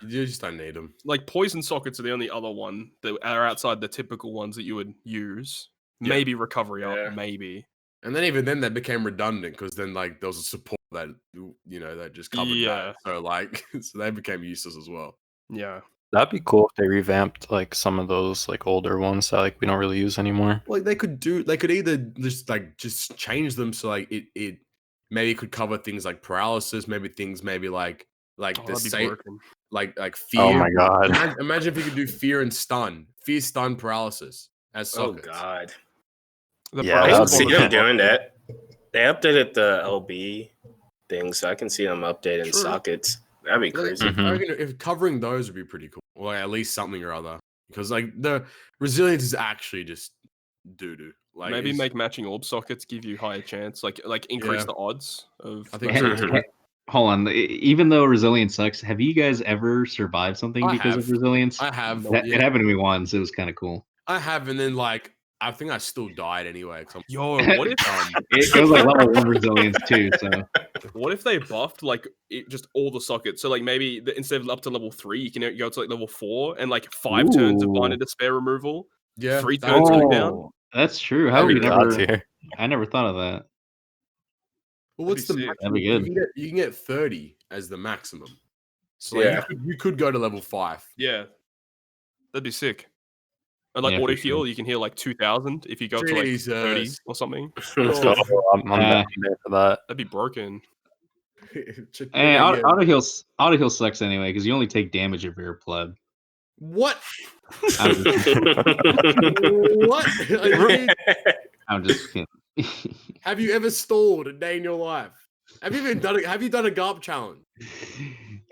B: You just don't need them.
D: Like poison sockets are the only other one that are outside the typical ones that you would use.
B: Yeah.
D: Maybe recovery up, maybe.
B: And then even then, that became redundant because then like there was a support that that just covered that. So like, so they became useless as well.
D: Yeah.
F: That'd be cool if they revamped like some of those like older ones that like we don't really use anymore.
B: Like they could either just change them so like it maybe could cover things like paralysis, maybe the safe, like fear.
F: Oh my God!
B: Imagine if you could do fear and stun, stun, paralysis as sockets.
C: Oh God!
F: I
C: can see them doing that. They updated the LB thing, so I can see them updating sockets. That'd be crazy.
B: I reckon if covering those would be pretty cool, or at least something or other. Because like the resilience is actually just doo doo. Like
D: maybe make matching orb sockets give you higher chance, like increase the odds of.
B: I think.
E: Hold on. Even though resilience sucks, have you guys ever survived something because of resilience?
B: I have.
E: It happened to me once. It was kind of cool.
B: I have, and then like I think I still died anyway.
D: Yo, what if
E: it was like level 1 resilience too? So
D: what if they buffed like just all the sockets? So like maybe instead of up to level 3, you can go to like level 4 and like 5 turns of Bind and Despair removal.
B: Yeah,
D: 3 turns cooldown.
E: That's true. How we never? I never thought of that.
B: Well, what's the maximum?
E: That'd be good.
B: You can get 30 as the maximum. So like, you could go to level 5.
D: Yeah, that'd be sick. And like auto heal, you can heal like 2,000 if you go to like 30 or something.
F: I'm down for that.
D: That'd be broken.
E: Hey, auto heal sucks anyway because you only take damage if you're a pleb.
B: What?
E: What? I'm just kidding.
B: Have you ever stalled a day in your life? Have you done a GARP challenge?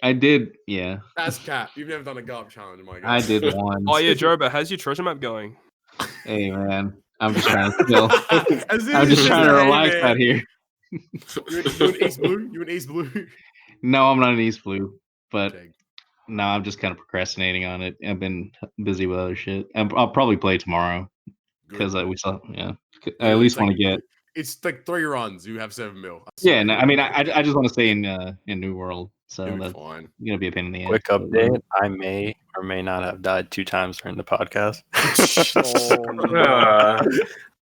E: I did, yeah.
B: That's cap. You've never done a GARP challenge, my God.
E: I did one.
D: Oh yeah, Joba, how's your treasure map going?
E: Hey man, I'm just trying to chill. I'm just trying to relax out here.
B: You in East Blue? You in East Blue?
E: No, I'm not in East Blue, but no, I'm just kind of procrastinating on it. I've been busy with other shit. I'll probably play tomorrow because we saw, I at least want to get.
B: It's like 3 runs. You have 7 mil.
E: Yeah, no, I mean, I just want to stay in New World, so
B: It'll be
E: that's
B: fine.
E: Gonna be a pain in the ass.
F: Quick update: I may or may not have died 2 times during the podcast.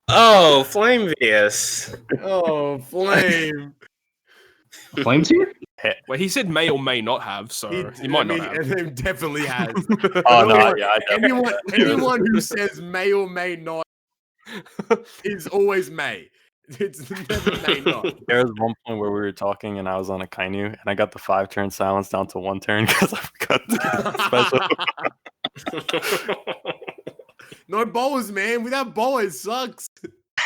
C: Oh, Flamevious.
B: Oh, Flame.
E: Flame's here?
D: Well, he said may or may not have, so he might not have.
B: He definitely has.
F: Oh no, yeah.
B: Anyone who says may or may not is always may. It's never may not.
F: There was one point where we were talking and I was on a Kainu and I got the 5-turn silence down to 1 turn because I forgot to get special.
B: No bowlers, man. Without bowlers, sucks.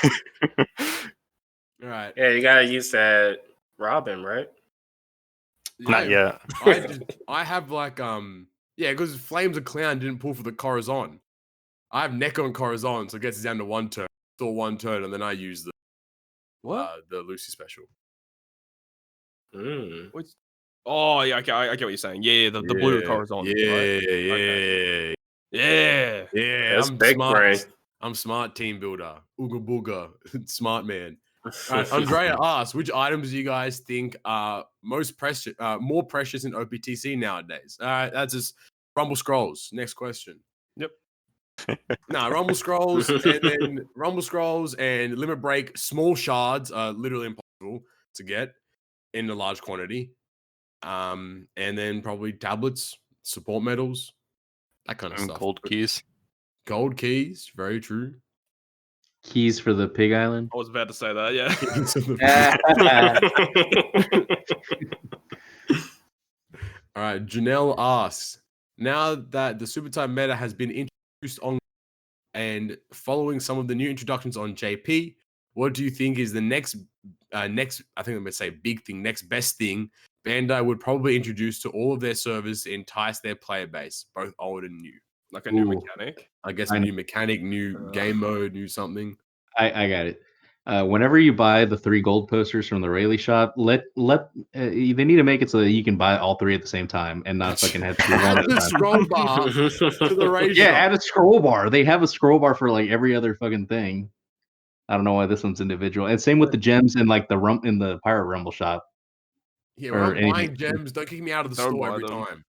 B: All right.
C: Yeah, you gotta use that Robin, right?
F: Not yet.
B: I have like because Flame's a clown didn't pull for the Corazon. I have Neko and Corazon, so it gets it down to 1 turn. Still 1 turn, and then I use the Lucy special.
D: Oh yeah, okay, I get what you're saying. Yeah, the blue Corazon.
B: Yeah,
D: right?
B: yeah.
D: Yeah.
B: Yeah,
C: That's
B: I'm
C: big
B: smart.
C: brain.
B: I'm smart team builder. Ooga booga. Smart man. All right, Andrea asks, which items do you guys think are most precious, more precious in OPTC nowadays? All right, that's just Rumble Scrolls. Next question.
D: Yep.
B: Rumble Scrolls and then Rumble Scrolls and Limit Break. Small shards are literally impossible to get in a large quantity. And then probably tablets, support medals, that kind of
F: And
B: stuff.
F: gold keys.
B: Gold keys, very true.
E: Keys for the Pig Island.
D: I was about to say that. Yeah.
B: Keys of the- All right, Janelle asks, now that the Super Type meta has been introduced on and following some of the new introductions on JP, what do you think is the next I think I'm going to say big thing, next best thing Bandai would probably introduce to all of their servers to entice their player base, both old and new?
D: Like a new
E: Ooh.
D: mechanic.
B: I guess a new mechanic, new game mode, new something.
E: I got it. Whenever you buy the 3 gold posters from the Rayleigh shop, they need to make it so that you can buy all 3 at the same time and not fucking have to do one
B: Add
E: at a
B: the
E: time.
B: scroll bar to the ratio.
E: Yeah, add a scroll bar. They have a scroll bar for like every other fucking thing. I don't know why this one's individual. And same with the gems in like in the Pirate Rumble shop.
B: Yeah,
E: or
B: when I'm
E: anything.
B: buying gems, don't kick me out of the
D: Don't
B: store
D: buy
B: every
D: them.
B: time.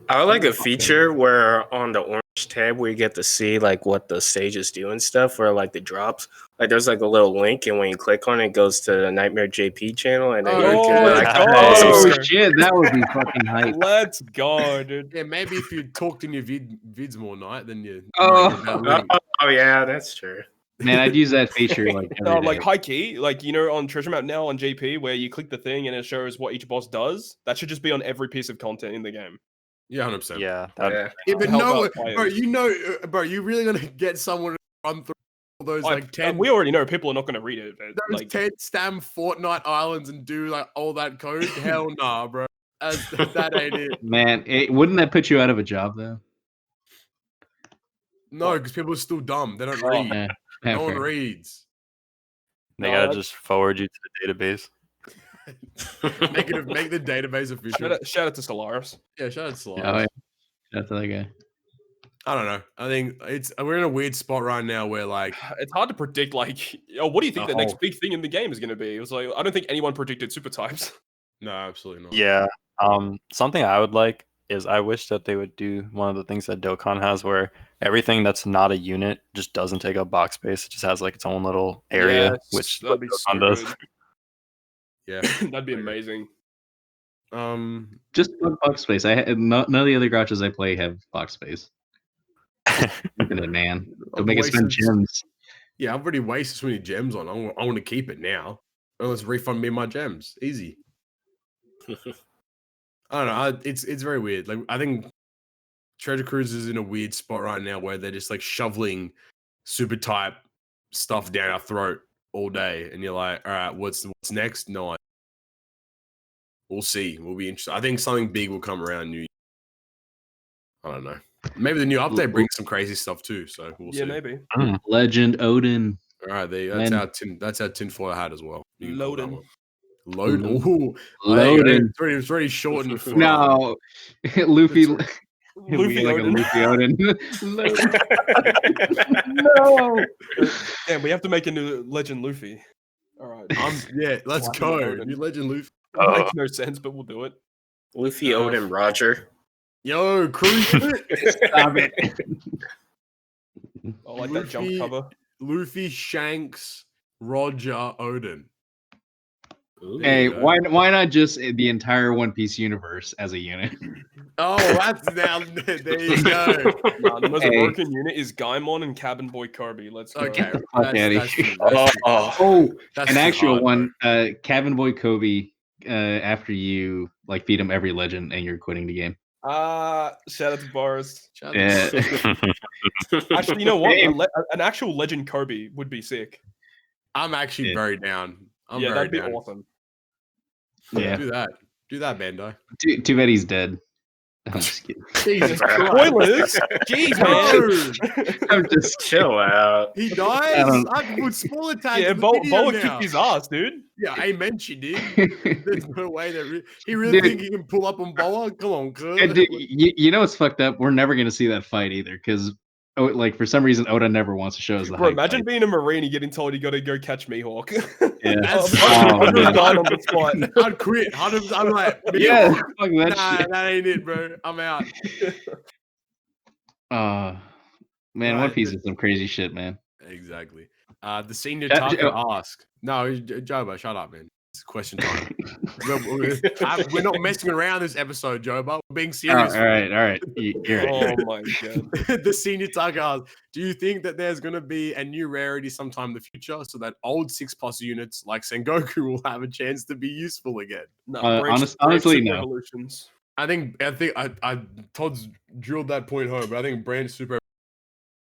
C: I would like a feature where on the orange tab where you get to see like what the stages do and stuff, where like the drops, like there's like a little link, and when you click on it, it goes to the Nitemare JP channel, and then
B: Oh,
C: you can
B: yeah.
C: like
D: Oh,
E: Oh
C: subscribe.
E: shit, that would be fucking hype.
D: Let's go, dude.
B: Yeah, maybe if you talked in your vids more night, then you
E: Oh.
B: might get that link.
C: Oh yeah, that's true.
E: Man, I'd use that feature like every
D: No,
E: day.
D: like high key, like on Treasure Map now on JP, where you click the thing and it shows what each boss does. That should just be on every piece of content in the game.
B: Yeah, 100%.
F: Yeah.
C: Yeah.
B: Yeah, but
D: To help
B: no,
D: out players.
B: bro, you really gonna get someone to run through all those like 10,
D: we already know people are not going to read it.
B: those
D: Like
B: 10 stam Fortnite islands and do like all that code? Hell nah, bro. That ain't it.
E: Man, wouldn't that put you out of a job though?
B: No, because people are still dumb. They don't
D: Oh,
B: read.
E: Yeah,
B: No one
E: fair.
B: reads.
F: They
D: No,
F: gotta
D: that's-
F: just forward you to the database.
B: Make the database official.
D: shout out to Solaris.
B: Yeah, shout out to Slice.
E: Oh, yeah. That's that guy.
B: I don't know. I think we're in a weird spot right now where like
D: It's hard to predict. Like, what do you think
B: The
D: the next
B: whole-
D: big thing in the game is going to be? It was like I don't think anyone predicted super types.
B: no, absolutely not.
F: Yeah. Something I would like is I wish that they would do one of the things that Dokkan has where everything that's not a unit just doesn't take up box space. It just has like its own little area,
D: Yes,
F: which
D: that'd be so
F: Dokkan does.
D: good.
B: Yeah.
D: That'd be amazing.
E: Just box space. None of the other gotchas I play have box space. Infinite, man. Don't make it spend
B: wasted-
E: gems.
B: Yeah, I've already wasted so many gems on. I want to keep it now. Oh, let's refund me my gems. Easy. I don't know. It's very weird. Like I think Treasure Cruise is in a weird spot right now where they're just like shoveling super type stuff down our throat all day, and you're like, all right, what's next? No, we'll see. We'll be interested. I think something big will come around New Year. I don't know. Maybe the new update brings some crazy stuff too. So we'll see.
D: Yeah, maybe.
E: Legend Odin.
B: All right, that's our tinfoil hat as well. You can call that
D: Loading.
B: one. Load. Ooh,
E: Loading.
B: It's already shortened for
E: No, Luffy.
D: Luffy
E: like
D: Odin.
E: a Luffy Odin. No.
D: Damn, we have to make a new Legend Luffy. All right.
B: Yeah, let's
D: Luffy
B: go.
D: Odin.
B: New Legend Luffy.
D: It makes no sense, but we'll do it.
C: Luffy, Odin, Roger.
B: Yo, crew unit.
E: Stop it.
D: I like that jump
B: Luffy-
D: cover.
B: Luffy, Shanks, Roger, Odin.
C: Ooh.
E: Hey,
B: There you go.
E: why not just the entire One Piece universe as a unit?
B: Oh, that's now. There you go.
D: Nah, the most
E: Hey.
D: broken unit is Gaimon and Cabin Boy Kirby. Let's go.
B: Okay,
E: the fuck outta
B: that's
E: here.
B: true, that's true.
E: Oh,
B: That's
E: an
B: too
E: actual
B: hard,
E: one. Cabin Boy Kobe. After you like feed him every legend and you're quitting the game.
D: Shout out to Boris.
B: Shout out to-
E: Yeah.
D: Actually, you know what?
E: Hey.
D: An actual Legend Kirby would be sick.
B: I'm actually
E: Yeah.
B: very down. I'm
D: Yeah,
B: very
D: that'd be
B: down.
D: awesome.
E: Yeah.
B: Do that, Bandai.
E: Too bad he's dead. I'm just kidding.
B: Jesus
D: Spoilers. Jeez, man.
E: I'm just
C: Chill out.
B: He
E: I
B: dies.
E: don't-
B: I can put spoiler tags
D: Yeah,
B: in the video
D: Boa
B: now.
D: kicked his ass, dude.
B: Yeah, amen, she did. There's no way that he really
E: Dude.
B: think he can pull up on Boa. Come on, cuz.
E: And dude, you know what's fucked up? We're never gonna see that fight either, because like for some reason Oda never wants to show us the
D: Bro,
E: hype
D: imagine
E: fight.
D: being a Marine and getting told you got to go catch Mihawk.
E: Yeah.
D: I'm
E: man.
D: dying on the spot.
B: I'd quit. I'm like,
E: Yeah,
B: Mihawk?
E: fuck that
B: Nah,
E: shit.
B: that ain't it, bro. I'm out.
E: Man, One
B: Right,
E: Piece is some crazy shit, man.
B: Exactly. The senior
E: Ja-
B: Taka
E: Ja-
B: asked. No, Joba, shut up, man. It's question time. We're not messing around this episode, Joba. We're being
E: all
B: serious.
E: right. You're right.
D: Oh my god.
B: The senior Taka asked, do you think that there's going to be a new rarity sometime in the future so that old 6+ units like Sengoku will have a chance to be useful again?
D: No,
E: honestly, no.
D: Revolutions.
B: I think Todd's drilled that point home, but I think brand super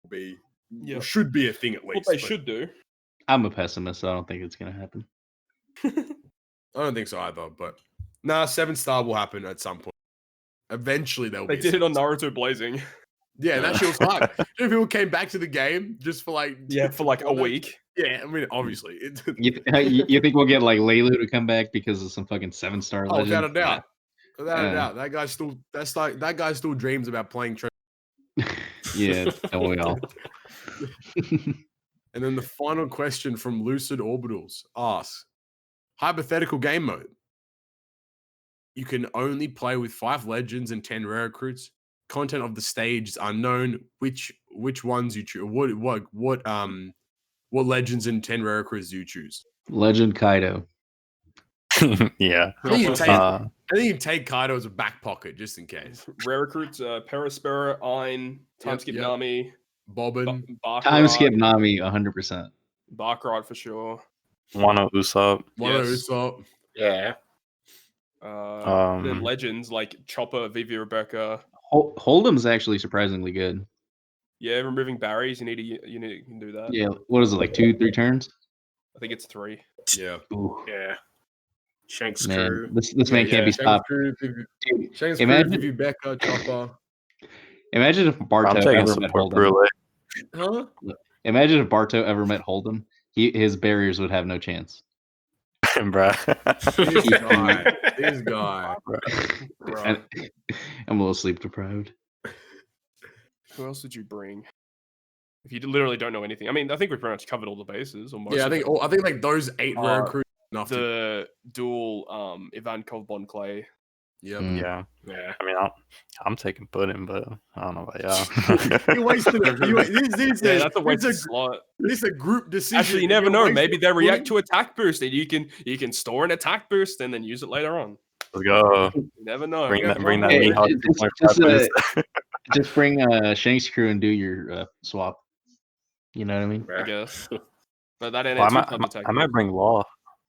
B: will be
D: Yeah,
B: should be a thing at least.
D: what they
B: but
D: should do.
E: I'm a pessimist, so I don't think it's gonna happen.
B: I don't think so either, but 7-star will happen at some point. Eventually, they'll
D: They
B: be.
D: did it on Naruto Blazing.
B: Yeah, that shit was hype. People came back to the game just for like
D: For like a week.
B: Yeah, I mean, obviously.
E: You think we'll get like Leilu to come back because of some fucking 7-star
B: Oh,
E: legend?
B: without a doubt. Without a doubt. That guy still dreams about playing
E: Yeah, don't we all?
B: And then the final question from Lucid Orbitals asks, hypothetical game mode. You can only play with 5 legends and 10 rare recruits. Content of the stage is unknown. Which ones you choose? What legends and 10 rare recruits do you choose?
E: Legend Kaido.
F: Yeah.
B: I think you take Kaido as a back pocket just in case.
D: Rare recruits, Perispera, Ein, Timeskip
B: yep.
D: Nami,
B: Bobbin.
E: Time skip Nami 100%.
D: Barkrod for sure.
F: Wano Usopp.
B: Usopp.
C: Yeah.
D: Then legends like Chopper, Vivi Rebecca.
E: Hold'em's actually surprisingly good.
D: Yeah, removing barriers, you can do that.
E: Yeah, what is it, like 2-3 turns?
D: I think it's 3.
B: Yeah.
E: Ooh.
C: Yeah. Shanks
E: Man,
C: crew.
E: this man can't be stopped.
B: Shanks
E: Imagine-
B: crew, Vivi Becca, Chopper.
E: Imagine if
F: I'm
E: Barto
F: taking
E: ever met
F: support
E: Hold'em.
F: Brule.
B: Huh?
E: Imagine if Barto ever met Hold'em. His barriers would have no chance.
F: Bruh.
B: This guy.
E: And, I'm a little sleep deprived.
D: Who else did you bring? If you literally don't know anything, I mean, I think we pretty much covered all the bases. Or most
B: Yeah, I
D: of
B: think
D: them.
B: I think like those 8 rare crews enough to.
D: The dual Ivankov Bon Clay.
B: Yep.
E: Mm.
F: Yeah.
C: Yeah.
F: I mean, I'm taking Puddin, but I don't know about y'all.
B: You wasted it.
D: Yeah, that's a wasted slot.
B: This is a group decision.
D: Actually, you never know.
B: wasting
D: Maybe they react
B: Puddin.
D: to attack boost, and you can store an attack boost and then use it later on.
F: Let's go.
D: You never know.
F: Bring that
E: Hey,
F: Mihawk
E: just,
F: 2.5 boost.
E: just bring Shanks crew and do your swap. You know what I mean?
D: I guess. But that ain't
F: Well,
D: attack.
F: I might bring Law.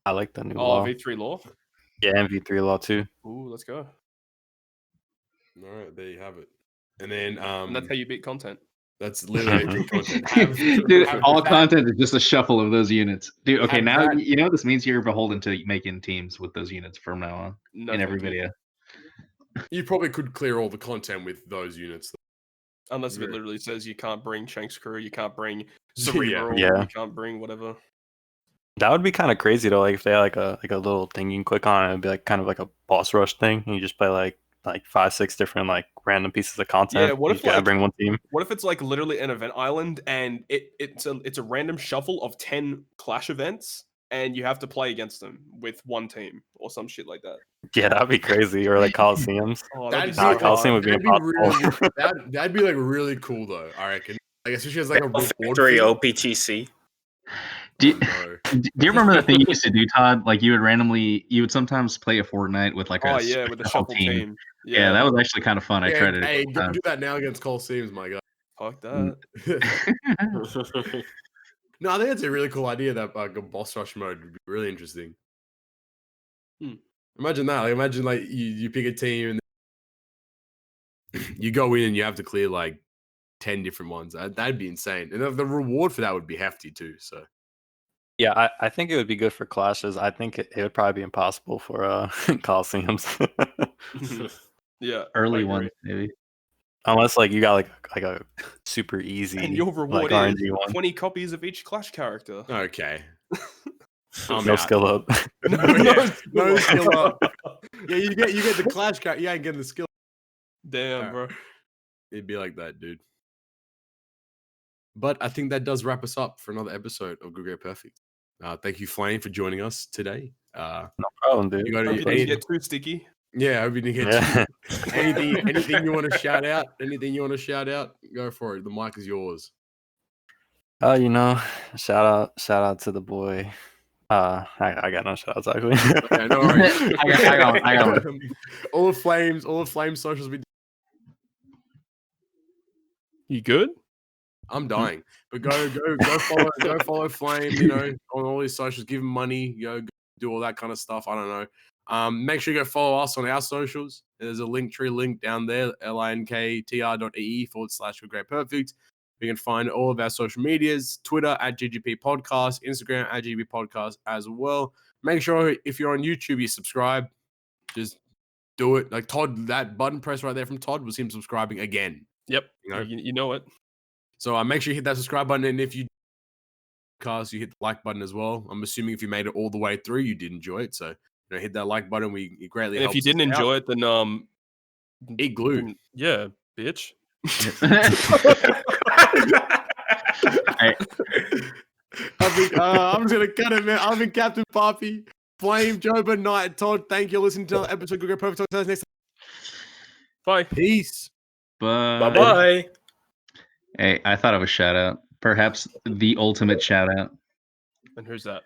F: I like the new Law.
D: V3 Law.
F: Yeah, and V3 Law too.
D: Ooh, let's go.
B: All right, there you have it. And then
D: And that's how you beat content.
B: that's literally content.
E: Dude, all content is just a shuffle of those units. Dude, okay,
B: Have
E: now
B: that-
E: you know this means you're beholden to making teams with those units from now on
D: No,
E: in every
D: thank you.
E: video.
B: You probably could clear all the content with those units.
D: Unless if it
B: Yeah.
D: literally says you can't bring Shanks crew, you can't bring
B: Yeah.
D: Cerebral,
F: Yeah.
D: you can't bring whatever.
F: That would be kind of crazy though. Like if they had like a little thing you can click on, it'd be like kind of like a boss rush thing. And you just play like 5-6 different like random pieces of content.
D: Yeah, what
F: you
D: if,
F: gotta
D: like-
F: bring one team?
D: What if it's like literally an event island and it's a random shuffle of 10 clash events and you have to play against them with one team or some shit like that.
F: Yeah, that'd be crazy. Or like Coliseums.
D: Oh,
B: That'd
D: that'd be
F: Coliseum would be
B: that'd
F: impossible.
B: that'd be like really cool though. I reckon. Like especially as like a reward.
C: Victory
B: fee.
C: OPTC.
E: Do you,
B: No.
E: do you remember the thing you used to do, Todd? Like you would sometimes play a Fortnite with like
D: Oh
E: a
D: yeah, with the
E: shuffle
D: shuffle team.
E: Yeah, that was actually kind of fun. I tried it.
B: Hey,
E: a couple
B: don't do that now against Coliseums, my guy.
D: Fuck that.
B: No, I think it's a really cool idea that like a boss rush mode would be really interesting. Imagine that. Like, imagine like you pick a team and you go in and you have to clear like 10 different ones. That'd be insane. And the reward for that would be hefty too. So
F: Yeah, I think it would be good for clashes. I think it would probably be impossible for Coliseums.
D: Yeah,
E: early ones maybe.
F: Unless like you got like a super easy
D: and your reward
F: like,
D: is
F: RNG one.
D: 20 copies of each Clash character.
B: Okay.
F: No skill up.
B: No skill up. Yeah, you get the Clash card. You ain't getting the skill.
D: Damn, bro.
B: It'd be like that, dude. But I think that does wrap us up for another episode of Good Great Perfect. Thank you, Flame, for joining us today.
F: No problem, dude.
B: You got
D: Hope you didn't get too sticky.
B: Yeah, I hope you didn't get anything you want to shout out? Anything you want to shout out? Go for it. The mic is yours.
F: You know, shout out to the boy. I got no shout outs actually.
B: Okay, no worries.
E: I got one.
B: All of Flame's socials.
D: You good?
B: I'm dying, but go follow Flame. You know, on all his socials. Give him money. Go do all that kind of stuff. I don't know. Make sure you go follow us on our socials. There's a Linktree link down there, linktr.ee/goodgreatperfect. You can find all of our social medias, Twitter at GGP Podcast, Instagram at GGP Podcast as well. Make sure if you're on YouTube, you subscribe. Just do it. Like Todd, that button press right there from Todd was him subscribing again.
D: Yep.
B: You
D: know it.
B: So make sure you hit that subscribe button. And if you you hit the like button as well. I'm assuming if you made it all the way through, you did enjoy it. So hit that like button. It greatly helps.
D: If you didn't enjoy it, then
B: eat glue.
D: Yeah, bitch.
B: I'm just gonna cut it, man. I've been Captain Papi, Flame, Joba, Knight, Todd. Thank you for listening to another episode of Good Great Perfect. Talk to you next time.
D: Bye.
B: Peace.
E: Bye.
C: Bye.
E: Hey, I thought of a shout out. Perhaps the ultimate shout out.
D: And who's that?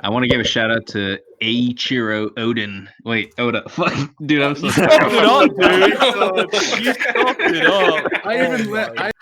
E: I want to give a shout out to Eiichiro Odin. Wait, Oda. Fuck, dude, I'm so
D: You fucked it up, dude. You fucked it up.
B: I even let.